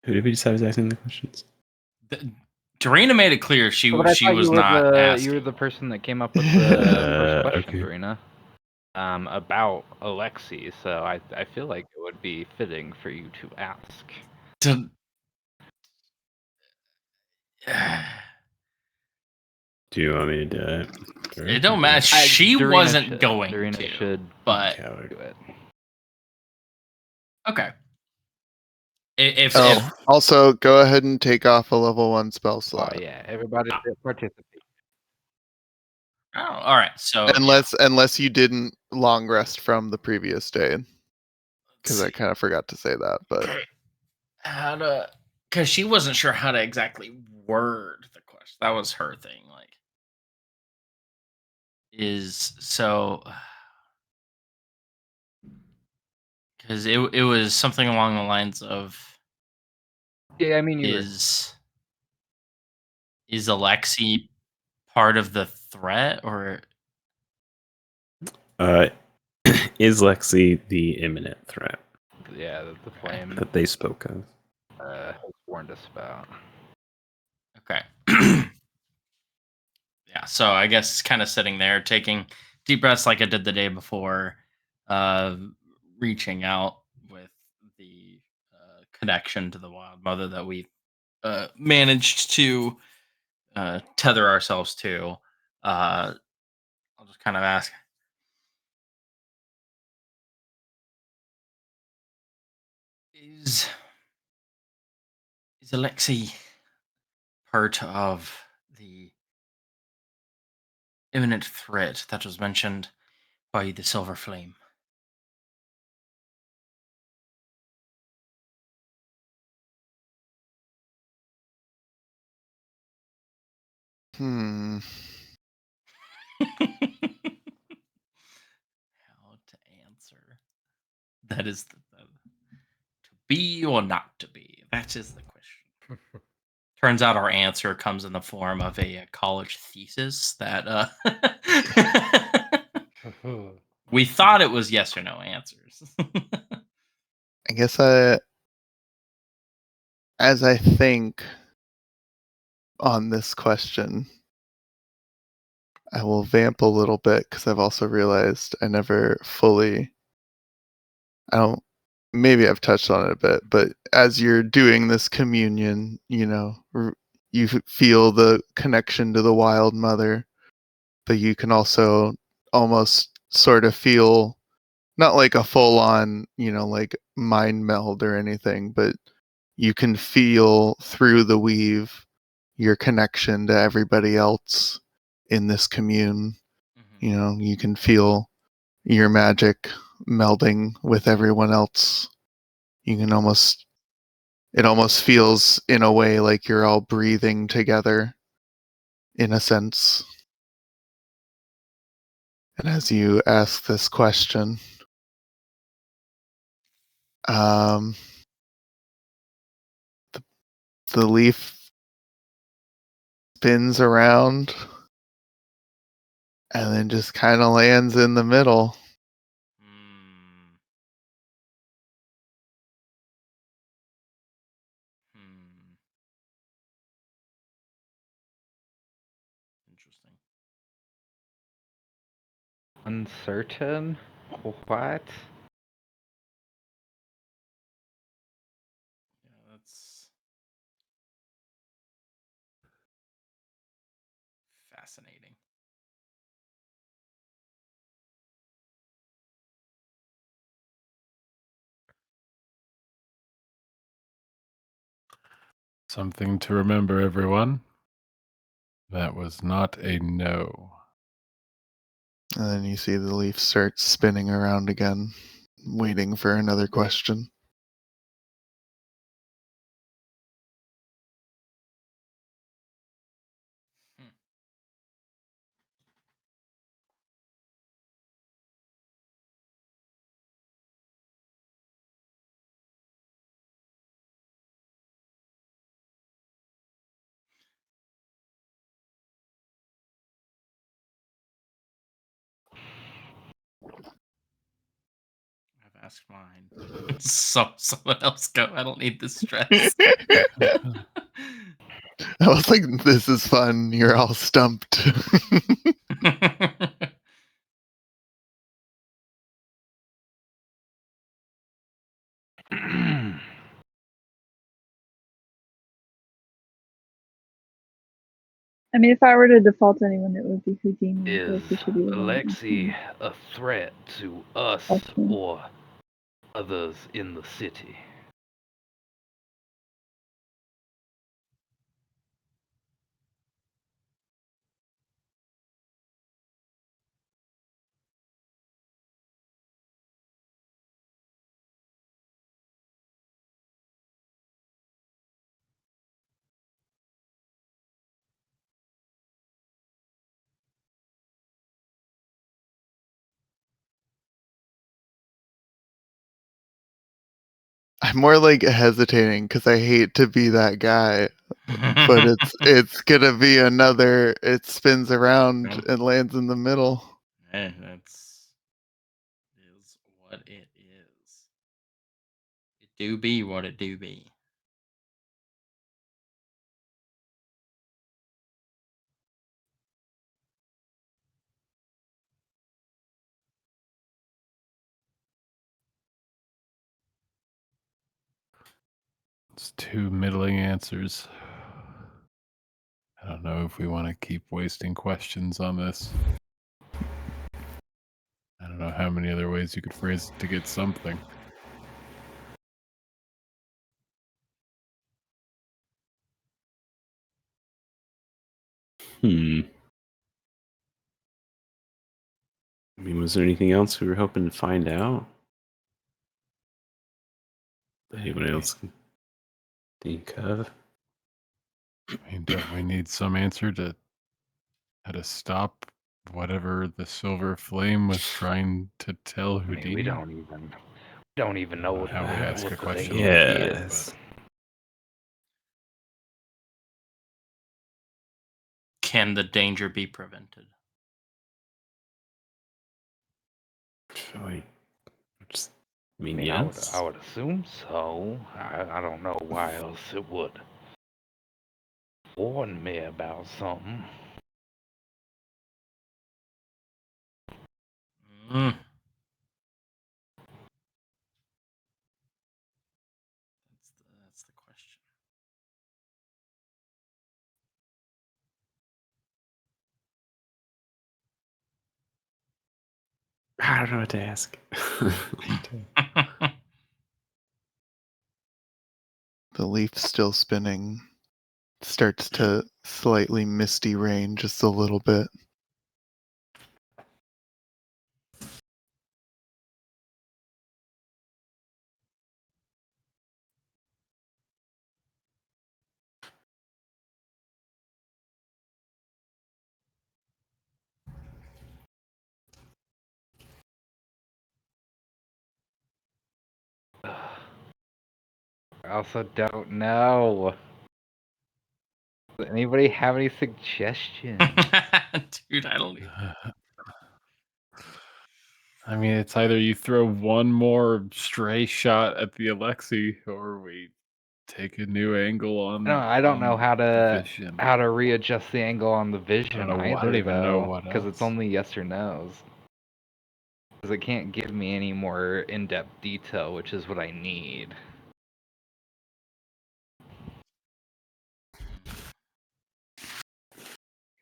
Who did we decide was asking the questions? Dorina made it clear she But I thought was you were not the asking. you were the person that came up with the first question, Okay. Dorina, about Alexi. So I feel like it would be fitting for you to ask. Do you want me to do it? It don't matter. She Dorina wasn't should. going Dorina to, should but Coward. do it. okay. If Also, go ahead and take off a level 1 spell slot. Oh yeah, everybody should participate. oh, all right. So Unless you didn't long rest from the previous day. Because I kind of forgot to say that, but how to, because she wasn't sure how to exactly word the question. That was her thing. Like, is so because it was something along the lines of Yeah, I mean you were. is Alexi part of the threat, or is Lexi the imminent threat Yeah, the flame that they spoke of? has warned us about. okay. Yeah, so I guess kind of sitting there, taking deep breaths like I did the day before, reaching out with the connection to the Wild Mother that we managed to tether ourselves to. I'll just kind of ask, is Alexei part of the imminent threat that was mentioned by the Silver Flame? hmm. How to answer? That is to be or not to be. That is the question. Turns out our answer comes in the form of a college thesis that we thought it was yes or no answers. I guess as I think on this question, I will vamp a little bit because I've also realized I never fully. Maybe I've touched on it a bit, but as you're doing this communion, you feel the connection to the Wild Mother, but you can also almost sort of feel not like a full on, like mind meld or anything, but you can feel through the weave your connection to everybody else in this commune. You can feel your magic melding with everyone else. It almost feels in a way like you're all breathing together in a sense. And as you ask this question, the leaf spins around and then just kind of lands in the middle. Interesting. Uncertain? What? Yeah, that's Fascinating. Something to remember, everyone. That was not a no. And then you see the leaf start spinning around again, waiting for another question. I've asked mine. So someone else go. I don't need the stress. I was like, this is fun. You're all stumped. I mean, if I were to default anyone, it would be Houdini. I feel Is like he should be the one Alexei asking a threat to us the question. or others in the city? I'm more like hesitating because I hate to be that guy, but it's gonna be another. It spins around Yep. and lands in the middle. That's is what it is. It do be what it do be. It's two middling answers. I don't know if we want to keep wasting questions on this. I don't know how many other ways you could phrase it to get something. I mean, was there anything else we were hoping to find out? That anyone else can think of? I mean, don't we need some answer to how to stop whatever the silver flame was trying to tell I mean, Houdini? we don't even know what how we ask what a the question danger like is. that, Can the danger be prevented? I just I mean, mean, yes. I would assume so. I don't know why else it would warn me about something. Mm. That's the question. I don't know what to ask. The leaf still spinning. Starts to slightly misty rain just a little bit. I also don't know. Does anybody have any suggestions? Dude, I don't even. I mean, it's either you throw one more stray shot at the Alexei, or we take a new angle on. No, I don't know how to vision. readjust the angle on the vision know. I either, don't even know though, what because it's else. only yes or no's. Because it can't give me any more in-depth detail, which is what I need.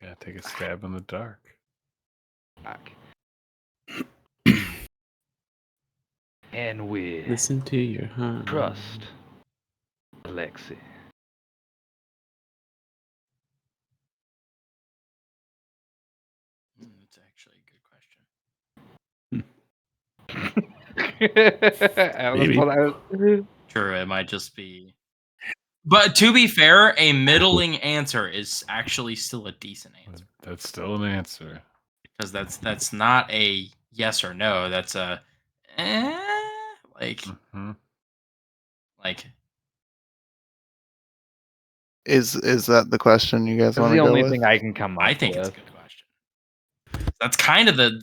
Yeah, take a stab in the dark. Fuck. And we Listen to your heart. trust Alexi. That's actually a good question. Maybe. True, it might just be. But to be fair, a middling answer is actually still a decent answer That's still an answer. because that's not a yes or no. That's a like Mhm. like Is that the question you guys That's want to the go only with? thing I can come up I think with. it's a good question. That's kind of the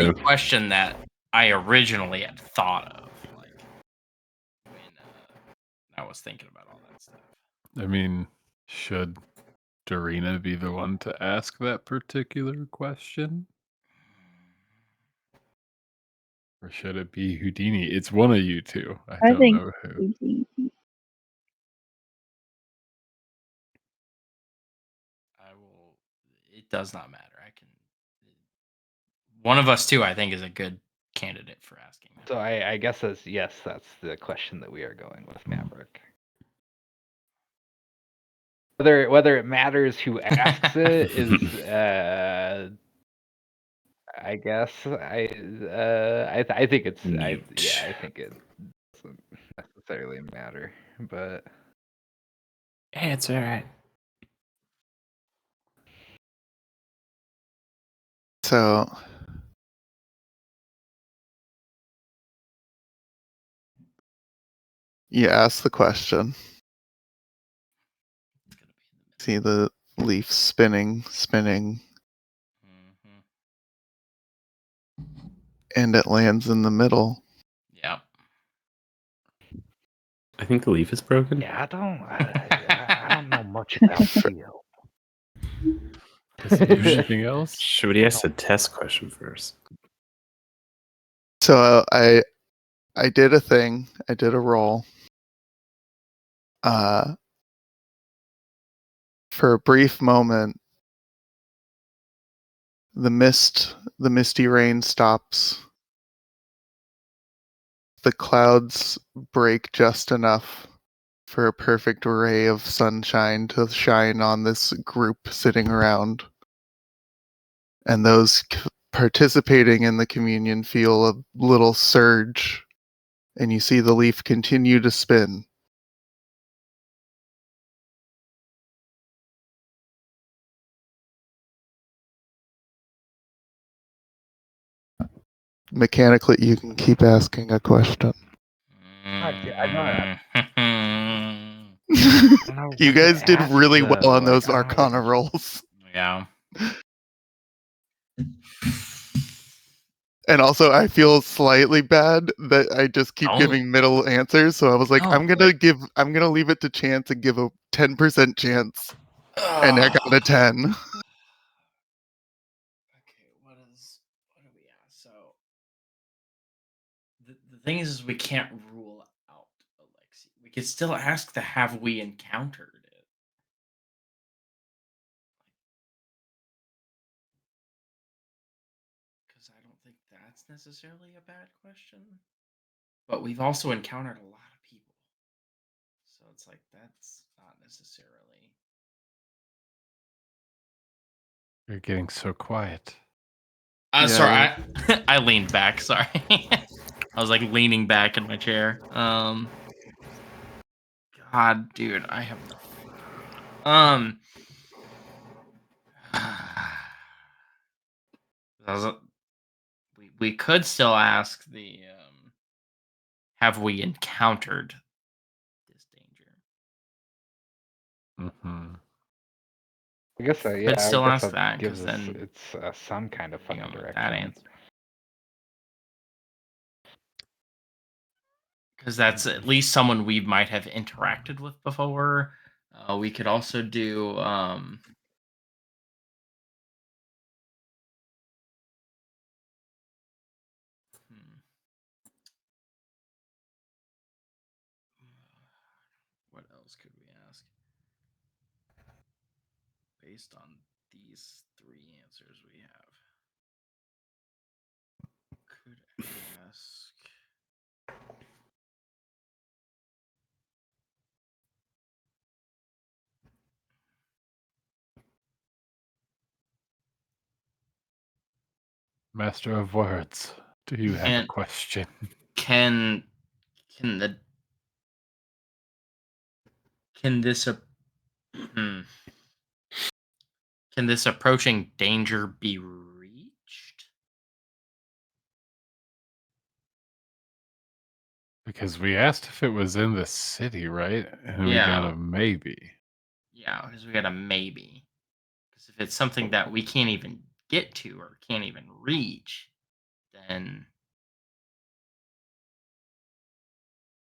Yeah. question that I originally had thought of, like when I was thinking about all that stuff. I mean, should Dorina be the one to ask that particular question? Or should it be Houdini? It's one of you two. I I don't think know who. I will. It does not matter. I can. One of us two, I think, is a good candidate for asking that. So I guess that's yes, that's the question that we are going with, Maverick. Whether it matters who asks it is I guess I think it's Mute. I think it doesn't necessarily matter, but Hey, it's alright. So you ask the question. It's gonna be in the See the leaf spinning, middle. and it lands in the middle. Yeah. I think the leaf is broken. yeah, I don't know much about steel. Anything else? Should we ask the test question first? So I did a thing. I did a roll. For a brief moment, the misty rain stops. The clouds break just enough for a perfect ray of sunshine to shine on this group sitting around. And those participating in the communion feel a little surge, and you see the leaf continue to spin. Mechanically, you can keep asking a question. You guys did really well on those Arcana rolls. Yeah. And also, I feel slightly bad that I just keep Don't. giving middle answers. So I was like, No, I'm gonna leave it to chance and give a 10% chance, and I got a 10. Okay, what do we ask? So the thing is we can't rule out Alexi. We could still ask the have we encountered it? Because I don't think that's necessarily a bad question. But we've also encountered a lot of people. So it's like that's not necessarily. You're getting so quiet. Sorry, Yeah. I leaned back. Sorry, I was like leaning back in my chair. God, dude, I have no. We could still ask the have we encountered this danger? Mm-hmm. I guess Could still I guess ask that gives because us then it's some kind of fucking with that direction. answer. Because that's at least someone we might have interacted with before. We could also do what else could we ask? based on these three answers we have, could ask. Master of words, do you have a And- question? Can the can this hmm. Can this approaching danger be reached? Because we asked if it was in the city, right? And we got Yeah. a maybe. Yeah, because we got a maybe. Because if it's something that we can't even get to or can't even reach, then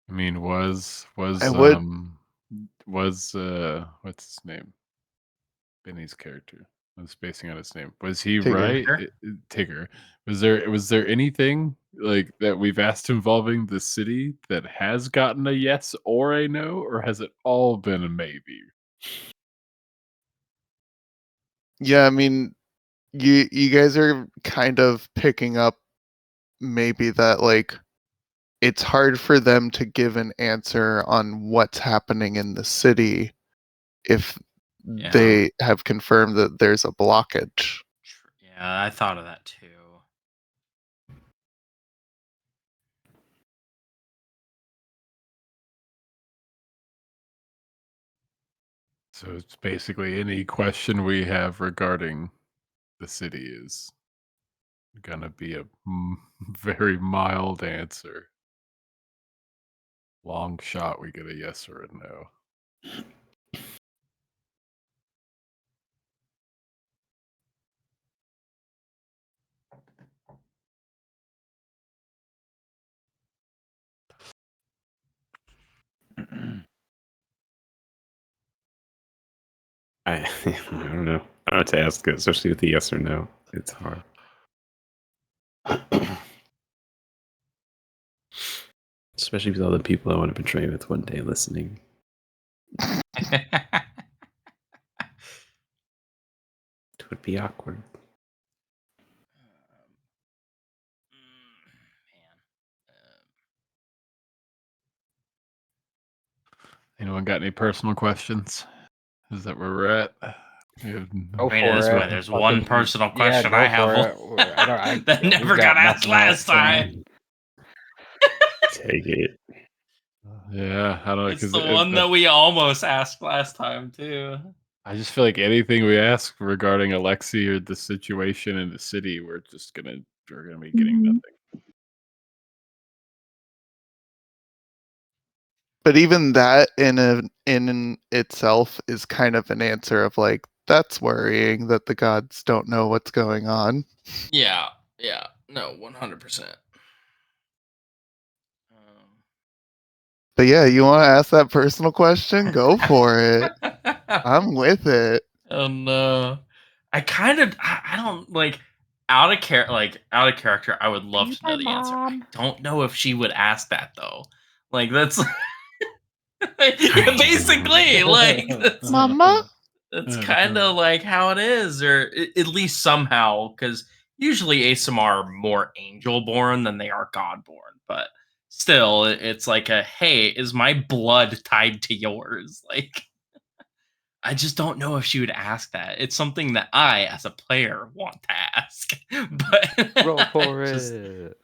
I mean, was I would- what's his name? Benny's character. I'm spacing on his name. Was he Tigger. right? Tigger. Was there anything like that we've asked involving the city that has gotten a yes or a no, or has it all been a maybe? Yeah, I mean, you guys are kind of picking up maybe that like it's hard for them to give an answer on what's happening in the city if Yeah. they have confirmed that there's a blockage. yeah, I thought of that too. So it's basically any question we have regarding the city is gonna be a very mild answer. Long shot, we get a yes or a no. I don't know. I don't know what to ask it, especially with the yes or no. It's hard. Especially with all the people I want to betray with one day listening. It would be awkward. Anyone got any personal questions? Is that where we're at? We have Go I mean, for that's it. why there's one Fucking- personal yeah, question go I have for it. I don't. that we've never got asked nothing else last for me. time. Take it. Yeah, I don't know. It's 'Cause the one that we almost asked last time too. I just feel like anything we ask regarding Alexi or the situation in the city, we're gonna be getting Mhm. nothing. But even that in itself is kind of an answer of like that's worrying that the gods don't know what's going on. Yeah, no, 100%. But yeah, you want to ask that personal question? Go for it. I'm with it. Oh no, I don't like out of character. I would love to know the answer. I don't know if she would ask that though. Like that's basically like that's, Mama? that's kind of like how it is, or at least somehow, because usually ASM are more angel born than they are god born, but still, it's like a hey, is my blood tied to yours? Like, I just don't know if she would ask that. It's something that I, as a player, want to ask, but Roll for I just, it.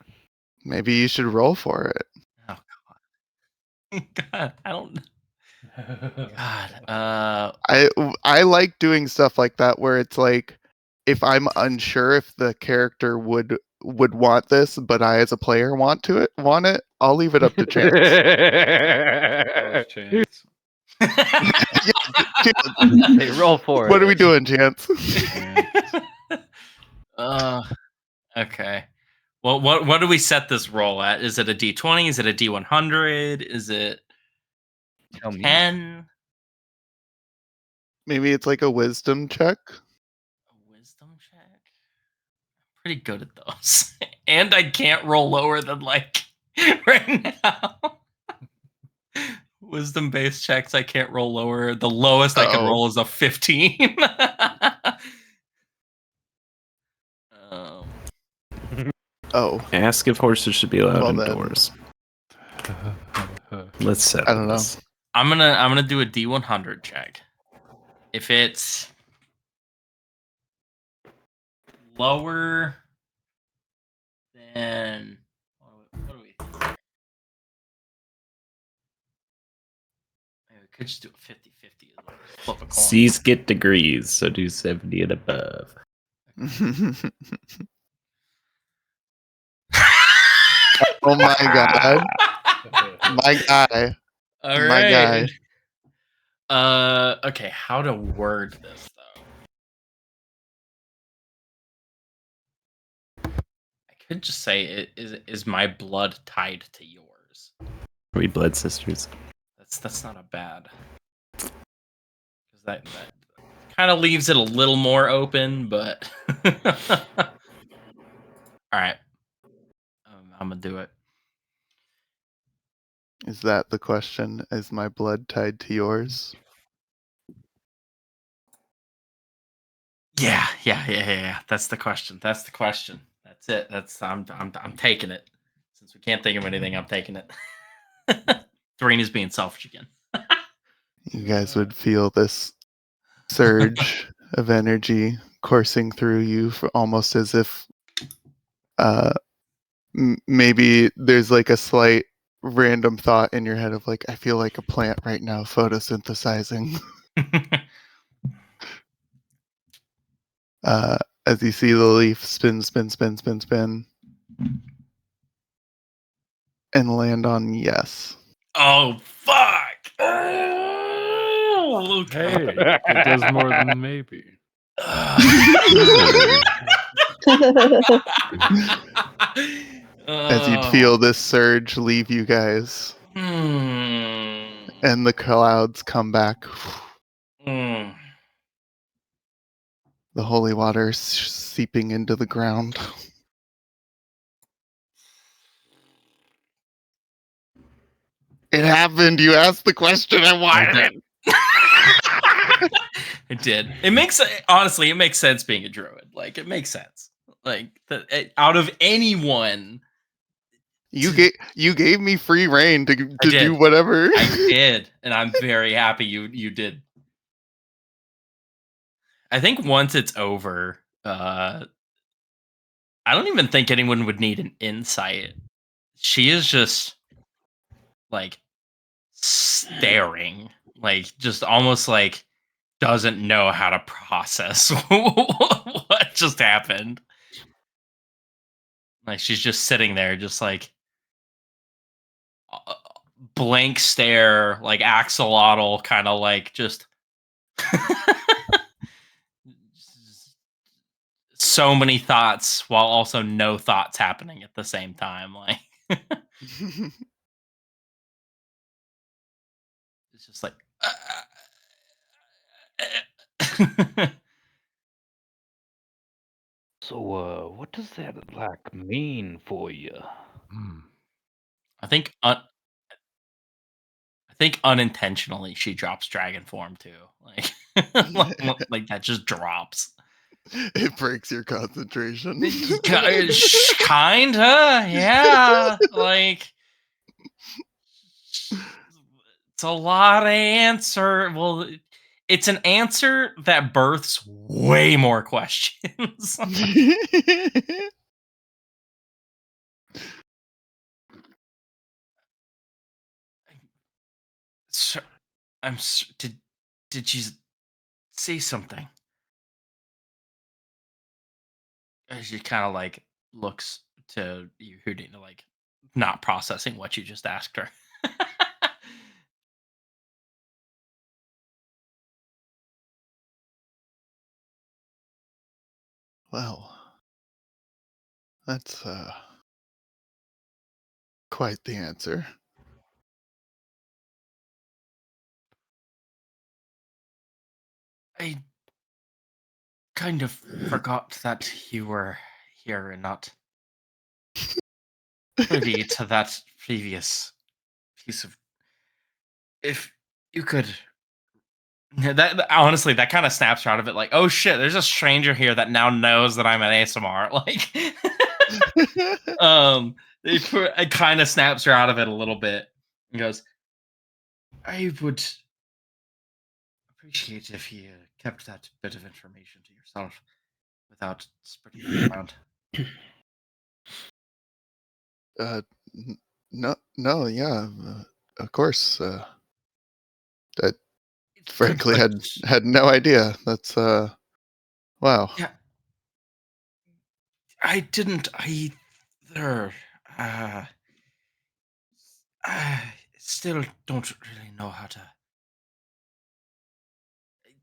Maybe you should roll for it. oh God, I don't. God, I like doing stuff like that where it's like if I'm unsure if the character would want this, but I as a player want it, I'll leave it up to chance. Chance. Hey, roll for it. What are we doing, Chance? Okay. Well, what do we set this roll at? Is it a D20? Is it a D100? Is it Tell me. 10? Maybe it's like a wisdom check. A wisdom check? I'm pretty good at those. And I can't roll lower than like right now. Wisdom-based checks, I can't roll lower. The lowest I can roll is a 15. Oh, Ask if horses should be allowed Well, then. indoors. Let's settle I don't know. this. I'm gonna do a D100 check. If it's lower than what do we think? Maybe we could just do a 50-50 as well. Just flip a coin. C's get degrees, so do 70 and above. Oh my god. My guy. All My right. guy. Okay, how to word this though? I could just say, is my blood tied to yours? Are we blood sisters? That's not a bad. Because that kind of leaves it a little more open, but all right, I'm gonna do it. Is that the question? Is my blood tied to yours? Yeah. That's the question. That's it. I'm taking it. Since we can't think of anything, I'm taking it. Serena's being selfish again. You guys would feel this surge of energy coursing through you, for almost as if maybe there's like a slight random thought in your head of like, I feel like a plant right now photosynthesizing. As you see the leaf spin, and land on yes. Oh fuck! Oh, Hey, it does more than maybe. As you'd feel this surge leave you guys, and the clouds come back. The holy water seeping into the ground. It happened. You asked the question. I wanted it. It did. It makes honestly, it makes sense being a druid. Like it makes sense. Like out of anyone, You gave me free reign to do whatever. I did, and I'm very happy you did. I think once it's over, I don't even think anyone would need an insight. She is just like staring, like just almost like doesn't know how to process what just happened. Like she's just sitting there, just like blank stare, like axolotl, kind of like just so many thoughts while also no thoughts happening at the same time. Like it's just like So, what does that like mean for you? I think unintentionally she drops dragon form too. Like like that just drops. It breaks your concentration. Kinda, yeah. Like it's a lot of answer. Well, it's an answer that births way more questions. So, did you say something? She kind of like looks to you, Houdini, like not processing what you just asked her. Well, that's quite the answer. I kind of forgot that you were here and not privy to that previous piece of if you could. Honestly, that kind of snaps her out of it. Like, oh shit, there's a stranger here that now knows that I'm an ASMR. Like, it kind of snaps her out of it a little bit. And goes, I would appreciate if you kept that bit of information to yourself without spreading it around. No, yeah, of course. I It's good, frankly but had no idea. That's wow. yeah, I didn't either. Uh, I still don't really know how to.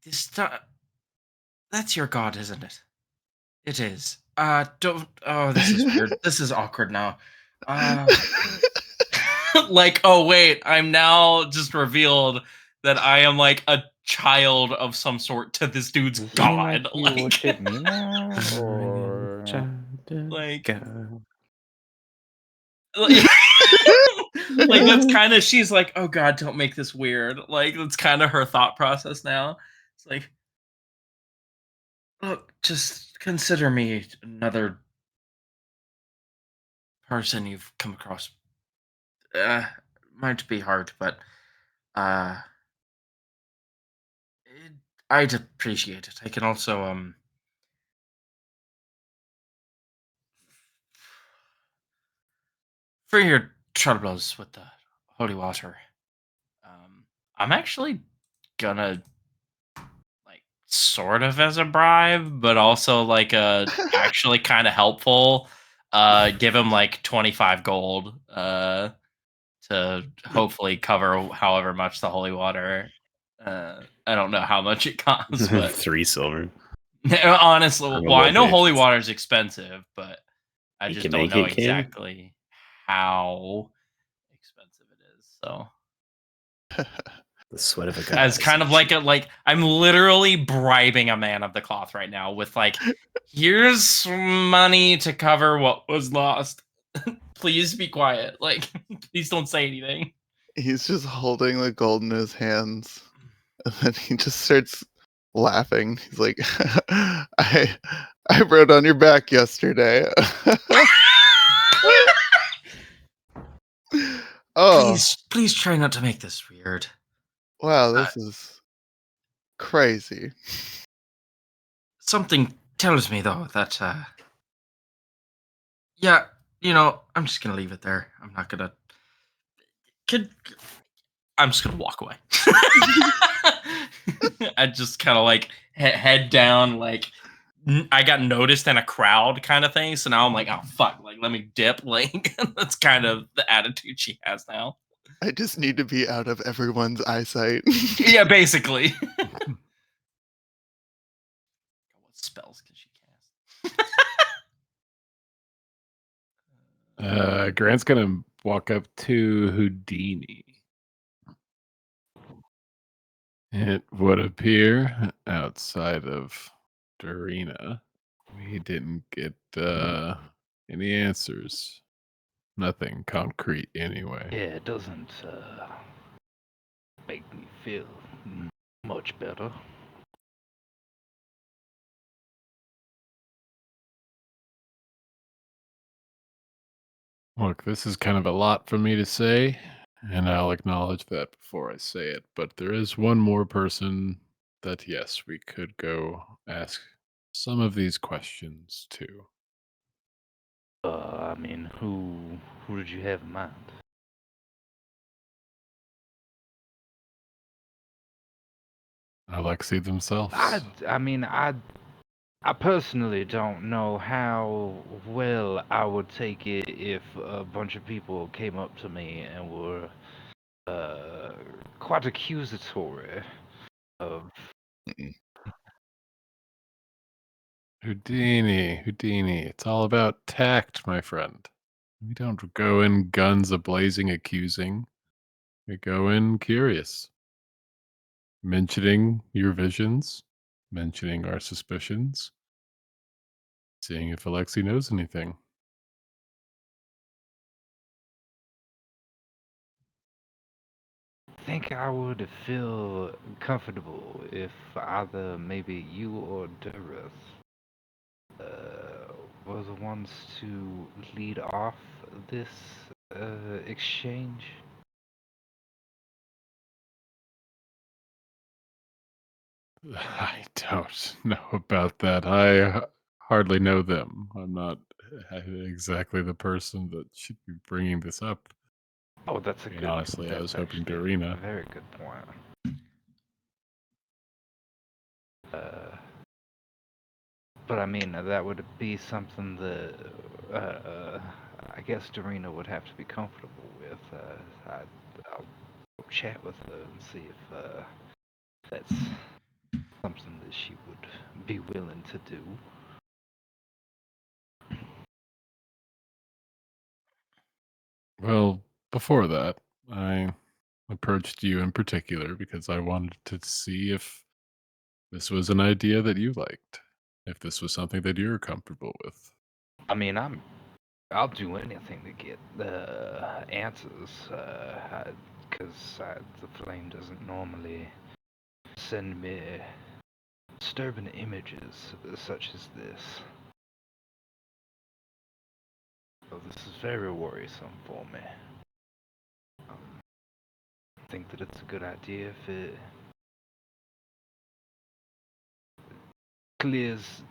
This that's your god, isn't it? It is. Don't. Oh, this is weird. This is awkward now. Like, oh wait, I'm now just revealed that I am like a child of some sort to this dude's Mhm. You mean like god. you Like, worship me now, or like, God. like, like that's kind of she's like, oh god, don't make this weird. Like that's kind of her thought process now. It's like, look, just consider me another person you've come across. Uh, might be hard, but uh, it, I'd appreciate it. I can also for your troubles with the holy water. Um, I'm actually gonna like sort of as a bribe, but also like a actually kind of helpful. Give him like 25 gold. To hopefully cover however much the holy water. I don't know how much it costs, but 3 silver. honestly, I'm a well, I know holy locations. water is expensive, but I You just can don't make know it, Kim. exactly how expensive it is. So The sweat of a as god is kind of on like cheek. I'm literally bribing a man of the cloth right now with like, here's money to cover what was lost. Please be quiet. Like, please don't say anything. He's just holding the gold in his hands, and then he just starts laughing. He's like, I rode on your back yesterday." Oh, Please try not to make this weird. wow, Uh, this is crazy. Something tells me though that yeah, I'm just gonna leave it there. I'm not gonna. Could I'm just gonna walk away. I just kind of like head down, like I got noticed in a crowd kind of thing. So now I'm like, oh fuck, like let me dip. Like that's kind of the attitude she has now. I just need to be out of everyone's eyesight. Yeah, basically. What spells can she cast? Grant's gonna walk up to Houdini. It would appear outside of Dorina, we didn't get any answers. Nothing concrete, anyway. yeah, it doesn't make me feel much better. Look, this is kind of a lot for me to say, and I'll acknowledge that before I say it. But there is one more person that, yes, we could go ask some of these questions to. I mean, who did you have in mind? Alexei themselves. I mean, I personally don't know how well I would take it if a bunch of people came up to me and were quite accusatory of. Houdini, it's all about tact, my friend. We don't go in guns a-blazing accusing. We go in curious. Mentioning your visions, mentioning our suspicions, seeing if Alexei knows anything. think I would feel comfortable if either maybe you or Durith were the ones to lead off this exchange. I don't know about that. I hardly know them. I'm not exactly the person that should be bringing this up. Oh, that's a I mean, good. honestly, I was That's hoping actually a Dorina. very good point. But I mean, that would be something that I guess Dorina would have to be comfortable with. I'll chat with her and see if that's something that she would be willing to do. Well, before that, I approached you in particular because I wanted to see if this was an idea that you liked, if this was something that you're comfortable with. I mean, I'll do anything to get the answers, because the flame doesn't normally send me disturbing images such as this. So this is very worrisome for me. I think that it's a good idea if it clears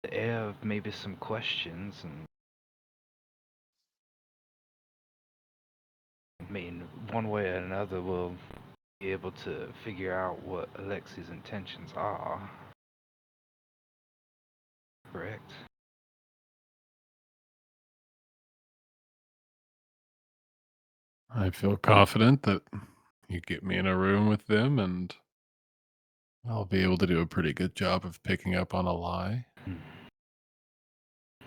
the air of maybe some questions, and I mean, one way or another we'll be able to figure out what Alexi's intentions are. Correct? I feel confident that you get me in a room with them and I'll be able to do a pretty good job of picking up on a lie.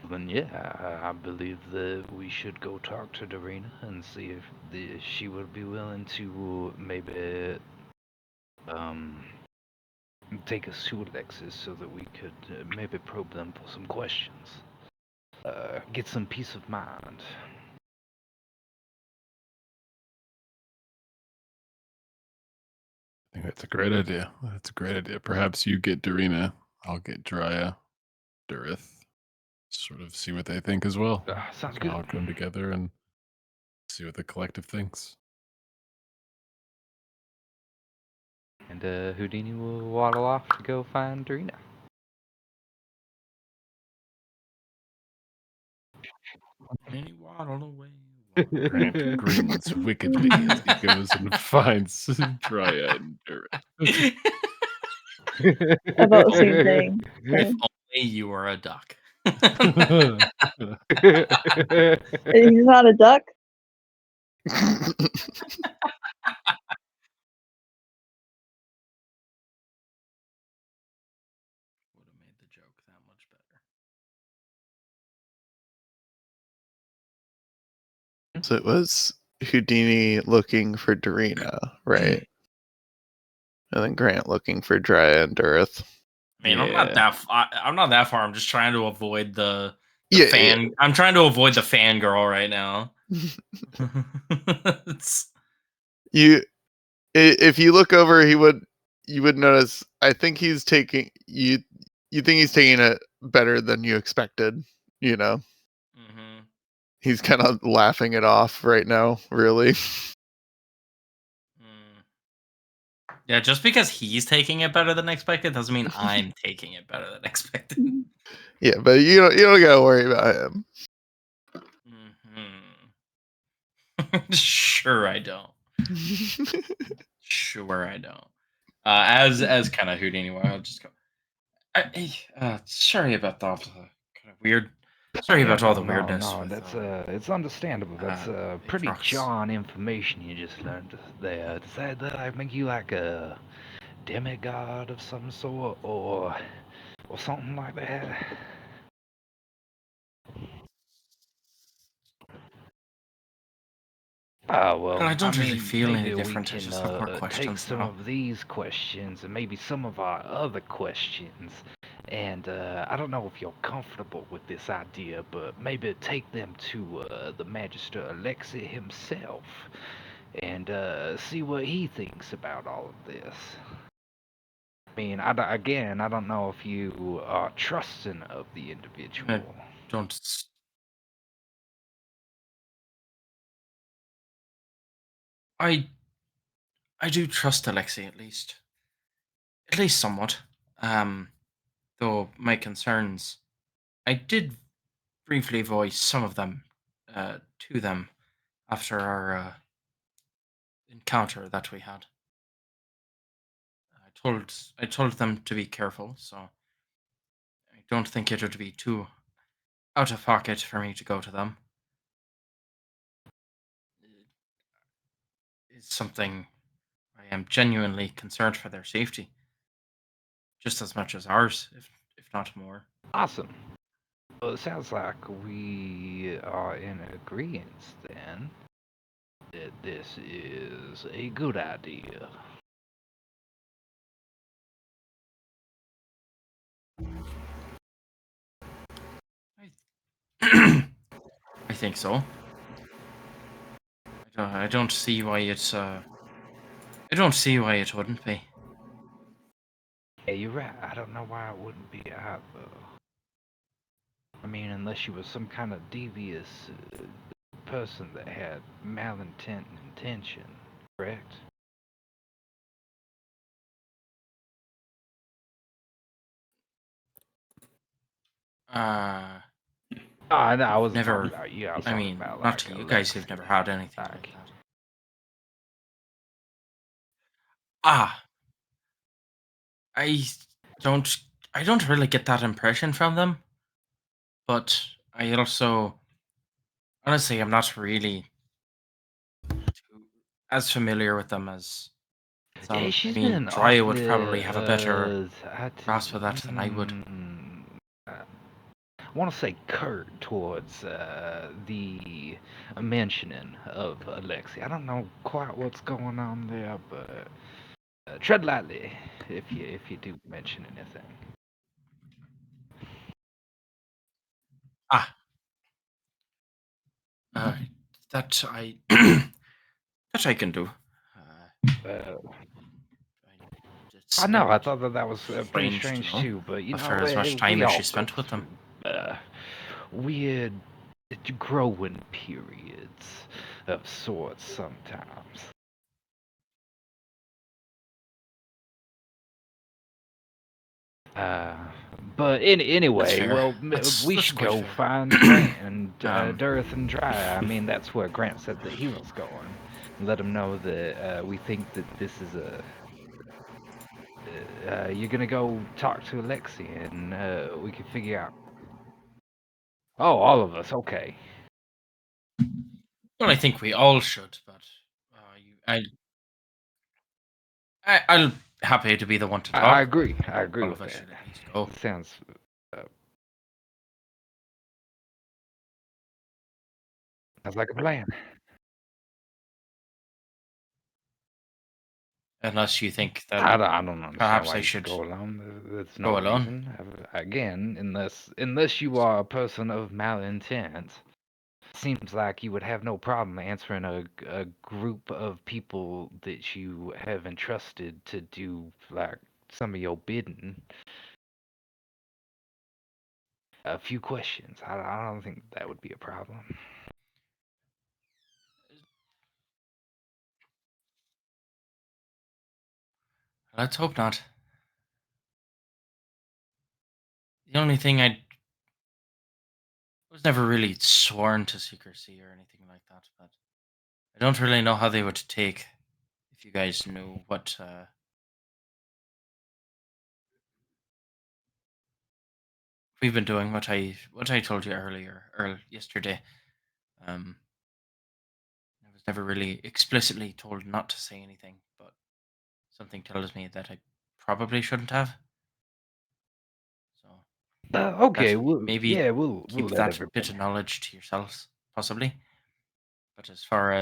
Then yeah, I believe that we should go talk to Dorina and see if she would be willing to maybe take us to Alexis so that we could maybe probe them for some questions. Get some peace of mind. I think that's a great idea. That's a great idea. Perhaps you get Dorina, I'll get Drea, Durith, sort of see what they think as well. Sounds We can good. all come together and see what the collective thinks. And Houdini will waddle off to go find Dorina. And he waddled away. Grant grins wickedly as he goes and finds Drea and Durith. I thought the same thing. If So, only you were a duck. he's not a duck. Would have made the joke that much better. So it was Houdini looking for Dorina, right? And then Grant looking for Drea and Durith. I mean, I'm not that. I'm not that far. I'm just trying to avoid the Yeah, fan. I'm trying to avoid the fangirl right now. you, if you look over, you would notice. I think he's taking you. You think he's taking it better than you expected. You know, he's kind of laughing it off right now. Really. Yeah, just because he's taking it better than expected doesn't mean I'm taking it better than expected. Yeah, but you don't gotta worry about him. Sure, I don't. Sure, I don't. As kind of Houdini, I'll just go. Sorry about the kind of weird. Sorry about all the weirdness. No, that's it's understandable. That's pretty Aatrox. John information you just learned there. Does that make you like a demigod of some sort, or something like that? Well, I don't really mean, feel any maybe we different. I can just have more take questions some now. of these questions and maybe some of our other questions. And I don't know if you're comfortable with this idea, but maybe take them to the Magister Alexi himself and see what he thinks about all of this. I mean, again, I don't know if you are trusting of the individual. Don't. s- I do trust Alexei at least somewhat. Though my concerns, I did briefly voice some of them to them after our encounter that we had. I told them to be careful, so I don't think it would be too out of pocket for me to go to them. It's something I am genuinely concerned for their safety, just as much as ours, if not more. Awesome. Well, it sounds like we are in agreement then that this is a good idea. I, I think so. I don't see why it's I don't see why it wouldn't be. Yeah, you're right. I don't know why it wouldn't be either. I mean, unless you were some kind of devious person that had malintent intention, correct? Oh, no, I I've wasn't talking never. about you. I was I talking mean, about not like to you guys Alexi. who've never had anything like Like, that. Ah, I don't. I don't really get that impression from them. But I also, honestly, I'm not really as familiar with them as yeah, some. I she's mean, been Drea would awfully. probably have a better grasp of that than I would. I want to say curt towards the mentioning of Alexi. I don't know quite what's going on there, but tread lightly if you do mention anything. Ah, uh, that I that I can do. Uh, It's I a know. I bit thought that was pretty strange to strange know, too, but you after know, as much time we as all she go spent with them. through weird growing periods of sorts sometimes. Uh, but That's anyway, fair. well, we That's should quite go fair. find Grant and Um, Darth and Dry. I mean, that's where Grant said that he was going. Let him know that we think that this is a. You're gonna go talk to Alexi, and we can figure out. Oh, all of us. Okay. well, I think we all should, but I'll happy to be the one to I talk. agree. But I agree all of with us that. should at least go. Sounds uh, sounds like a plan. Unless you think that I don't understand perhaps why I you should should go alone. There's no go alone. reason. Again, unless you are a person of malintent, seems like you would have no problem answering a group of people that you have entrusted to do like some of your bidding. A few questions. I don't think that would be a problem. Let's hope not. The only thing I was never really sworn to secrecy or anything like that, but I don't really know how they would take if you guys knew what we've been doing. What I told you earlier or yesterday. Um, I was never really explicitly told not to say anything, but something tells me that I probably shouldn't have. So Okay, that maybe we'll keep let that everybody. bit of knowledge to yourselves, possibly. But as far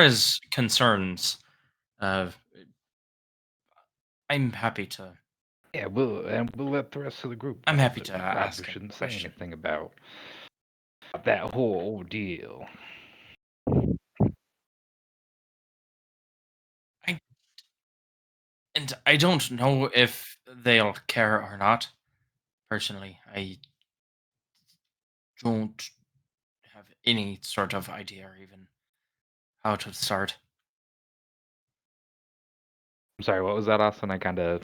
as concerns, uh, I'm happy to. Yeah, we'll let the rest of the group I'm know happy that to we probably ask any shouldn't say question. anything about that whole ordeal. And I don't know if they'll care or not. Personally, I don't have any sort of idea or even how to start. I'm sorry, what was that, Austin? I kind of.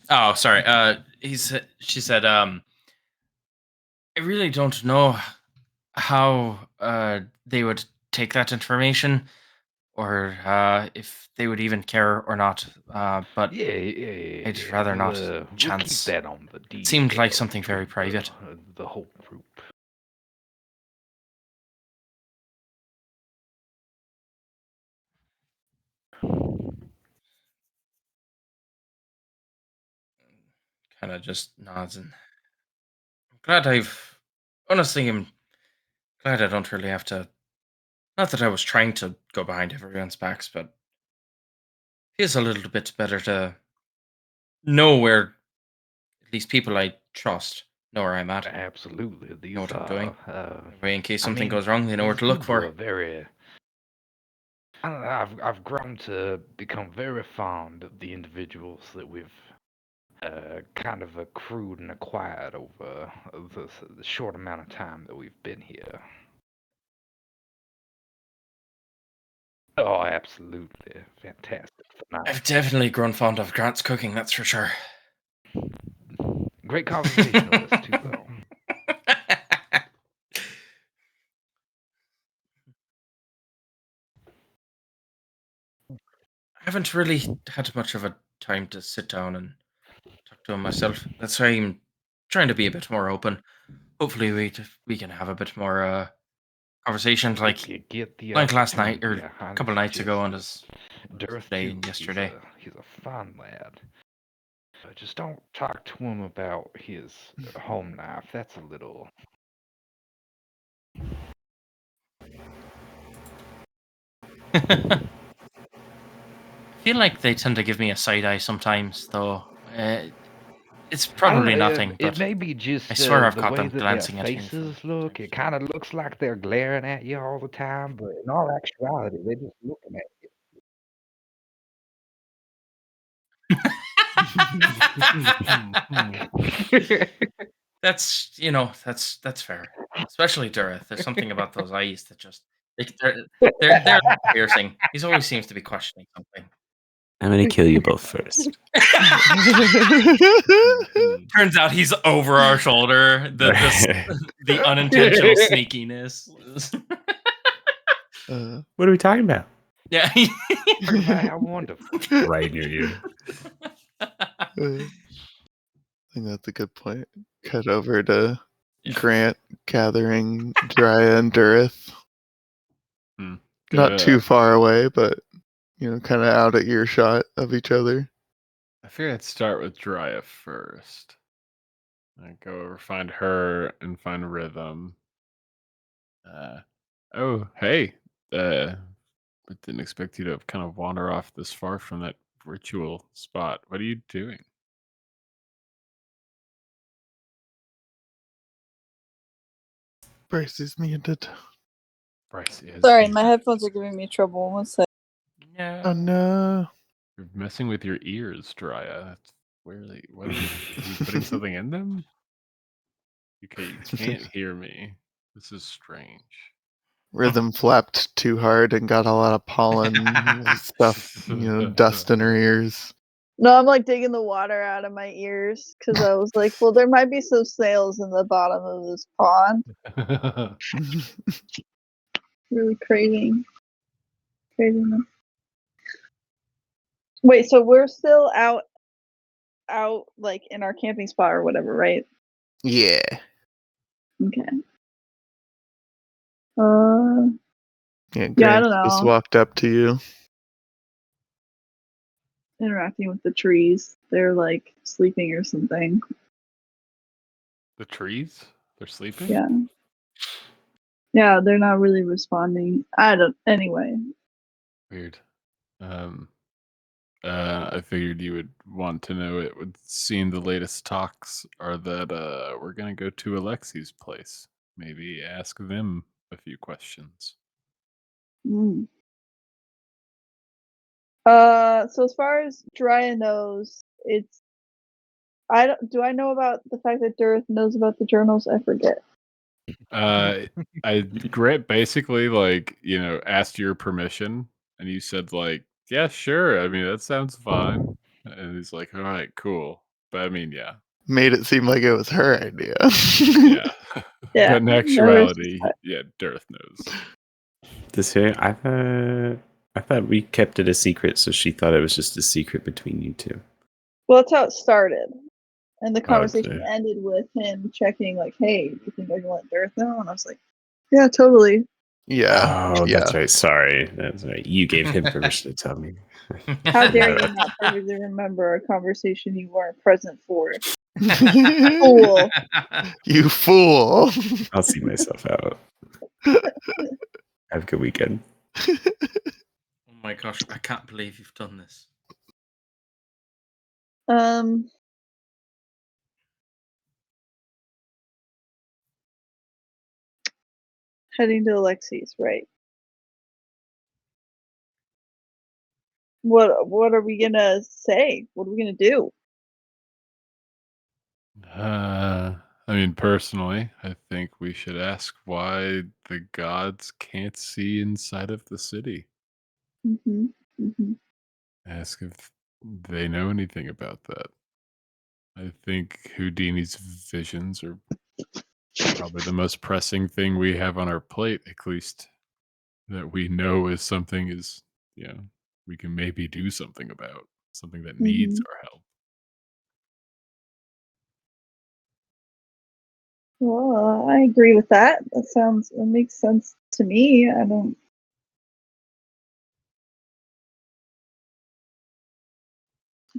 Oh, sorry. She said, I really don't know how they would take that information or if they would even care or not. But Yeah. I'd rather not We'll keep chance. that on the It seemed like details something very between private. the whole group. Kind of just nods and I'm glad honestly, I'm glad I don't really have to. Not that I was trying to go behind everyone's backs, but it is a little bit better to know where at least people I trust know where I'm at, Absolutely. know These what I'm doing. are. That way, in case I something mean, goes wrong, they know where these to look dudes are for. very. I don't know. I've grown to become very fond of the individuals that we've kind of accrued and acquired over the short amount of time that we've been here. Oh, absolutely. Fantastic. I've definitely grown fond of Grant's cooking, that's for sure. Great conversationalist, too, though. I haven't really had much of a time to sit down and talk to him myself. That's why I'm trying to be a bit more open. Hopefully, we can have a bit more conversations If you get the like last night or opportunity, I a highly couple nights ago and suggest it. Durth, today too. and yesterday. He's a fine lad. But just don't talk to him about his home life. That's a little. I feel like they tend to give me a side eye sometimes, though. It's I don't probably know. nothing, It but may be I just swear I've the caught way them that their glancing at me from faces look. time It to time. kind of looks like they're glaring at you all the time, but in all actuality, they're just looking at you. That's fair. Especially Dureth. There's something about those eyes that just they're piercing. He always seems to be questioning something. I'm gonna kill you both first. Turns out he's over our shoulder. The unintentional sneakiness. What are we talking about? Yeah. Talk about how wonderful. Right near you. I think that's a good point. Cut over to Yeah. Grant gathering Drea and Durith. Hmm. Not too far away, but kind of out at earshot of each other. I figured I'd start with Drea first. I go over, find her, and find Rhythm. Oh, hey. I didn't expect you to kind of wander off this far from that ritual spot. What are you doing? Bryce is muted. Bryce is. Sorry, my headphones are giving me trouble. One sec. Oh no. You're messing with your ears, Drea. That's weirdly. What are you putting something in them? Okay, you can't hear me. This is strange. Rhythm flapped too hard and got a lot of pollen stuff, dust in her ears. No, I'm like digging the water out of my ears because I was like, well, there might be some snails in the bottom of this pond. Really craving. Them. Wait, so we're still out like in our camping spot or whatever, right? Yeah. Okay. Yeah, I Grant don't just know. walked up to you. Interacting with the trees. They're like sleeping or something. The trees? They're sleeping? Yeah. Yeah, they're not really responding. Anyway. Weird. I figured you would want to know. It would seem the latest talks are that we're gonna go to Alexi's place. Maybe ask them a few questions. Mm. So as far as Jiraiya knows, it's do I know about the fact that Durth knows about the journals? I forget. Grant basically asked your permission, and you said yeah, sure. I mean, that sounds fine. And he's like, all right, cool. But I mean, yeah, Made it seem like it was her idea. yeah. Yeah, But in actuality, yeah, Darth knows. I thought we kept it a secret, so she thought it was just a secret between you two. Well, that's how it started. And the Oh, conversation okay. ended with him checking, like, hey, do you think I can let Darth know? And I was like, yeah, totally. Yeah. Oh, yeah. that's right. Sorry. That's right. You gave him permission to tell me. How dare you not perfectly remember a conversation you weren't present for? You Fool. fool. I'll see myself out. Have a good weekend. Oh my gosh, I can't believe you've done this. Heading to Alexi's, right? What are we gonna say? What are we gonna do? I mean, personally, I think we should ask why the gods can't see inside of the city. Mm-hmm. Mm-hmm. Ask if they know anything about that. I think Houdini's visions are probably the most pressing thing we have on our plate, at least that we know is something we can maybe do something about, something that needs Mm-hmm. our help. Well, I agree with that. That makes sense to me. I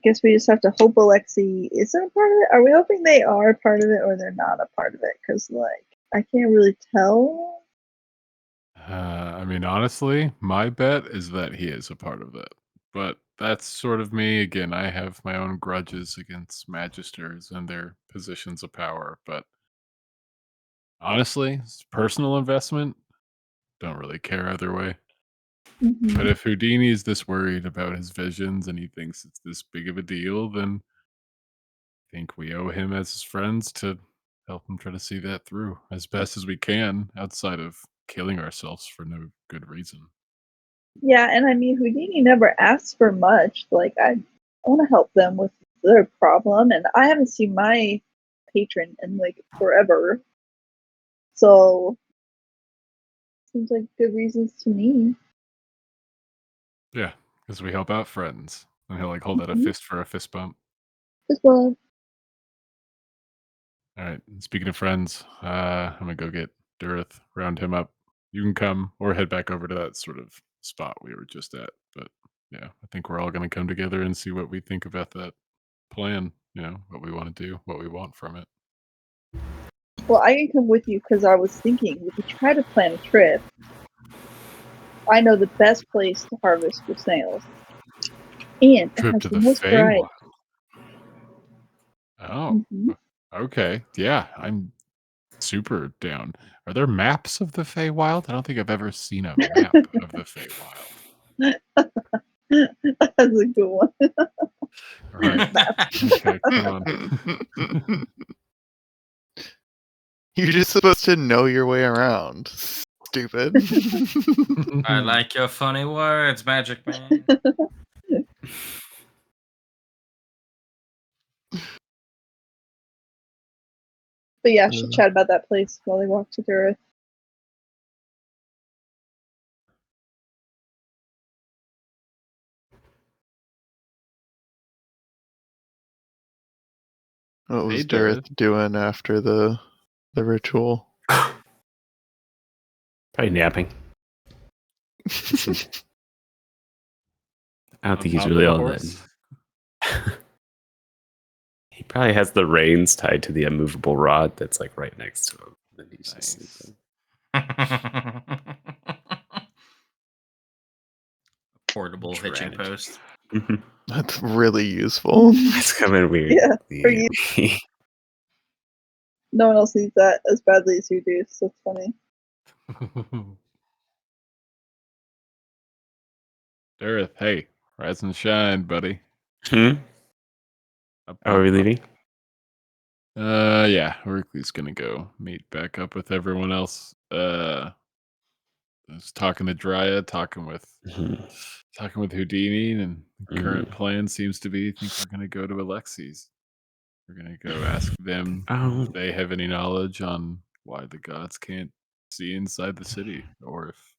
guess we just have to hope Alexi isn't a part of it. Are we hoping they are part of it or they're not a part of it? Because, I can't really tell. I mean, honestly, my bet is that he is a part of it. But that's sort of me. Again, I have my own grudges against magisters and their positions of power. But honestly, it's personal investment. Don't really care either way. Mm-hmm. But if Houdini is this worried about his visions and he thinks it's this big of a deal, then I think we owe him as his friends to help him try to see that through as best as we can outside of killing ourselves for no good reason. Yeah, and I mean, Houdini never asked for much. I want to help them with their problem, and I haven't seen my patron in forever. So, seems like good reasons to me. Yeah, because we help out friends. And he'll hold out a Mhm. fist for a fist bump. As well. All right. Speaking of friends, I'm gonna go get Durth, round him up. You can come or head back over to that sort of spot we were just at. But yeah, I think we're all gonna come together and see what we think about that plan. What we want to do, what we want from it. Well, I can come with you because I was thinking we could try to plan a trip. I know the best place to harvest for snails, and it Trip has to the the most variety. Feywild. Oh, Mm-hmm. okay. Yeah, I'm super down. Are there maps of the Feywild? I don't think I've ever seen a map of the Feywild. That's a good one. Right. Okay, come on. You're just supposed to know your way around. Stupid. I like your funny words, Magic Man. But yeah, I should chat about that place while they walk to Durith. What was Hey, Dareth Dareth. doing after the ritual? Probably napping. I don't On think he's top really of the all that. horse? He probably has the reins tied to the immovable rod that's right next to him. And he's just Nice. sleeping. Portable hitching Dread. post. That's really useful. It's coming weird. Yeah, for you. No one else needs that as badly as you do, so it's funny. Earth, hey, rise and shine, buddy. Hmm? Up, Are we up, up. leaving? Yeah, Orkley's gonna go meet back up with everyone else. I was talking to Dryad, Mhm. talking with Houdini, and the current Mhm. plan seems to be, I think we're gonna go to Alexi's. We're gonna go ask them Oh, if they have any knowledge on why the gods can't see inside the city, or if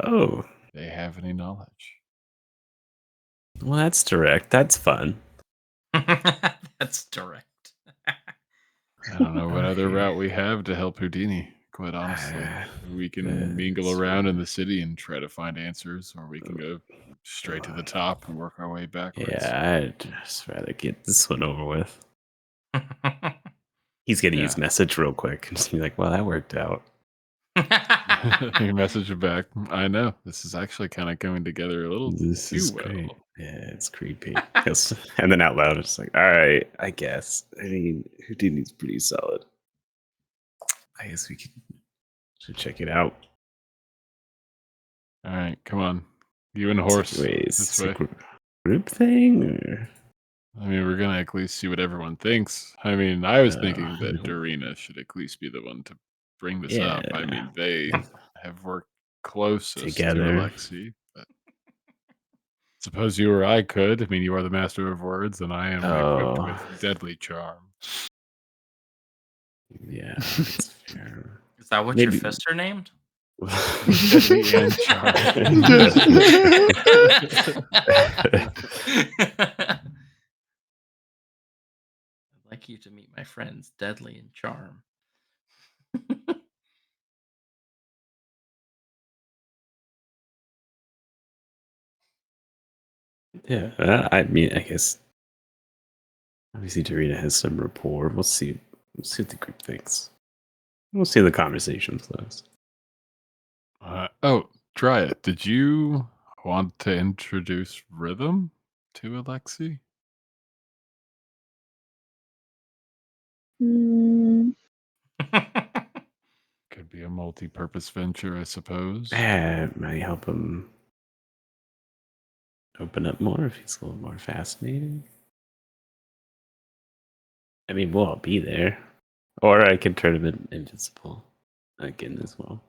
oh, they have any knowledge. well, that's direct. That's fun. That's direct. I don't know what other Okay. route we have to help Houdini, quite honestly. We can mingle That's around in true. the city and try to find answers, or we can go straight to the top and work our way backwards. Yeah, I'd just rather get this one over with. He's gonna use Yeah. message real quick and just be like, "Well, that worked out." You message him back. I know. This is actually kind of coming together a little This too is well. great. Yeah, it's creepy. And then out loud, it's like, "All right, I guess. I mean, Houdini's pretty solid. I guess we should check it out." All right, come on. You and So, Horse wait, is this this a way. group thing? Or? I mean, we're gonna at least see what everyone thinks. I mean, I was Uh, thinking that Dorina should at least be the one to bring this up. I yeah, mean, they have worked closest to together. Alexi, but suppose you or I could. I mean, you are the master of words, and I am equipped Oh, with deadly charm. yeah, that's fair. Is that what your Maybe. fists are named? Deadly and charm. I'd like you to meet my friends, Deadly and Charm. Yeah, I mean, I guess obviously Dorina has some rapport. We'll see. We'll see what the group thinks. We'll see how the conversation flows. Oh, try it. Did you want to introduce Rhythm to Alexi? Hmm. Could be a multi-purpose venture, I suppose. It might help him open up more if he's a little more fascinating. I mean, we'll all be there. Or I can turn him invisible again as well.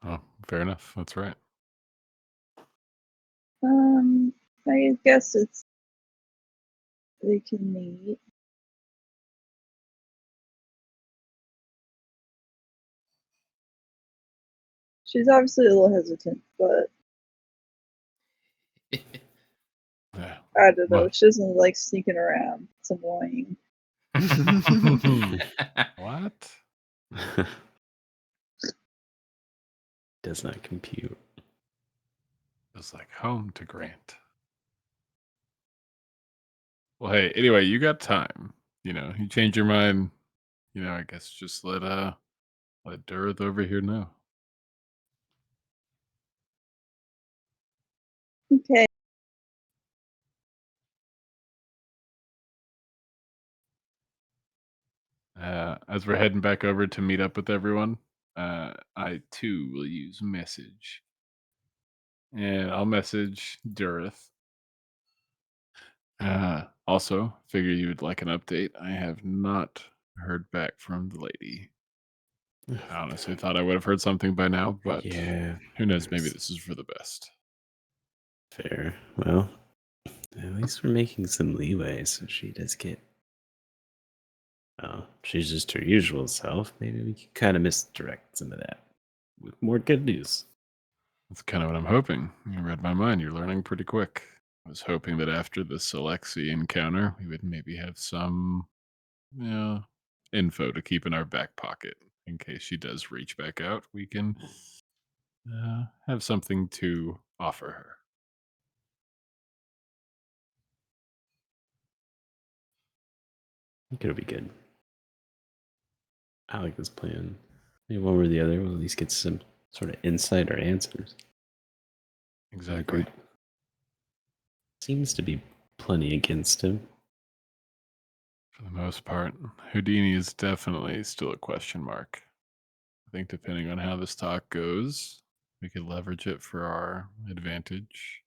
Oh, fair enough. That's right. I guess they can meet. She's obviously a little hesitant, but Yeah. I don't know. What? She doesn't like sneaking around. It's annoying. What? Does not compute. Feels like home to Grant. Well, hey, anyway, you got time. You change your mind. I guess just let Durth over here know. Okay. As we're heading back over to meet up with everyone, I too will use message. And I'll message Durth. Also, figure you would like an update. I have not heard back from the lady. I honestly thought I would have heard something by now, but Yeah, who knows? Maybe that's this is for the best. fair. Well, at least we're making some leeway, so she does get. Oh, she's just her usual self. Maybe we can kind of misdirect some of that with more good news. That's kind of what I'm hoping. You read my mind. You're learning pretty quick. I was hoping that after the Alexi encounter, we would maybe have some, info to keep in our back pocket in case she does reach back out. We can have something to offer her. I think it'll be good. I like this plan. Maybe one or the other. We'll at least get some sort of insight or answers. The Exactly. group seems to be plenty against him. For the most part, Houdini is definitely still a question mark. I think depending on how this talk goes, we could leverage it for our advantage.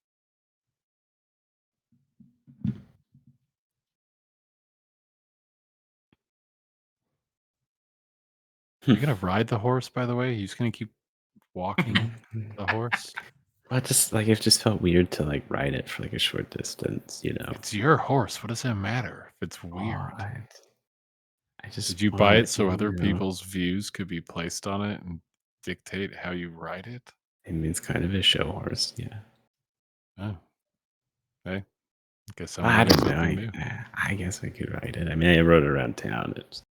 You're gonna ride the horse, by the way? You're just gonna keep walking the horse? Well, it just felt weird to like ride it for like a short distance, you know. It's your horse. What does that matter if it's Oh, weird? I just Did you buy wanted it so other you know, people's views could be placed on it and dictate how you ride it? I mean, it's kind of a show horse, yeah. Oh. Hey, I guess I'm Well, I learning don't know. something new. I guess I could ride it. I mean, I rode it around town. It's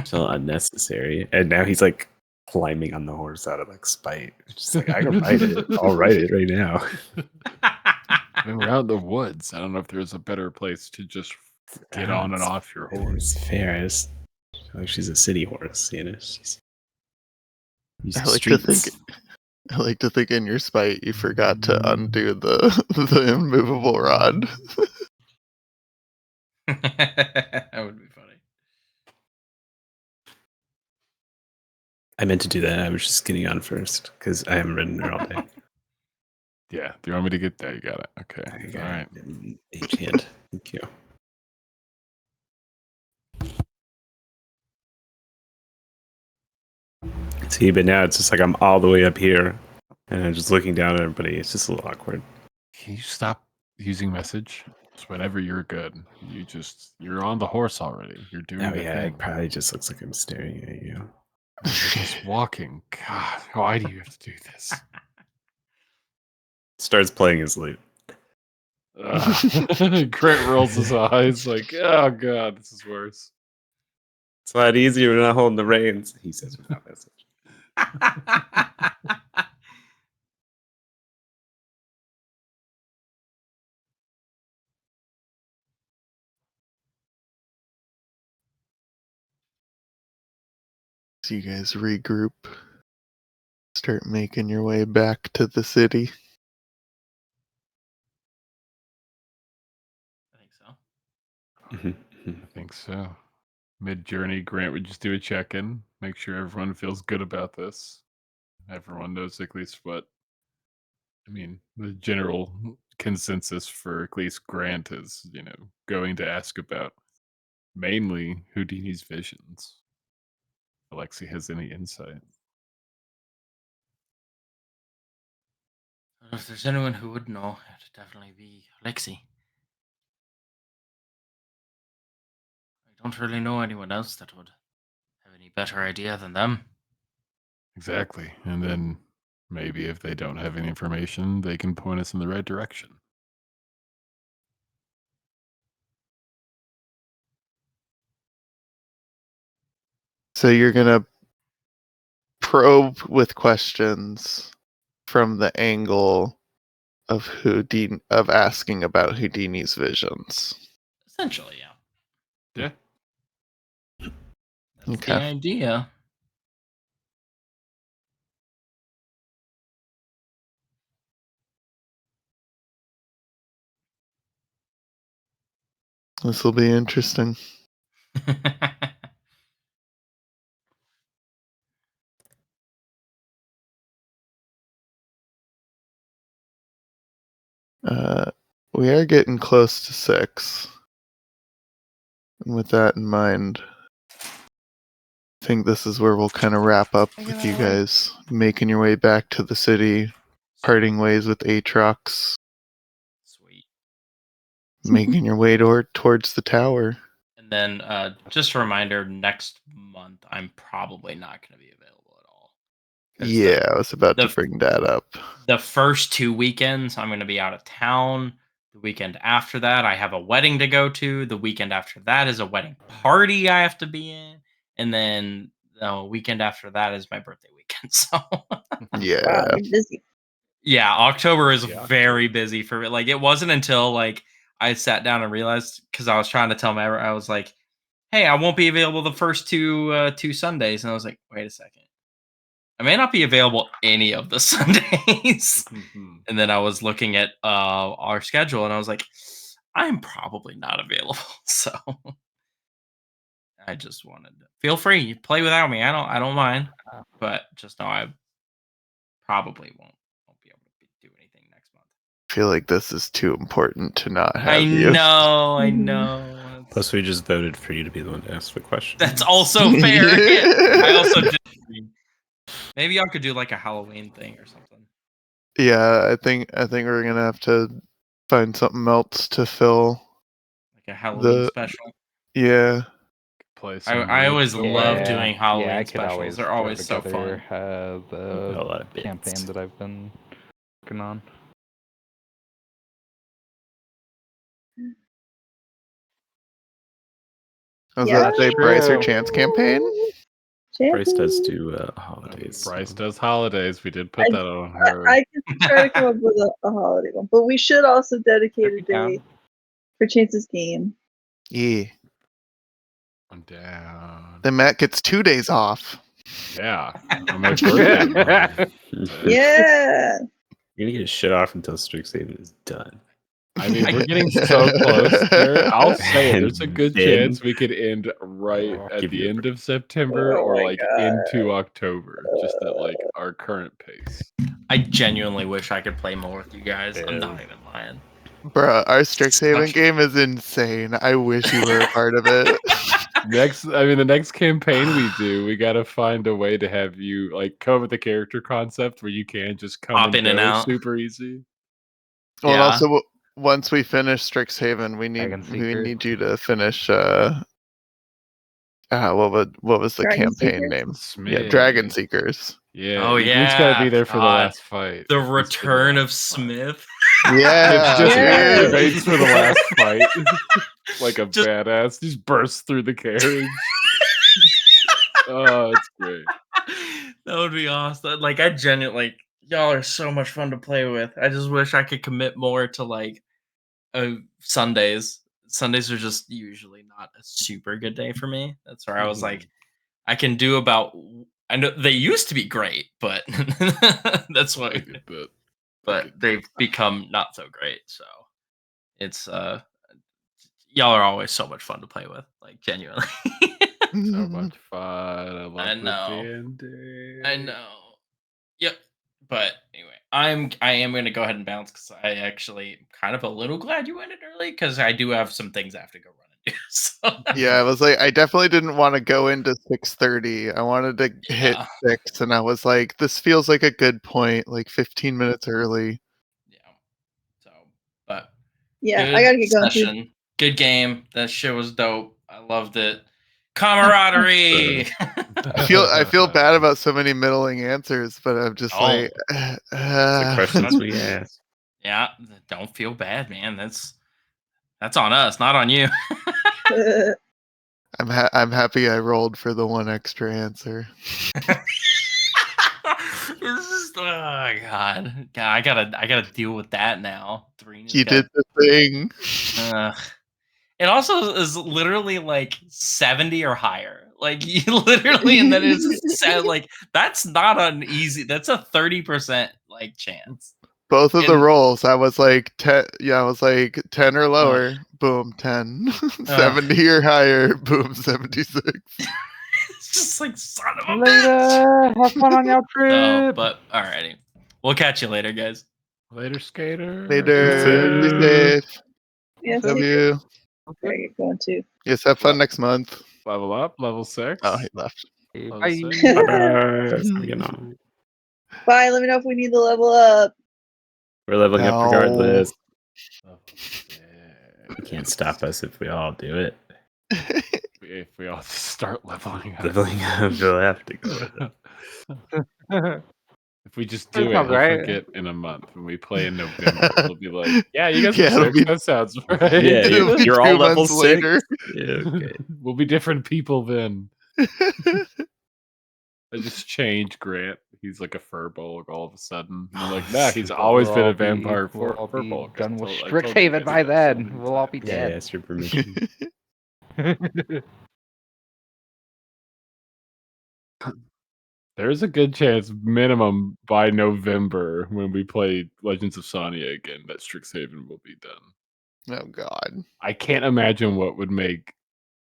still unnecessary. And now he's like climbing on the horse out of like spite. It's just like I can ride it. I'll ride it right now. And we're out in the woods. I don't know if there's a better place to just get on and off your horse. It's fair. I just feel like she's a city horse, you know. She's used I to like to think. streets. I like to think in your spite you forgot to undo the the immovable rod. That would be funny. I meant to do that. I was just getting on first because I haven't ridden her all day. Yeah. Do you want me to get there? You got it. Okay. I All got right. it in each hand. Thank you. See, but now it's just like I'm all the way up here, and I'm just looking down at everybody. It's just a little awkward. Can you stop using message? It's whenever you're good. You're on the horse already. You're doing Oh the yeah, thing. it probably just looks like I'm staring at you. You're just walking. God, why do you have to do this? Starts playing his lute. Grant rolls his eyes like, oh god, this is worse. It's a lot easier when I'm not holding the reins, he says without message. So you guys regroup, start making your way back to the city. I think so. I think so. Mid-journey, Grant would just do a check-in, make sure everyone feels good about this. Everyone knows at least what, I mean, the general consensus for at least Grant is, going to ask about mainly Houdini's visions. Alexi has any insight? If there's anyone who would know, it'd definitely be Alexi. I don't really know anyone else that would have any better idea than them. Exactly. And then maybe if they don't have any information, they can point us in the right direction. So you're gonna probe with questions from the angle of Houdini, of asking about Houdini's visions. Essentially, yeah. Yeah. That's Okay. the idea. This will be interesting. We are getting close to 6. And with that in mind, I think this is where we'll kind of wrap up with you guys making your way back to the city, parting ways with Aatrox, Sweet. making your way towards the tower. And then just a reminder, next month I'm probably not going to be available at all. 'Cause Yeah, I was about to the- bring that up. The first 2 weekends I'm going to be out of town. The weekend after that I have a wedding to go to. The weekend after that is a wedding party I have to be in. And then the weekend after that is my birthday weekend. So Yeah. Wow, you're busy. yeah, October is Yeah, very busy for me. Like, it wasn't until like I sat down and realized, because I was trying to tell my, I was like, "Hey, I won't be available the first two Sundays," and I was like, "Wait a second, I may not be available any of the Sundays." And then I was looking at our schedule, and I was like, "I'm probably not available." So I just wanted to feel free, you play without me. I don't mind, but just know I probably won't be able to do anything next month. I feel like this is too important to not have I you. know, I Mhm. know. Plus, we just voted for you to be the one to ask the question. That's also fair. I also just maybe y'all could do like a Halloween thing or something. Yeah, I think we're gonna have to find something else to fill. Like a Halloween The- special. Yeah. Play some I always ritual. love doing Halloween I could specials. always They're throw always so together, fun. A the lot of bits. campaign that I've been working on. Was Yeah. that the That's Bryce or true. Chance campaign? Bryce does Champion. do holidays. Bryce so- does holidays. We did put that on her. I can try to come up with a holiday one, but we should also dedicate a Pretty down. day for Chance's game. Yeah. I'm down. Then Matt gets 2 days off. Yeah, on my birthday month. Yeah. You're gonna get his shit off until Strixhaven is done. I mean, we're getting so close there. I'll say it, there's a good Then- chance we could end right at Give the you a end of September Oh or my like God. into October, just at like our current pace. I genuinely wish I could play more with you guys. I'm Yeah. not even lying. Bruh, our Strixhaven Such- game is insane. I wish you were a part of it. The next campaign we do, we gotta find a way to have you like come up with a character concept where you can just come Pop and in and go out. super easy. Well, and Yeah. also once we finish Strixhaven, we Dragon need Seekers. you to finish what was the Dragon campaign Seekers? name? Smith. Yeah, Dragon Seekers. Yeah. Oh, you just gotta be yeah, there for the God. last fight. The Just for return of last fight. Smith. Yeah. Just Yes. activates for the last fight. Like a Just- badass. Just bursts through the carriage. Oh, it's great. That would be awesome. Like I genuinely like y'all are so much fun to play with. I just wish I could commit more to like Sundays. Sundays are just usually not a super good day for me. That's where I was like, I can do about. I know they used to be great, but that's I why. get that. But they've become not so great. So it's y'all are always so much fun to play with. Like genuinely. So much fun. I love I the know. D&D. I know. Yep. But anyway, I am gonna go ahead and bounce because I actually kind of a little glad you ended early because I do have some things I have to go run and do. So Yeah, I was like, I definitely didn't want to go into 6:30. I wanted to hit Yeah. 6, and I was like, this feels like a good point, like 15 minutes early. yeah. So but Yeah, good I gotta get going too. session. Good game. That shit was dope. I loved it. Camaraderie. I feel bad about so many middling answers, but I'm just like, The questions we asked. Yeah, don't feel bad, man. That's on us, not on you. I'm happy I rolled for the one extra answer. This is, oh god. I gotta deal with that now. You did the thing. It also is literally like 70 or higher. Like you literally, and then it's said like that's not an easy. That's a 30% like chance. Both of the And- rolls, I was like 10. Yeah, I was like 10 or lower. Boom, 10. 70 or higher. Boom, 76. It's just like son of a bitch. Later. Have fun on your So, trip. but alrighty, we'll catch you later, guys. Later, skater. Later. Be safe. Yeah, Love see, you. gotta get going too. Yes, have fun next month. Level up, level 6. Oh, he left. Level Bye. 6. Bye-bye. You know, Bye. Let me know if we need to level up. we're leveling up No. regardless. Level You can't stop us if we all do it. If we all start leveling up. Leveling up, we'll have to go with it. If we just That do it, sounds we'll right. forget in a month when we play in November. We'll be like, yeah, you guys Yeah, are it'll 6. be- That sounds right. Yeah, It'll be you're 2 all level months 6. later. Yeah, okay. We'll be different people then. I just changed Grant. He's like a furbolg all of a sudden. And I'm like, nah, he's always been a vampire We'll all be furbolg. done with I told you Strixhaven guys by that so then. many We'll all be times. Yeah, dead. ask your permission. There's a good chance, minimum by November, when we play Legends of Sania again, that Strixhaven will be done. Oh, God. I can't imagine what would make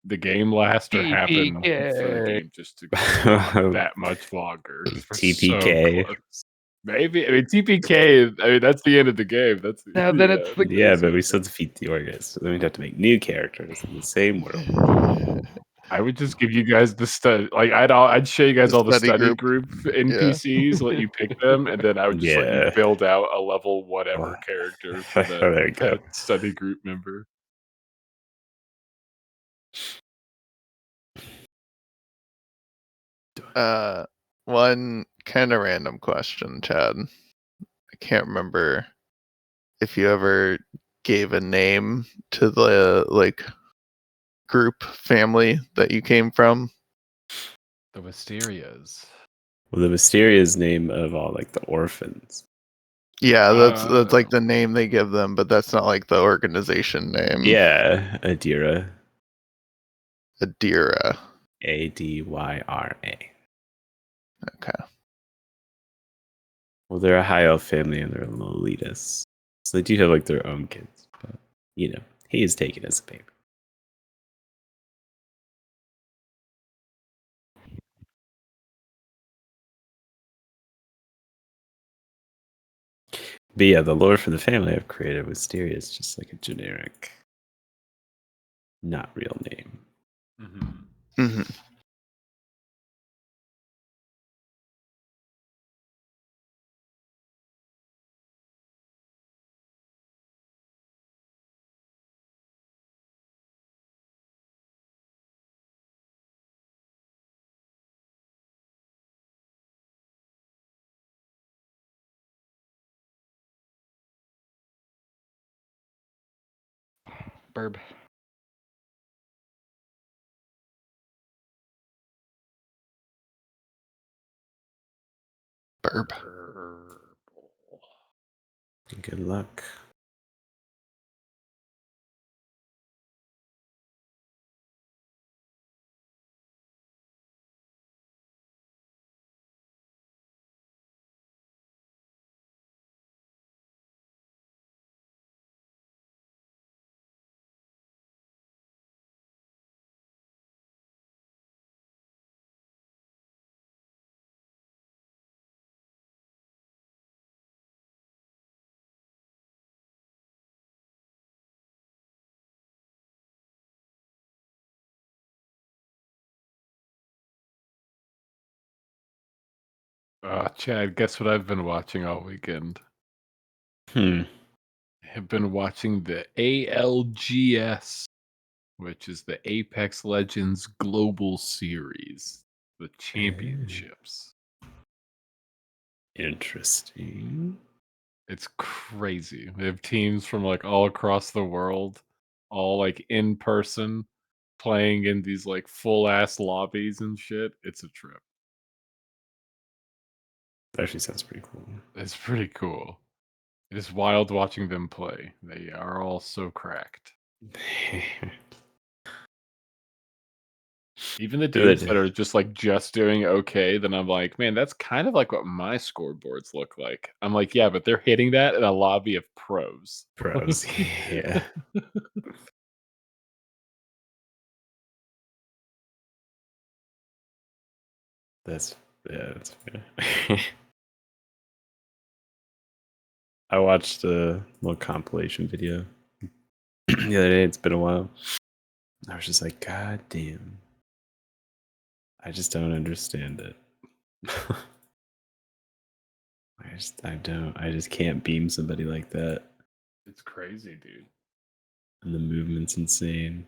the game last or happen for the TPK. game just to go on that much longer. 'cause we're so TPK. close. Maybe. I mean, TPK. I mean, that's the end of the game. That's No, then it's the Yeah, but we still defeat the Orgus. So then we'd have to make new characters in the same world. I would just give you guys the study. Like I'd show you guys The all the study study group. group NPCs, let you pick them, and then I would just let you Yeah. build out a level whatever character for There you go. that study group member. One kind of random question, Chad. I can't remember if you ever gave a name to the group family that you came from. The Wisterias. Well, the mysterious name of all like the orphans. Yeah, that's like the name they give them, but that's not like the organization name. Yeah, Adira. Adira. Adyra. Okay. Well, they're a high elf family and they're elitists, so they do have like their own kids. But he is taken as a baby. But yeah, the lore for the family I've created with Styria is just like a generic, not real name. Mm-hmm. Burb. Burb. Good luck. Chad, guess what I've been watching all weekend? Hmm. Have been watching the ALGS, which is the Apex Legends Global Series, the championships. Interesting. It's crazy. They have teams from like all across the world, all like in person, playing in these like full ass lobbies and shit. It's a trip. That actually sounds pretty cool. It's pretty cool. It is wild watching them play. They are all so cracked. Even the Good. dudes that are just like just doing okay, then I'm like, man, that's kind of like what my scoreboards look like. I'm like, yeah, but they're hitting that in a lobby of pros. Pros. Yeah. That's fair. I watched a little compilation video the other day. It's been a while. I was just like, God damn. I just don't understand it. I just can't beam somebody like that. It's crazy, dude. And the movement's insane.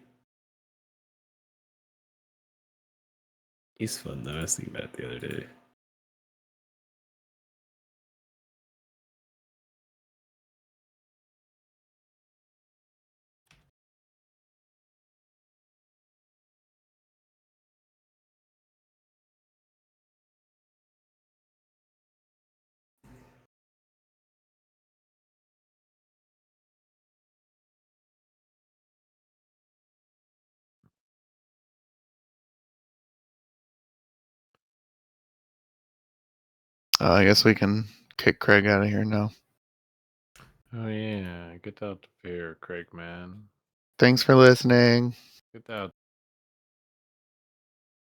He's fun though. I was thinking about it the other day. I guess we can kick Craig out of here now. Oh yeah, get out the fear, Craig, man. Thanks for listening. Get out